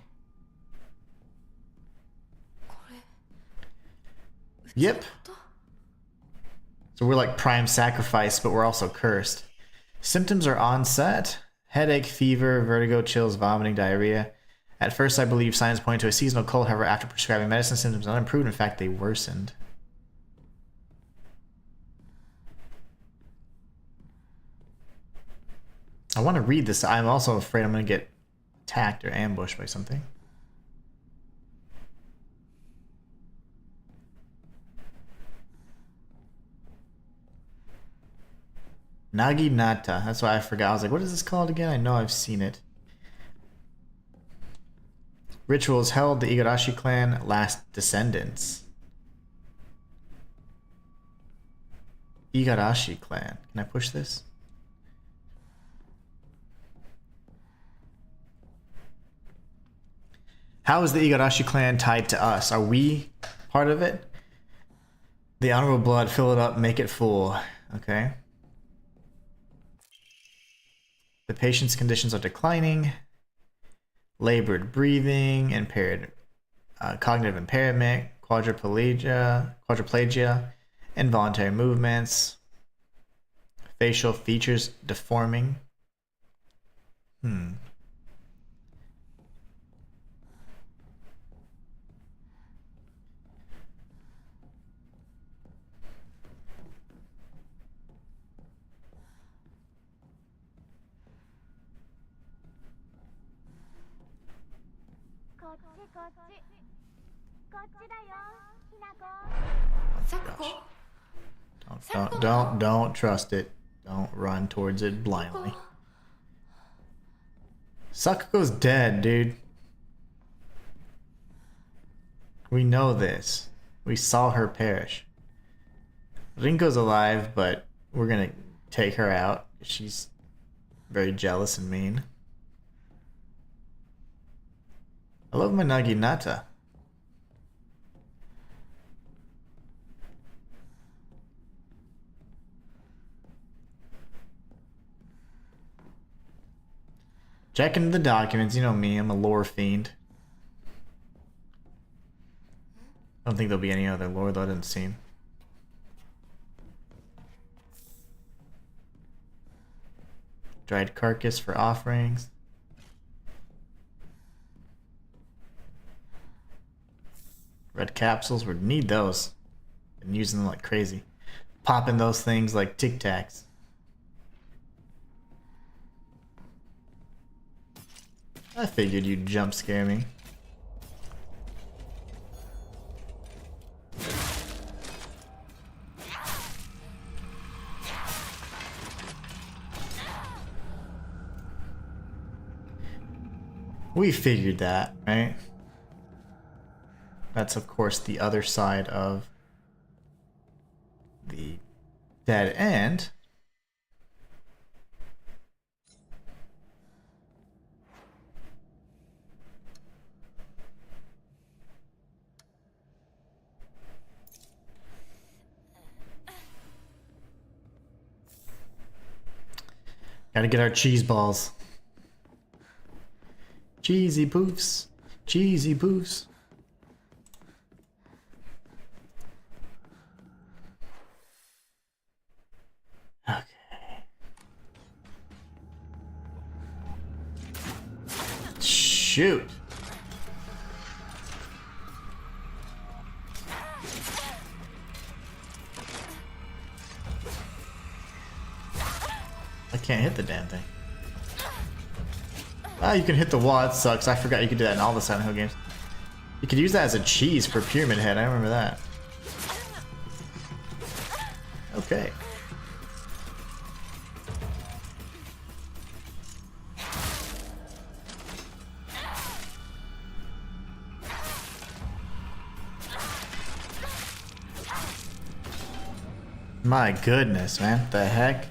Yep. So we're like prime sacrifice, but we're also cursed. Symptoms are onset. Headache, fever, vertigo, chills, vomiting, diarrhea. At first, I believe signs point to a seasonal cold. However, after prescribing medicine, symptoms not improved. In fact, they worsened. I want to read this. I'm also afraid I'm going to get attacked or ambushed by something. Naginata. That's why I forgot. I was like, what is this called again? I know I've seen it. Rituals held. The Igarashi clan last descendants. Igarashi clan. Can I push this? How is the Igarashi clan tied to us? Are we part of it? The honorable blood, fill it up, make it full. Okay. The patient's conditions are declining. Labored breathing, impaired cognitive impairment, quadriplegia, involuntary movements, facial features deforming. Don't trust it. Don't run towards it blindly. Sakuko's dead, dude. We know this. We saw her perish. Rinko's alive, but we're gonna take her out. She's very jealous and mean. I love my Naginata. Checking the documents, you know me, I'm a lore fiend. I don't think there'll be any other lore though, it doesn't seem. Dried carcass for offerings. Red capsules, we need those. Been using them like crazy. Popping those things like Tic Tacs. I figured you'd jump scare me. We figured that, right? That's of course the other side of the dead end. Gotta get our cheese balls. Cheesy poofs. Cheesy poofs. Okay. Shoot. I can't hit the damn thing. Ah, you can hit the wall. It sucks. I forgot you could do that in all the Silent Hill games. You could use that as a cheese for Pyramid Head. I remember that. Okay. My goodness, man. The heck?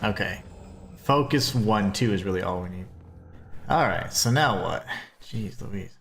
Okay. Focus 1, 2 is really all we need. Alright, so now what? Jeez Louise.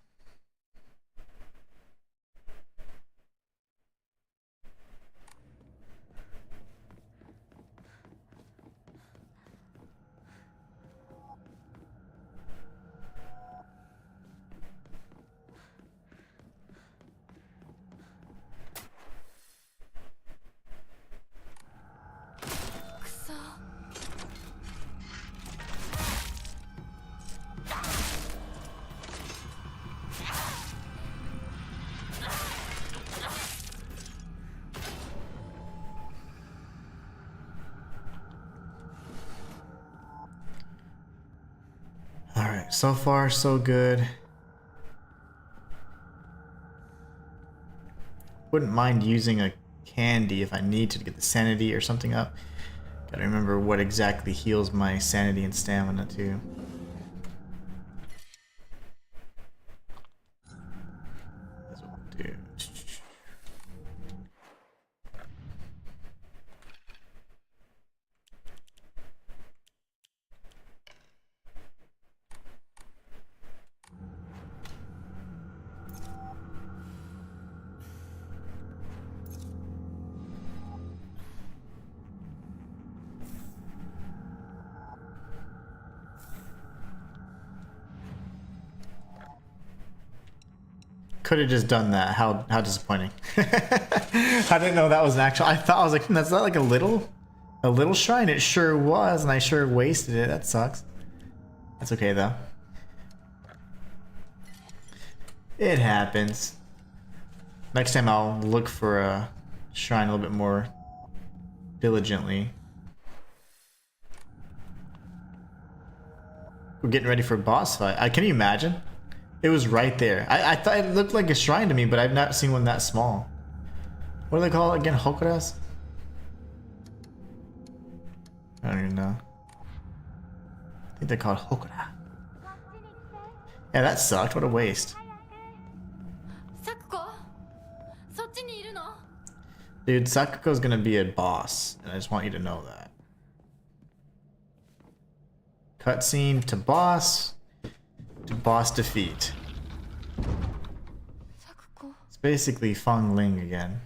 Alright, so far so good. Wouldn't mind using a candy if I need to get the sanity or something up. Gotta remember what exactly heals my sanity and stamina too. That's what we'll do. Could have just done that. How disappointing. I didn't know that was an actual. I thought, I was like, that's not like a little shrine. It sure was, and I sure wasted it. That sucks. That's okay though. It happens. Next time I'll look for a shrine a little bit more diligently. We're getting ready for a boss fight. Can you imagine? It was right there. I thought it looked like a shrine to me, but I've not seen one that small. What do they call it again? Hokuras? I don't even know. I think they're called Hokura. Yeah, that sucked. What a waste. Dude, Sakuko's gonna be a boss, and I just want you to know that. Cutscene to boss defeat. It's basically Feng Ling again.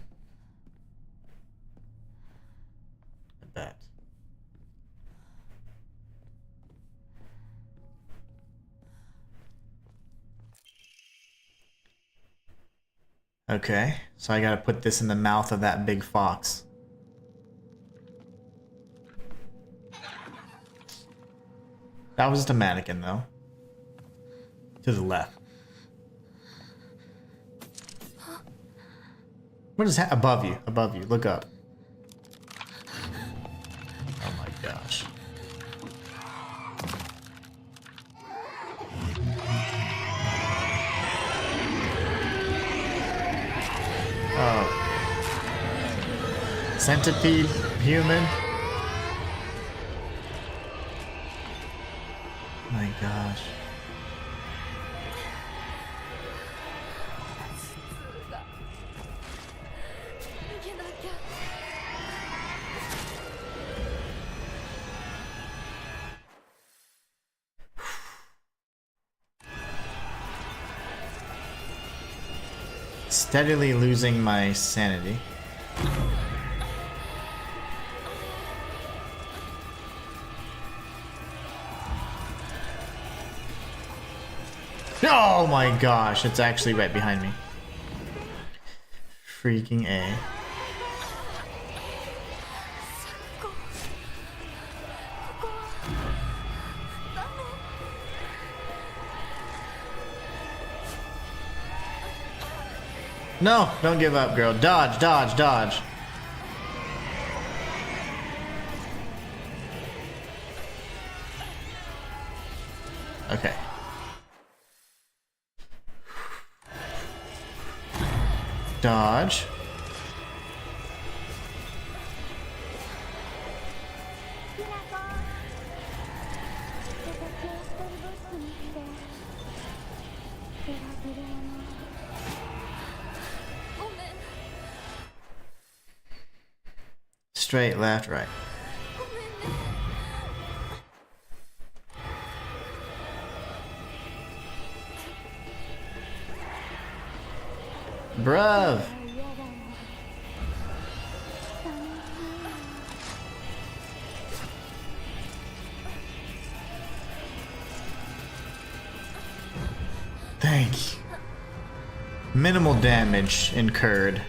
I bet. Okay, so I gotta put this in the mouth of that big fox. That was just a mannequin, though. To the left. What is that? Above you. Above you. Look up. Oh my gosh. Oh. Centipede human. My gosh. Steadily losing my sanity. Oh my gosh, it's actually right behind me. Freaking A. No, don't give up, girl. Dodge, dodge, dodge. Okay. Dodge. Straight, left, right. Bruv. Thank you. Minimal damage incurred.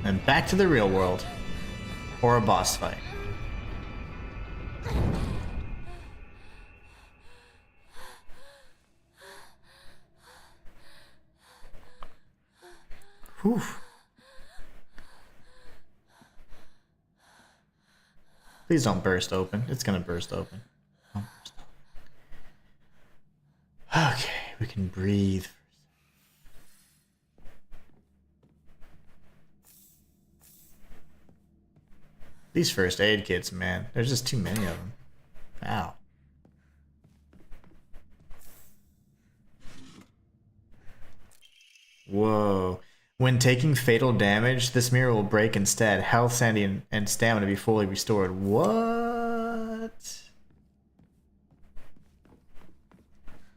And back to the real world. Or a boss fight. Whew. Please don't burst open. It's gonna burst open. Don't burst open. Okay, we can breathe. These first aid kits, man. There's just too many of them. Ow. Whoa. When taking fatal damage, this mirror will break instead. Health, sanity, and stamina be fully restored. What?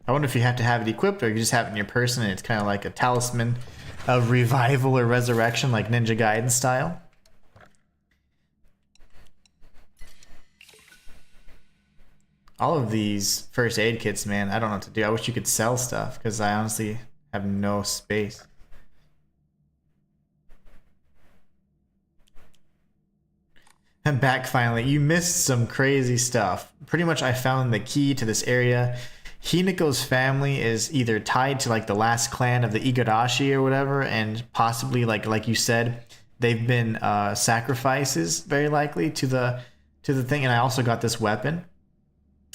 I wonder if you have to have it equipped or you just have it in your person and it's kind of like a talisman of revival or resurrection, like Ninja Gaiden style. All of these first aid kits, man, I don't know what to do. I wish you could sell stuff because I honestly have no space. I'm back finally. You missed some crazy stuff. Pretty much I found the key to this area. Hinako's family is either tied to like the last clan of the Igarashi or whatever, and possibly like you said, they've been sacrifices very likely to the thing. And I also got this weapon.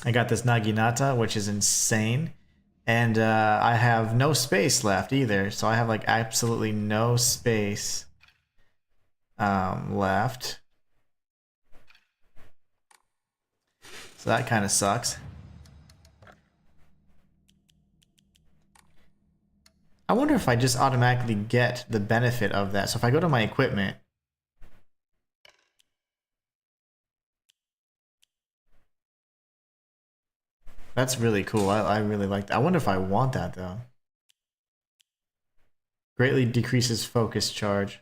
I got this Naginata, which is insane. And I have no space left either. So I have like absolutely no space left. So that kind of sucks. I wonder if I just automatically get the benefit of that. So if I go to my equipment, that's really cool. I really like that. I wonder if I want that though. Greatly decreases focus charge.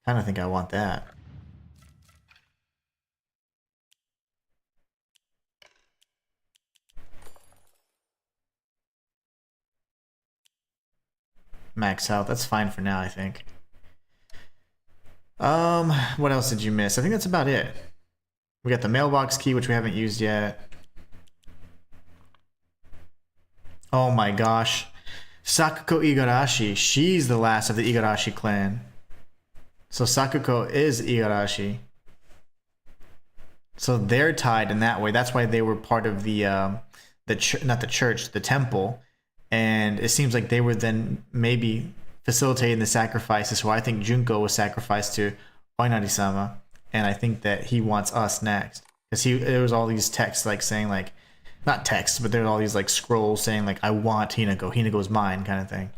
I kind of think I want that. Max health. That's fine for now, I think. What else did you miss? I think that's about it. We got the mailbox key, which we haven't used yet. Oh my gosh. Sakuko Igarashi. She's the last of the Igarashi clan. So Sakuko is Igarashi. So they're tied in that way. That's why they were part of the not the church, the temple. And it seems like they were then maybe facilitating the sacrifices. So I think Junko was sacrificed to Oinari-sama. And I think that he wants us next. Because there was all these texts like saying like, not texts, but there were all these like scrolls saying like, I want Hinako. Hinako's mine kind of thing.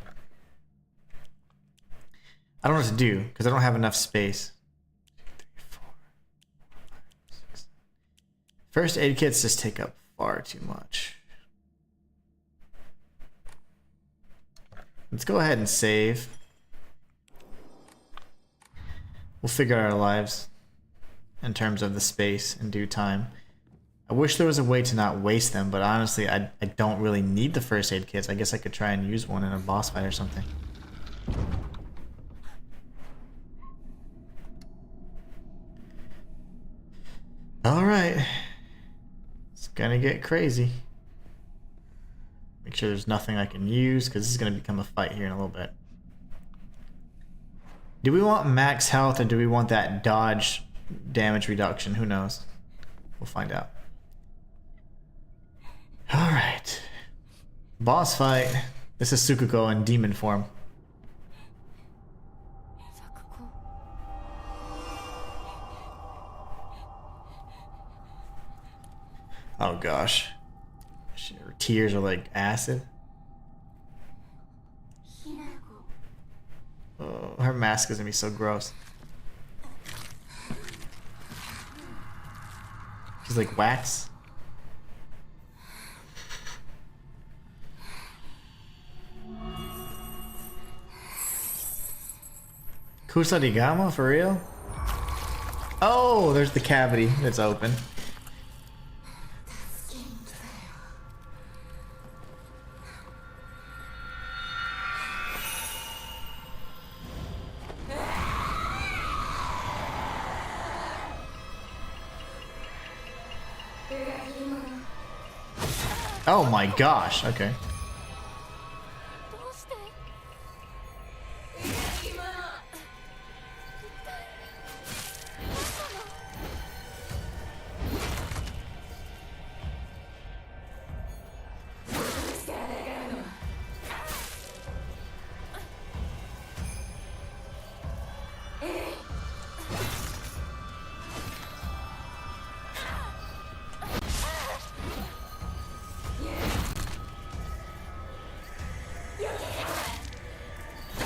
I don't know what to do because I don't have enough space. 2, 3, 4, 5, 6. First aid kits just take up far too much. Let's go ahead and save. We'll figure out our lives in terms of the space in due time. I wish there was a way to not waste them, but honestly, I don't really need the first aid kits. I guess I could try and use one in a boss fight or something. Alright. It's gonna get crazy. Make sure there's nothing I can use, because this is going to become a fight here in a little bit. Do we want max health, or do we want that dodge damage reduction? Who knows? We'll find out. Alright. Boss fight. This is Sukuko in demon form. Oh gosh. Her tears are like acid. Oh, her mask is gonna be so gross. She's like wax. Kusarigama for real? Oh, there's the cavity that's open. Oh my gosh, okay.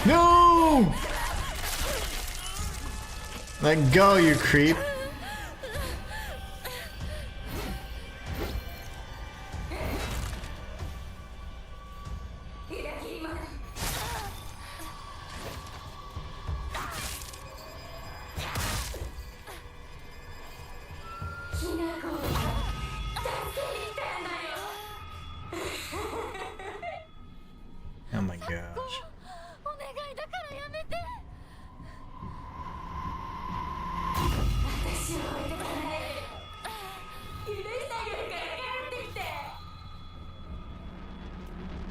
No! Let go, you creep. Oh my gosh.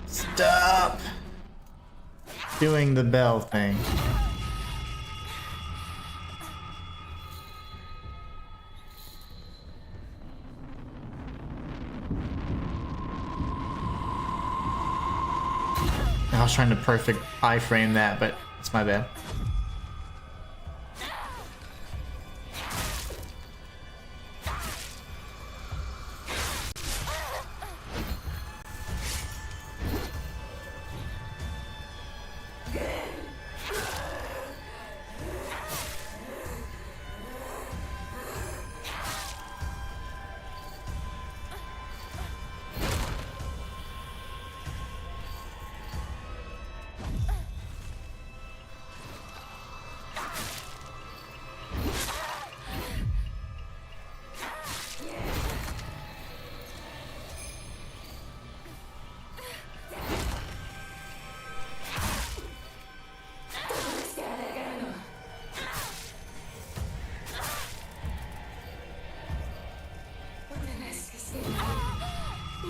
Stop doing the bell thing. I was trying to perfect iframe that, but it's my bad.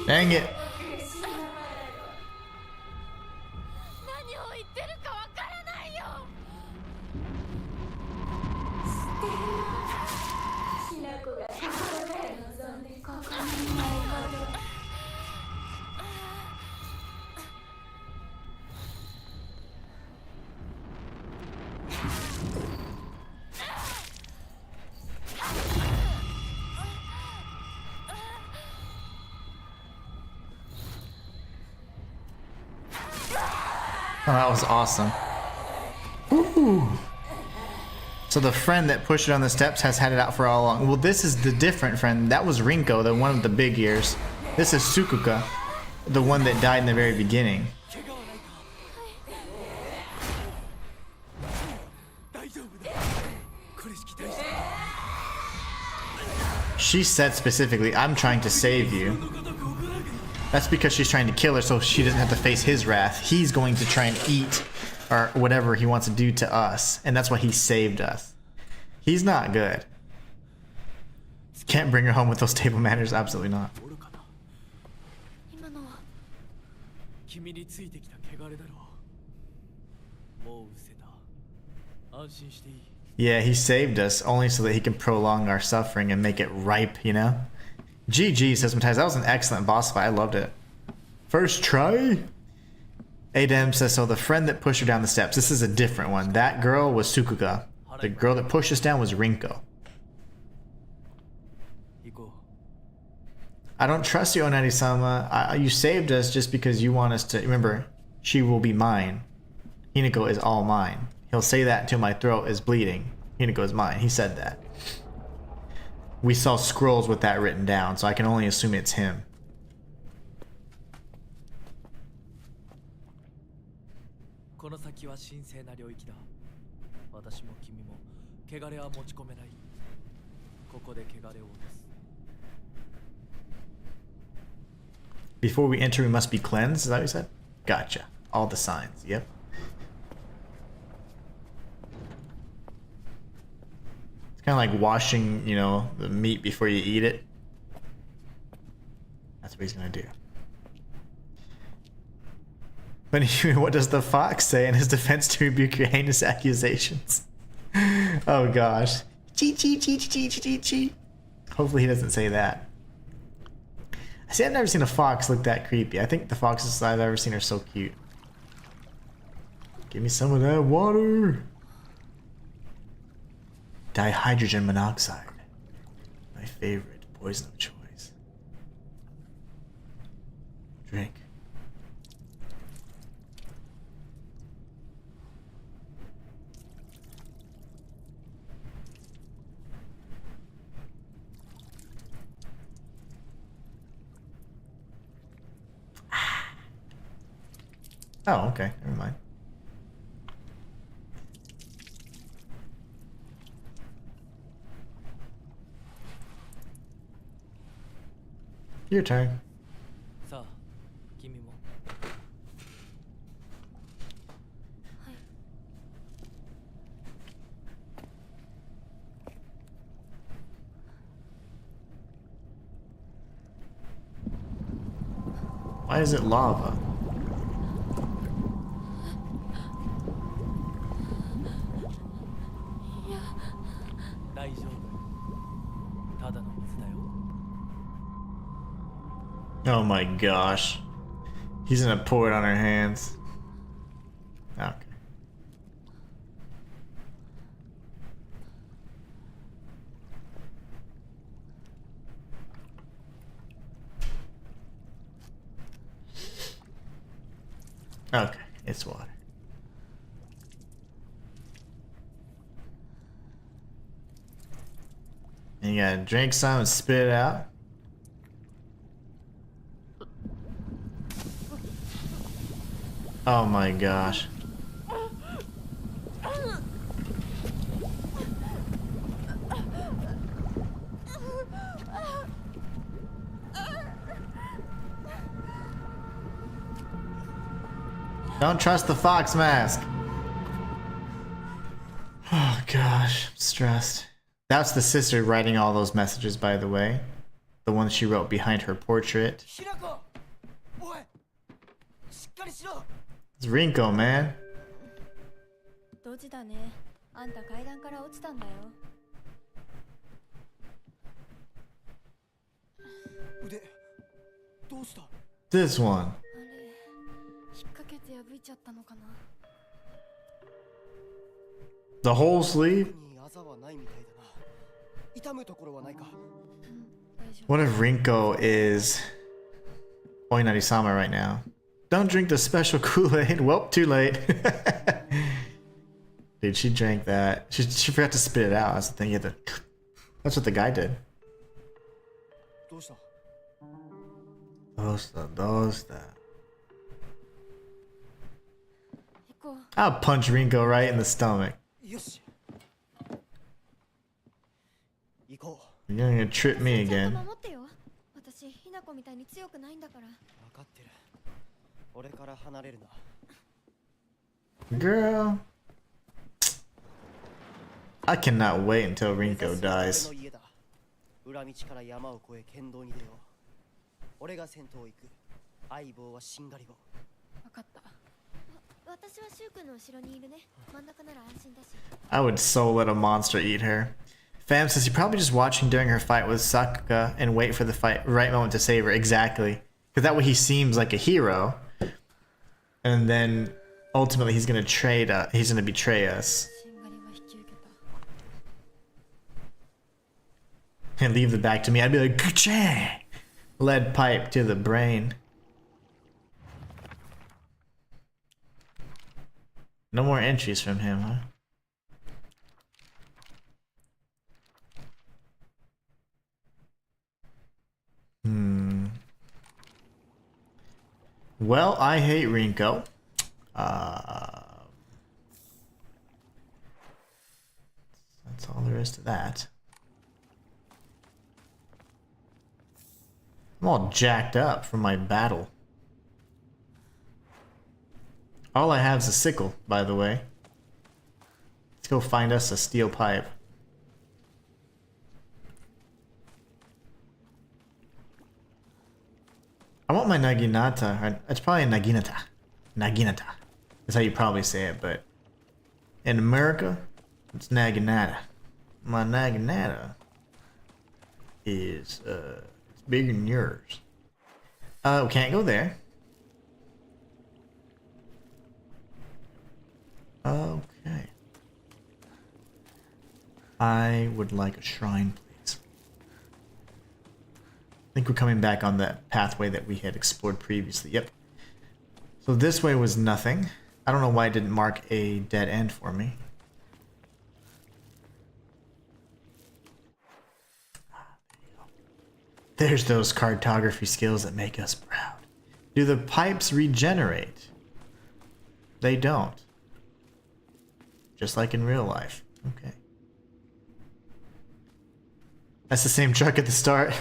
Dang it. 何を言ってるかわからないよ。きなこが心で望んでここにいないこと。Oh, that was awesome. Ooh. So the friend that pushed it on the steps has had it out for all along. Well, this is the different friend. That was Rinko, the one with the big ears. This is Sukuka, the one that died in the very beginning. She said specifically, "I'm trying to save you." That's because she's trying to kill her so she doesn't have to face his wrath. He's going to try and eat or whatever he wants to do to us. And that's why he saved us. He's not good. Can't bring her home with those table manners. Absolutely not. Yeah, he saved us only so that he can prolong our suffering and make it ripe, you know? GG, says Matthias. That was an excellent boss fight. I loved it. First try? Adem says, so the friend that pushed her down the steps. This is a different one. That girl was Sukuga. The girl that pushed us down was Rinko. I don't trust you, Onari-sama. You saved us just because you want us to... Remember, she will be mine. Hinako is all mine. He'll say that until my throat is bleeding. Hinako is mine. He said that. We saw scrolls with that written down, so I can only assume it's him. Before we enter, we must be cleansed. Is that what you said? Gotcha. All the signs. Yep. It's kind of like washing, you know, the meat before you eat it. That's what he's gonna do. But what does the fox say in his defense to rebuke your heinous accusations? Oh gosh. Chee chee chee chee chee chee. Hopefully he doesn't say that. I see, I've never seen a fox look that creepy. I think the foxes I've ever seen are so cute. Give me some of that water. Dihydrogen monoxide. My favorite poison of choice. Drink. Oh, okay. Never mind. Your turn. Why is it lava? Oh my gosh. He's gonna pour it on her hands. Okay. Okay, it's water. And you gotta drink some and spit it out. Oh my gosh. Don't trust the fox mask. Oh gosh, I'm stressed. That's the sister writing all those messages, by the way. The one she wrote behind her portrait. ひなこおいしっかりしろ It's Rinko, man. ドジだね。あんた階段から落ちたんだよ。腕どうした This one. あれ、引っ掛けて破いちゃったのかな。The whole sleeve? にあざはないみたいだな痛むところはないか大丈夫。 What if Rinko is Oinari-sama right now? Don't drink the special Kool-Aid. Well, too late. Dude, she drank that. She forgot to spit it out. That's the thing. You had to... That's what the guy did. どうした Dosta. 行こう。 I'll punch Rinko right in the stomach. よし行こ You're gonna trip me ちゃん again. と守ってよ。私、ひなこみたいに強くないんだから。う分かってる俺から離れるな Girl. I cannot wait until Rinko 俺 dies. の家だ裏道から山を越え剣道に出よう俺が先頭を行く相棒はしんがりを分かった。私はシュウ君の後ろにいるね。真ん中なら安心だし。 I would so let a monster eat her. Fam says you're probably just watching during her fight with Sakuga and wait for the right moment to save her. Exactly. Because that way he seems like a hero. And then ultimately he's gonna he's gonna betray us. しんがりは引き受けた。 And leave the back to me. I'd be like, Ka-chang! Lead pipe to the brain. No more entries from him, huh? Well, I hate Rinko. That's all there is to that. I'm all jacked up from my battle. All I have is a sickle, by the way. Let's go find us a steel pipe. I want my Naginata. Or it's probably a Naginata. Naginata. That's how you probably say it, but in America, it's Naginata. My Naginata is it's bigger than yours. We can't go there. Okay. I would like a shrine, please. I think we're coming back on that pathway that we had explored previously. Yep. So this way was nothing. I don't know why it didn't mark a dead end for me. There's those cartography skills that make us proud. Do the pipes regenerate? They don't. Just like in real life. Okay. That's the same truck at the start.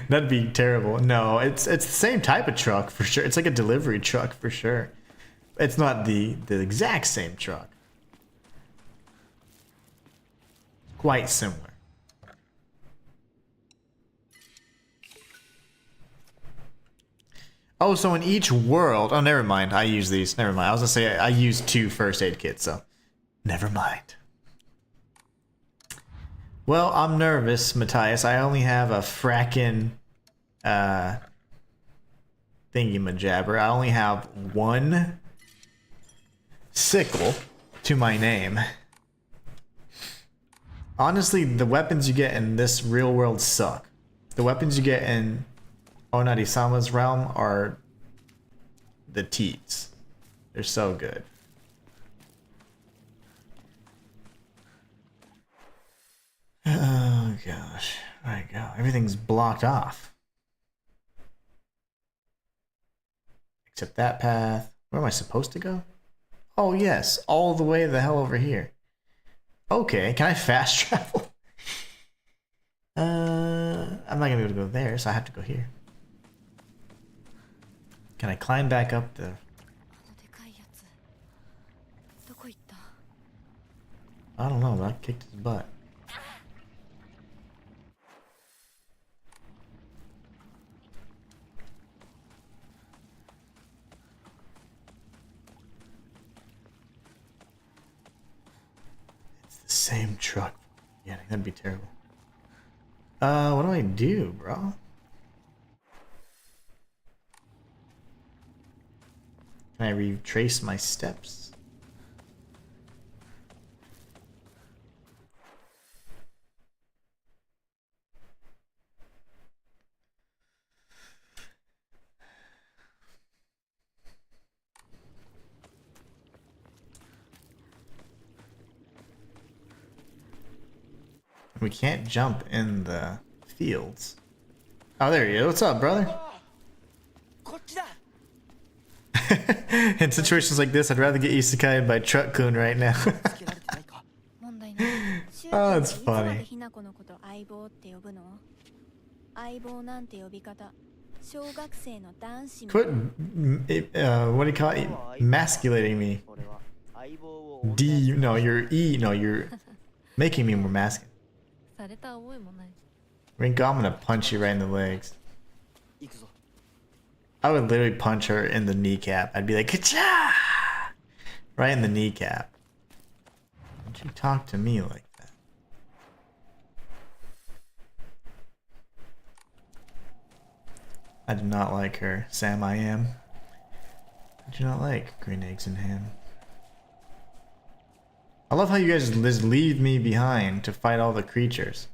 That'd be terrible. No, it's the same type of truck for sure. It's like a delivery truck for sure. It's not the exact same truck. Quite similar. Oh, so in each world... Oh, never mind. I use these. Never mind. I was gonna say I use 2 first aid kits, so... Never mind. Well, I'm nervous, Matthias. I only have a frackin' thingy-majabber. I only have one sickle to my name. Honestly, the weapons you get in this real world suck. The weapons you get in Onari-sama's realm are the teats. They're so good. Oh gosh. There we go. Everything's blocked off. Except that path. Where am I supposed to go? Oh yes, all the way the hell over here. Okay, can I fast travel? I'm not gonna be able to go there, so I have to go here. Can I climb back up the... I don't know, but I kicked his butt. It's the same truck. Yeah, that'd be terrible. What do I do, bro? Can I retrace my steps? We can't jump in the fields. Oh, there you go. What's up, brother? In situations like this, I'd rather get isekai'd by Truck-kun right now. Oh, it's funny. Quit, what do you call it? Emasculating me. No, you're making me more masculine. Rinko, I'm gonna punch you right in the legs. I would literally punch her in the kneecap. I'd be like, ka-cha! Right in the kneecap. Don't you talk to me like that. I do not like her. Sam, I am. I do not like green eggs and ham. I love how you guys just leave me behind to fight all the creatures.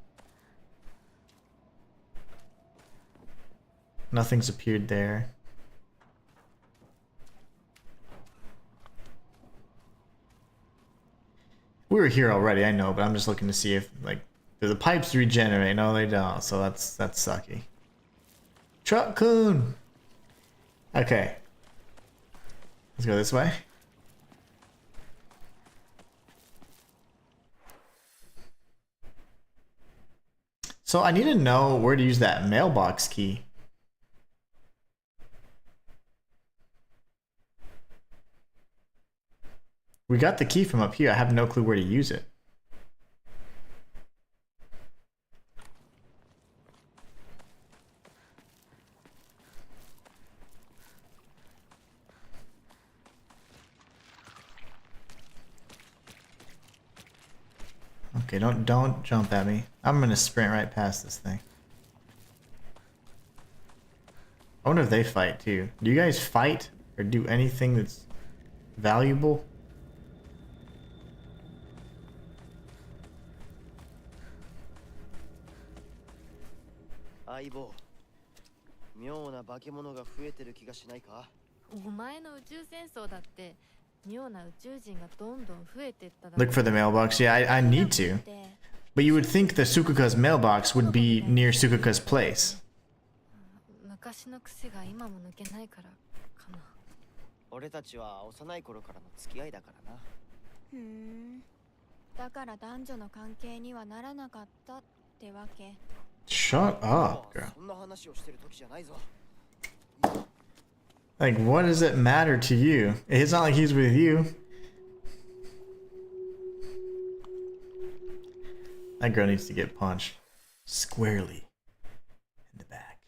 Nothing's appeared there. We were here already, I know, but I'm just looking to see if, like, do the pipes regenerate? No, they don't, so that's sucky. Truck-kun! Okay. Let's go this way. So I need to know where to use that mailbox key. We got the key from up here. I have no clue where to use it. Okay, don't jump at me. I'm gonna sprint right past this thing. I wonder if they fight too. Do you guys fight or do anything that's valuable? Look for the mailbox. Yeah, I need to. But you would think the Sukuka's mailbox would be near Sukuka's place. Shut up, girl. Like, what does it matter to you? It's not like he's with you. That girl needs to get punched squarely in the back.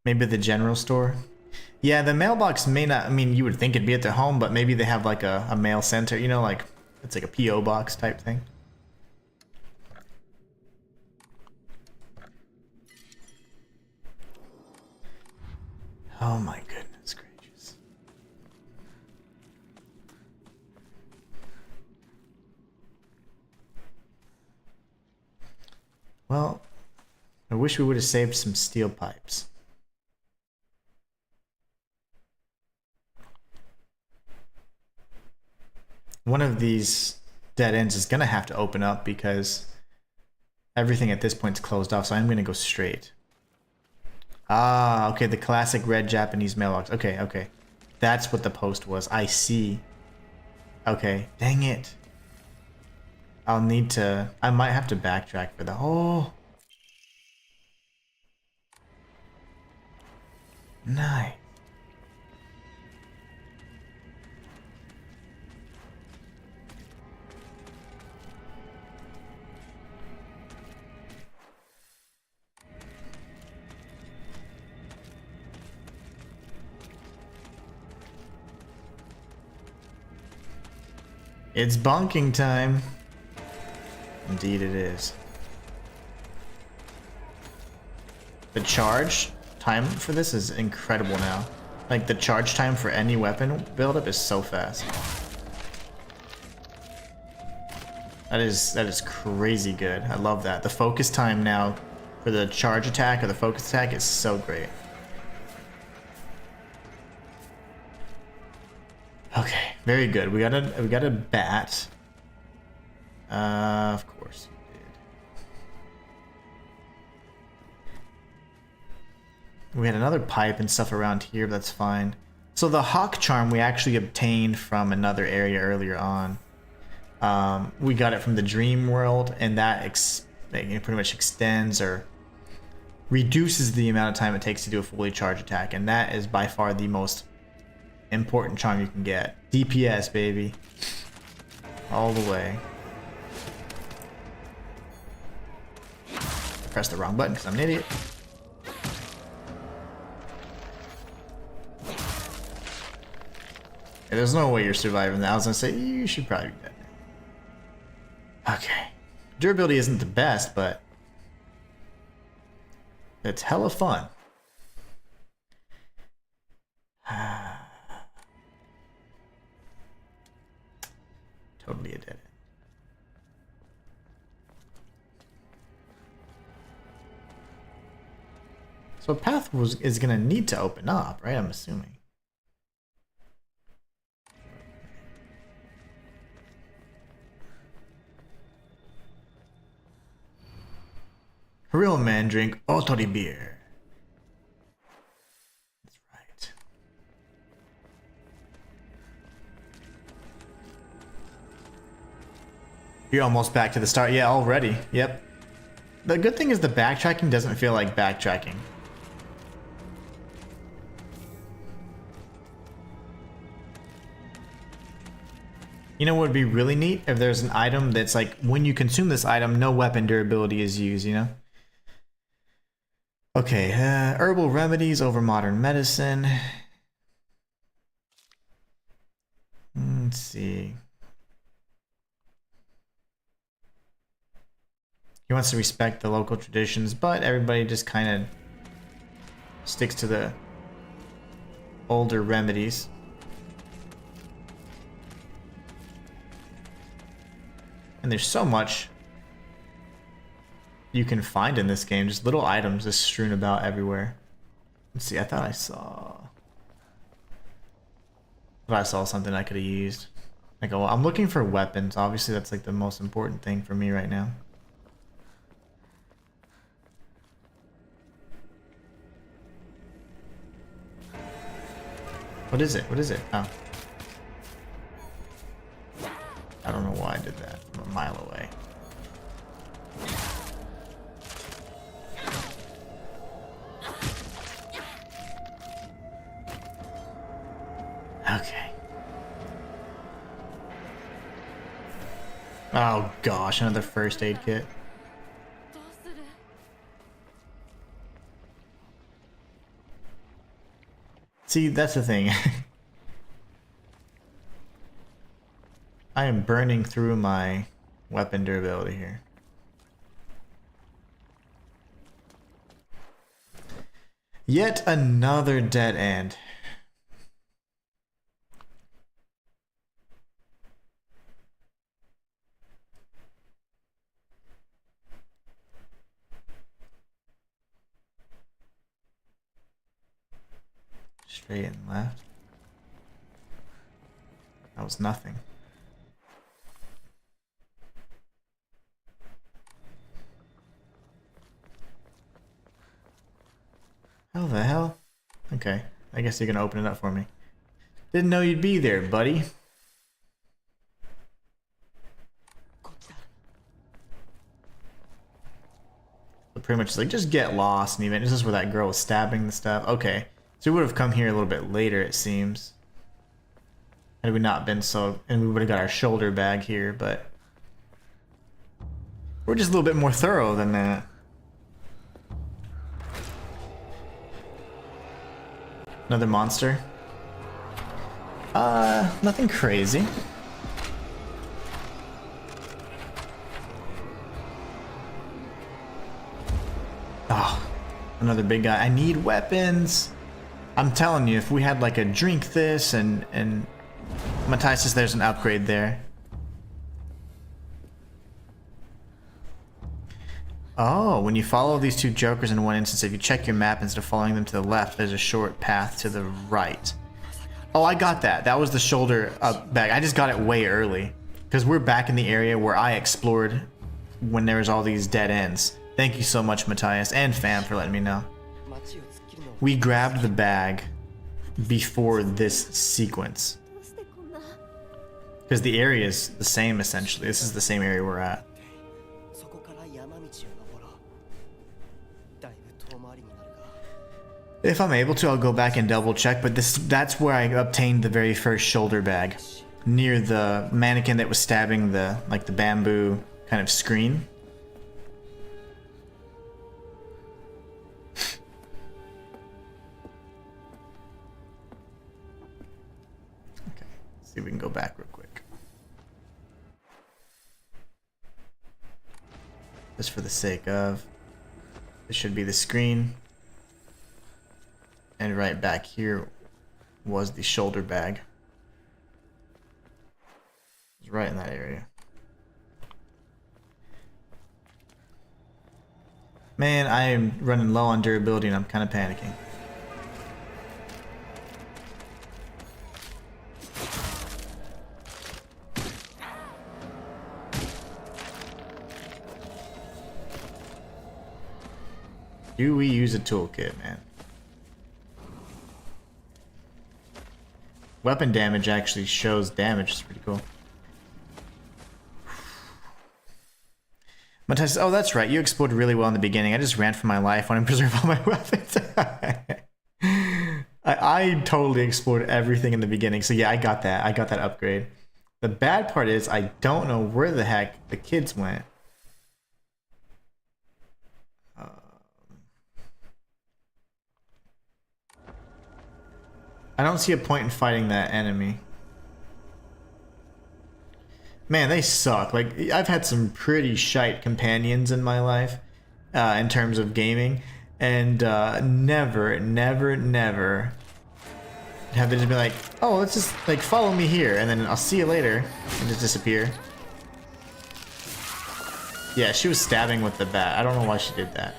Maybe the general store? Yeah, the mailbox may not, I mean, you would think it'd be at their home, but maybe they have like a mail center, you know, like it's like a P.O. box type thing. Oh my goodness gracious. Well, I wish we would have saved some steel pipes. One of these dead ends is going to have to open up because everything at this point is closed off, so I'm going to go straight. Ah, okay, the classic red Japanese mailbox. Okay, okay. That's what the post was. I see. Okay, dang it. I'll need to... I might have to backtrack for the... Oh! Nice. It's bonking time. Indeed it is. The charge time for this is incredible now. Like the charge time for any weapon buildup is so fast. That is crazy good. I love that. The focus time now for the charge attack or the focus attack is so great. Okay, very good. We got a bat. Of course we did. We had another pipe and stuff around here, but that's fine. So the hawk charm we actually obtained from another area earlier on. We got it from the dream world, and that pretty much extends or reduces the amount of time it takes to do a fully charged attack, and that is by far the most important charm you can get. DPS, baby. All the way. Press the wrong button because I'm an idiot. Yeah, there's no way you're surviving that. I was gonna say, you should probably be dead now. Okay. Durability isn't the best, but it's hella fun. Totally a dead end. So a path is gonna need to open up, right? I'm assuming. A real man drink Otori beer. That's right. You're almost back to the start. Yeah, already. Yep. The good thing is the backtracking doesn't feel like backtracking. You know what would be really neat? If there's an item that's like, when you consume this item, no weapon durability is used, you know? Okay, herbal remedies over modern medicine. Let's see. He wants to respect the local traditions, but everybody just kind of sticks to the older remedies. And there's so much you can find in this game, just little items just strewn about everywhere. Let's see, I thought I saw something I could have used. Like, oh, I'm looking for weapons. Obviously, that's like the most important thing for me right now. What is it? What is it? Oh. I don't know why I did that from a mile away. Okay. Oh gosh, another first aid kit. See, that's the thing. I am burning through my weapon durability here. Yet another dead end. Straight and left. That was nothing. How the hell? Okay, I guess you're gonna open it up for me. Didn't know you'd be there, buddy. So pretty much like just get lost and even this is where that girl was stabbing the stuff. Okay. So we would have come here a little bit later, it seems. Had we not been so and we would have got our shoulder bag here, but we're just a little bit more thorough than that. Another monster? Nothing crazy. Oh, another big guy. I need weapons. I'm telling you, if we had like a drink this and Matthias says there's an upgrade there. Oh, when you follow these two jokers in one instance, if you check your map instead of following them to the left, there's a short path to the right. Oh, I got that. That was the shoulder up bag. I just got it way early. Because we're back in the area where I explored when there was all these dead ends. Thank you so much, Matthias and Fam, for letting me know. We grabbed the bag before this sequence. Because the area is the same, essentially. This is the same area we're at. If I'm able to, I'll go back and double check, but that's where I obtained the very first shoulder bag. Near the mannequin that was stabbing the bamboo kind of screen. Okay, let's see if we can go back real quick. Just for the sake of, this should be the screen. And right back here was the shoulder bag. It's right in that area. Man, I am running low on durability and I'm kind of panicking. Do we use a toolkit, man? Weapon damage actually shows damage. It's pretty cool. Matthias, oh, that's right. You explored really well in the beginning. I just ran for my life. Wanting to preserve all my weapons. I totally explored everything in the beginning. So yeah, I got that. I got that upgrade. The bad part is I don't know where the heck the kids went. I don't see a point in fighting that enemy. Man, they suck. Like, I've had some pretty shite companions in my life, in terms of gaming, and never have they just been like, oh, let's just like follow me here, and then I'll see you later, and just disappear. Yeah, she was stabbing with the bat. I don't know why she did that.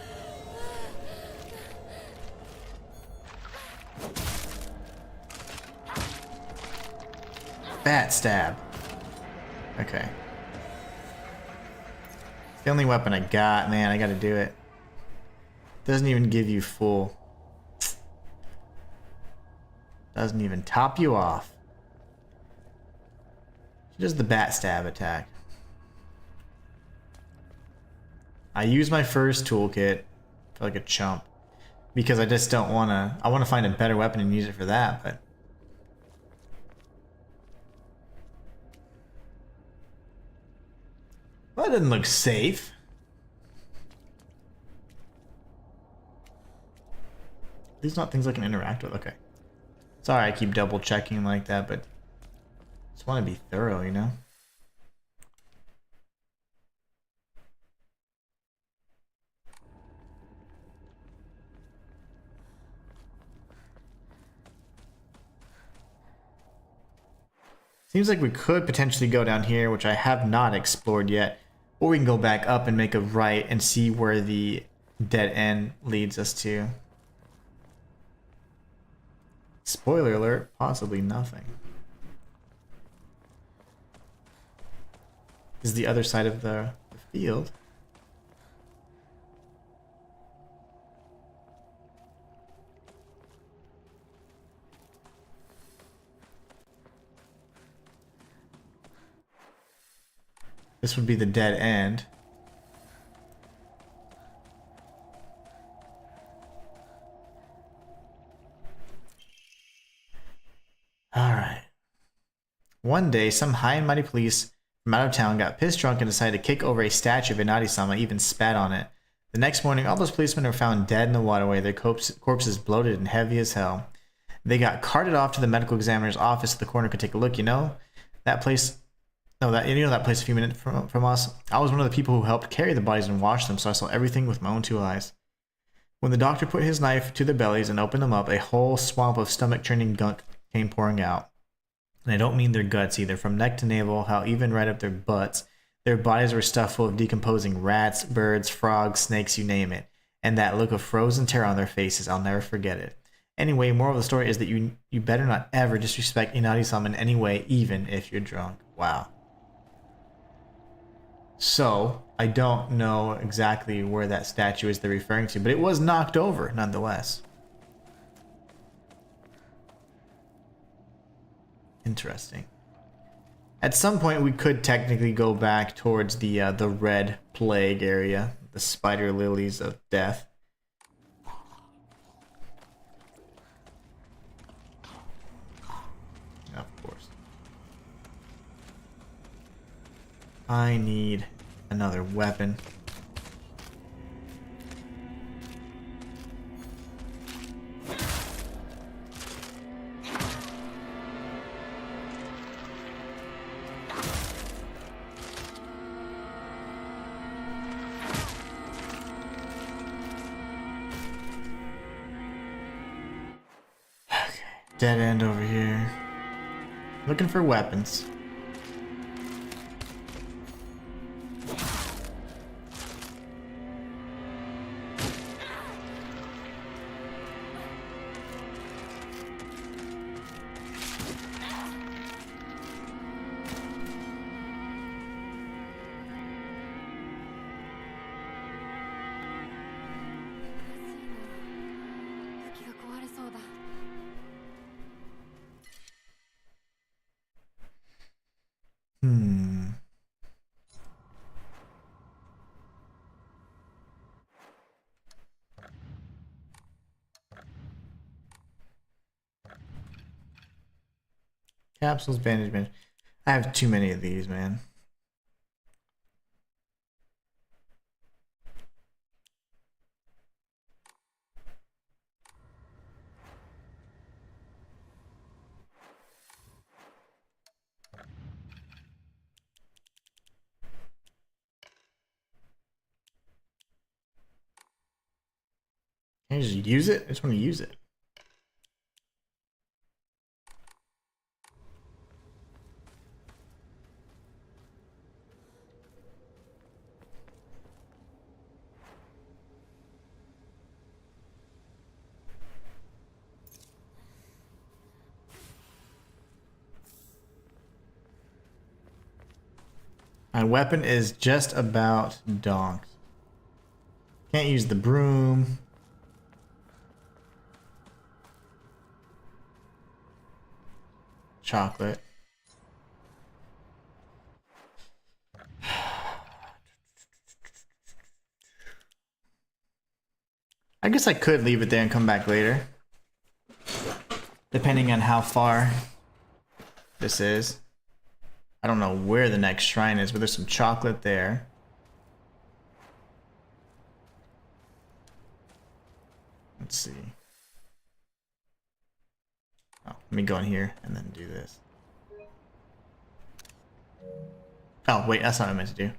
Bat stab. Okay. It's the only weapon I got, man. I gotta do it. Doesn't even give you full. Doesn't even top you off. She does the bat stab attack. I use my first toolkit. I feel like a chump. Because I just don't wanna. I wanna find a better weapon and use it for that, but. Well, that doesn't look safe. These are not things I can interact with. Okay. Sorry I keep double checking like that, but I just want to be thorough, you know? Seems like we could potentially go down here, which I have not explored yet. Or we can go back up and make a right and see where the dead end leads us to. Spoiler alert, possibly nothing. This is the other side of the field. This would be the dead end. Alright. One day, some high and mighty police from out of town got pissed drunk and decided to kick over a statue of Inari-sama, even spat on it. The next morning, all those policemen were found dead in the waterway, their corpses bloated and heavy as hell. They got carted off to the medical examiner's office so the coroner could take a look. You know that place a few minutes from us? I was one of the people who helped carry the bodies and wash them, so I saw everything with my own two eyes. When the doctor put his knife to their bellies and opened them up, a whole swamp of stomach-churning gunk came pouring out. And I don't mean their guts either. From neck to navel, how even right up their butts, their bodies were stuffed full of decomposing rats, birds, frogs, snakes, you name it. And that look of frozen terror on their faces, I'll never forget it. Anyway, moral of the story is that you better not ever disrespect Inari-sama in any way, even if you're drunk. Wow. So, I don't know exactly where that statue is they're referring to, but it was knocked over, nonetheless. Interesting. At some point, we could technically go back towards the red plague area, the spider lilies of death. Of course. I need another weapon. Dead end over here. Looking for weapons. Capsules, bandage. I have too many of these, man. Can I just use it? I just want to use it. My weapon is just about donked. Can't use the broom. Chocolate. I guess I could leave it there and come back later. Depending on how far this is. I don't know where the next shrine is, but there's some chocolate there. Let's see. Oh, let me go in here and then do this. Oh, wait, that's not what I meant to do.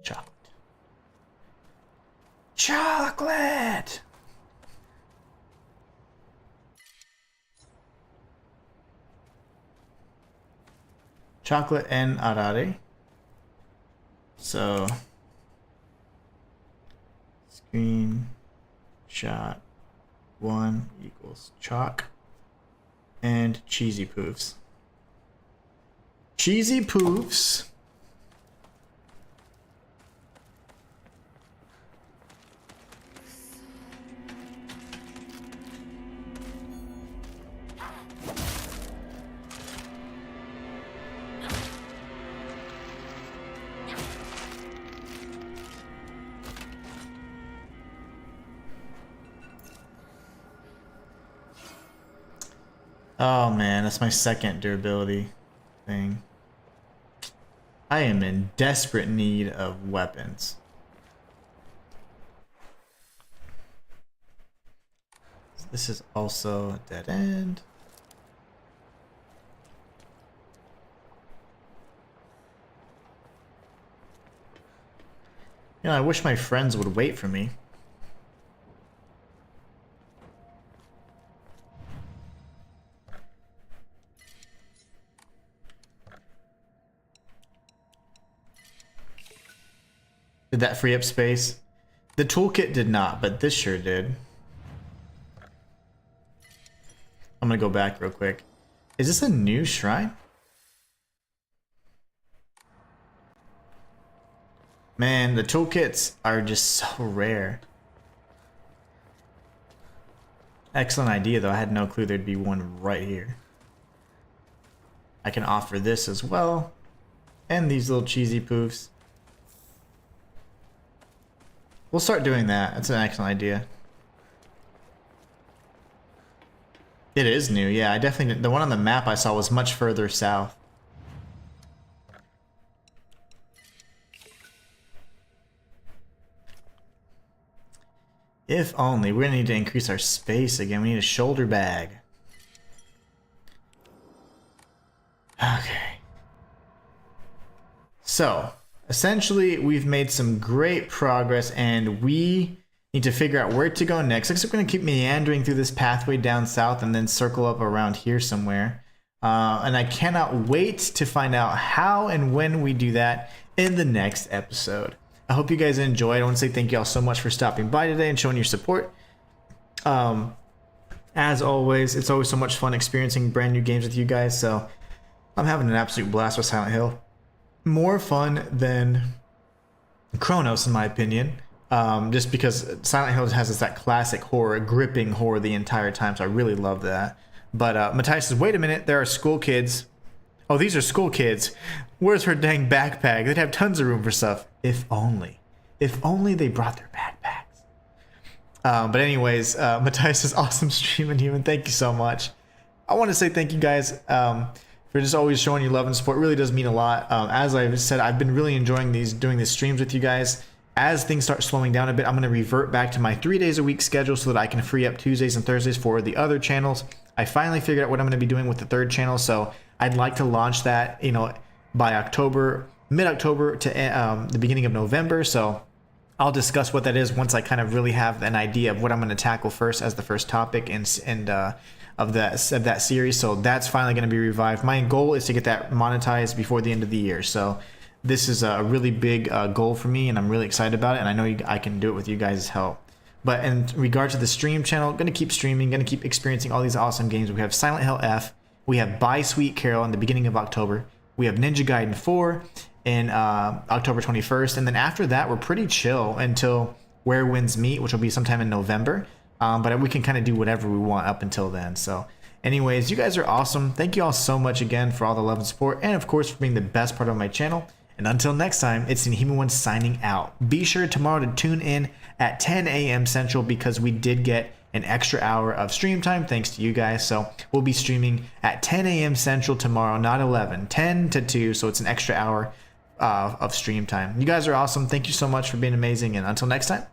Chocolate. Chocolate! chocolate and arare. So screenshot 1 equals chalk and cheesy poofs. Cheesy poofs. Oh man, that's my second durability thing. I am in desperate need of weapons. This is also a dead end. You know, I wish my friends would wait for me. Did that free up space? The toolkit did not, but this sure did. I'm gonna go back real quick. Is this a new shrine? Man, the toolkits are just so rare. Excellent idea though, I had no clue there'd be one right here. I can offer this as well. And these little cheesy poofs. We'll start doing that. That's an excellent idea. It is new, yeah. I definitely, the one on the map I saw was much further south. If only. We're gonna need to increase our space again. We need a shoulder bag. Okay. So, essentially, we've made some great progress and we need to figure out where to go next. Looks like we're going to keep meandering through this pathway down south and then circle up around here somewhere. And I cannot wait to find out how and when we do that in the next episode. I hope you guys enjoyed. I want to say thank you all so much for stopping by today and showing your support. As always, it's always so much fun experiencing brand new games with you guys. So I'm having an absolute blast with Silent Hill. More fun than Chronos, in my opinion. Just because Silent Hill has that classic horror, gripping horror the entire time, so I really love that. But Matthias says, wait a minute, there are school kids. Oh, these are school kids. Where's her dang backpack? They'd have tons of room for stuff. If only. If only they brought their backpacks. But anyways, Matthias says, awesome stream, Inhuman. Thank you so much. I want to say thank you guys for just always showing your love and support. It really does mean a lot. As I've said, I've been really enjoying doing these streams with you guys. As things start slowing down a bit, I'm going to revert back to my 3 days a week schedule so that I can free up Tuesdays and Thursdays for the other channels. I finally figured out what I'm going to be doing with the third channel, so I'd like to launch that, you know, by October, mid-October to the beginning of November. So I'll discuss what that is once I kind of really have an idea of what I'm going to tackle first as the first topic and of that series. So that's finally going to be revived. My goal is to get that monetized before the end of the year. So this is a really big goal for me, and I'm really excited about it, and I know I can do it with you guys' help. But in regard to the stream channel, going to keep streaming, going to keep experiencing all these awesome games. We have Silent Hill F, we have Buy Sweet Carol in the beginning of October, we have Ninja Gaiden 4 in October 21st, and then after that, we're pretty chill until Where Winds Meet, which will be sometime in November. But we can kind of do whatever we want up until then. So anyways, you guys are awesome. Thank you all so much again for all the love and support, and of course for being the best part of my channel. And until next time, it's the Inhuman One signing out. Be sure tomorrow to tune in at 10 a.m. Central because we did get an extra hour of stream time thanks to you guys. So we'll be streaming at 10 a.m. Central tomorrow, not 11, 10 to 2. So it's an extra hour of stream time. You guys are awesome. Thank you so much for being amazing. And until next time.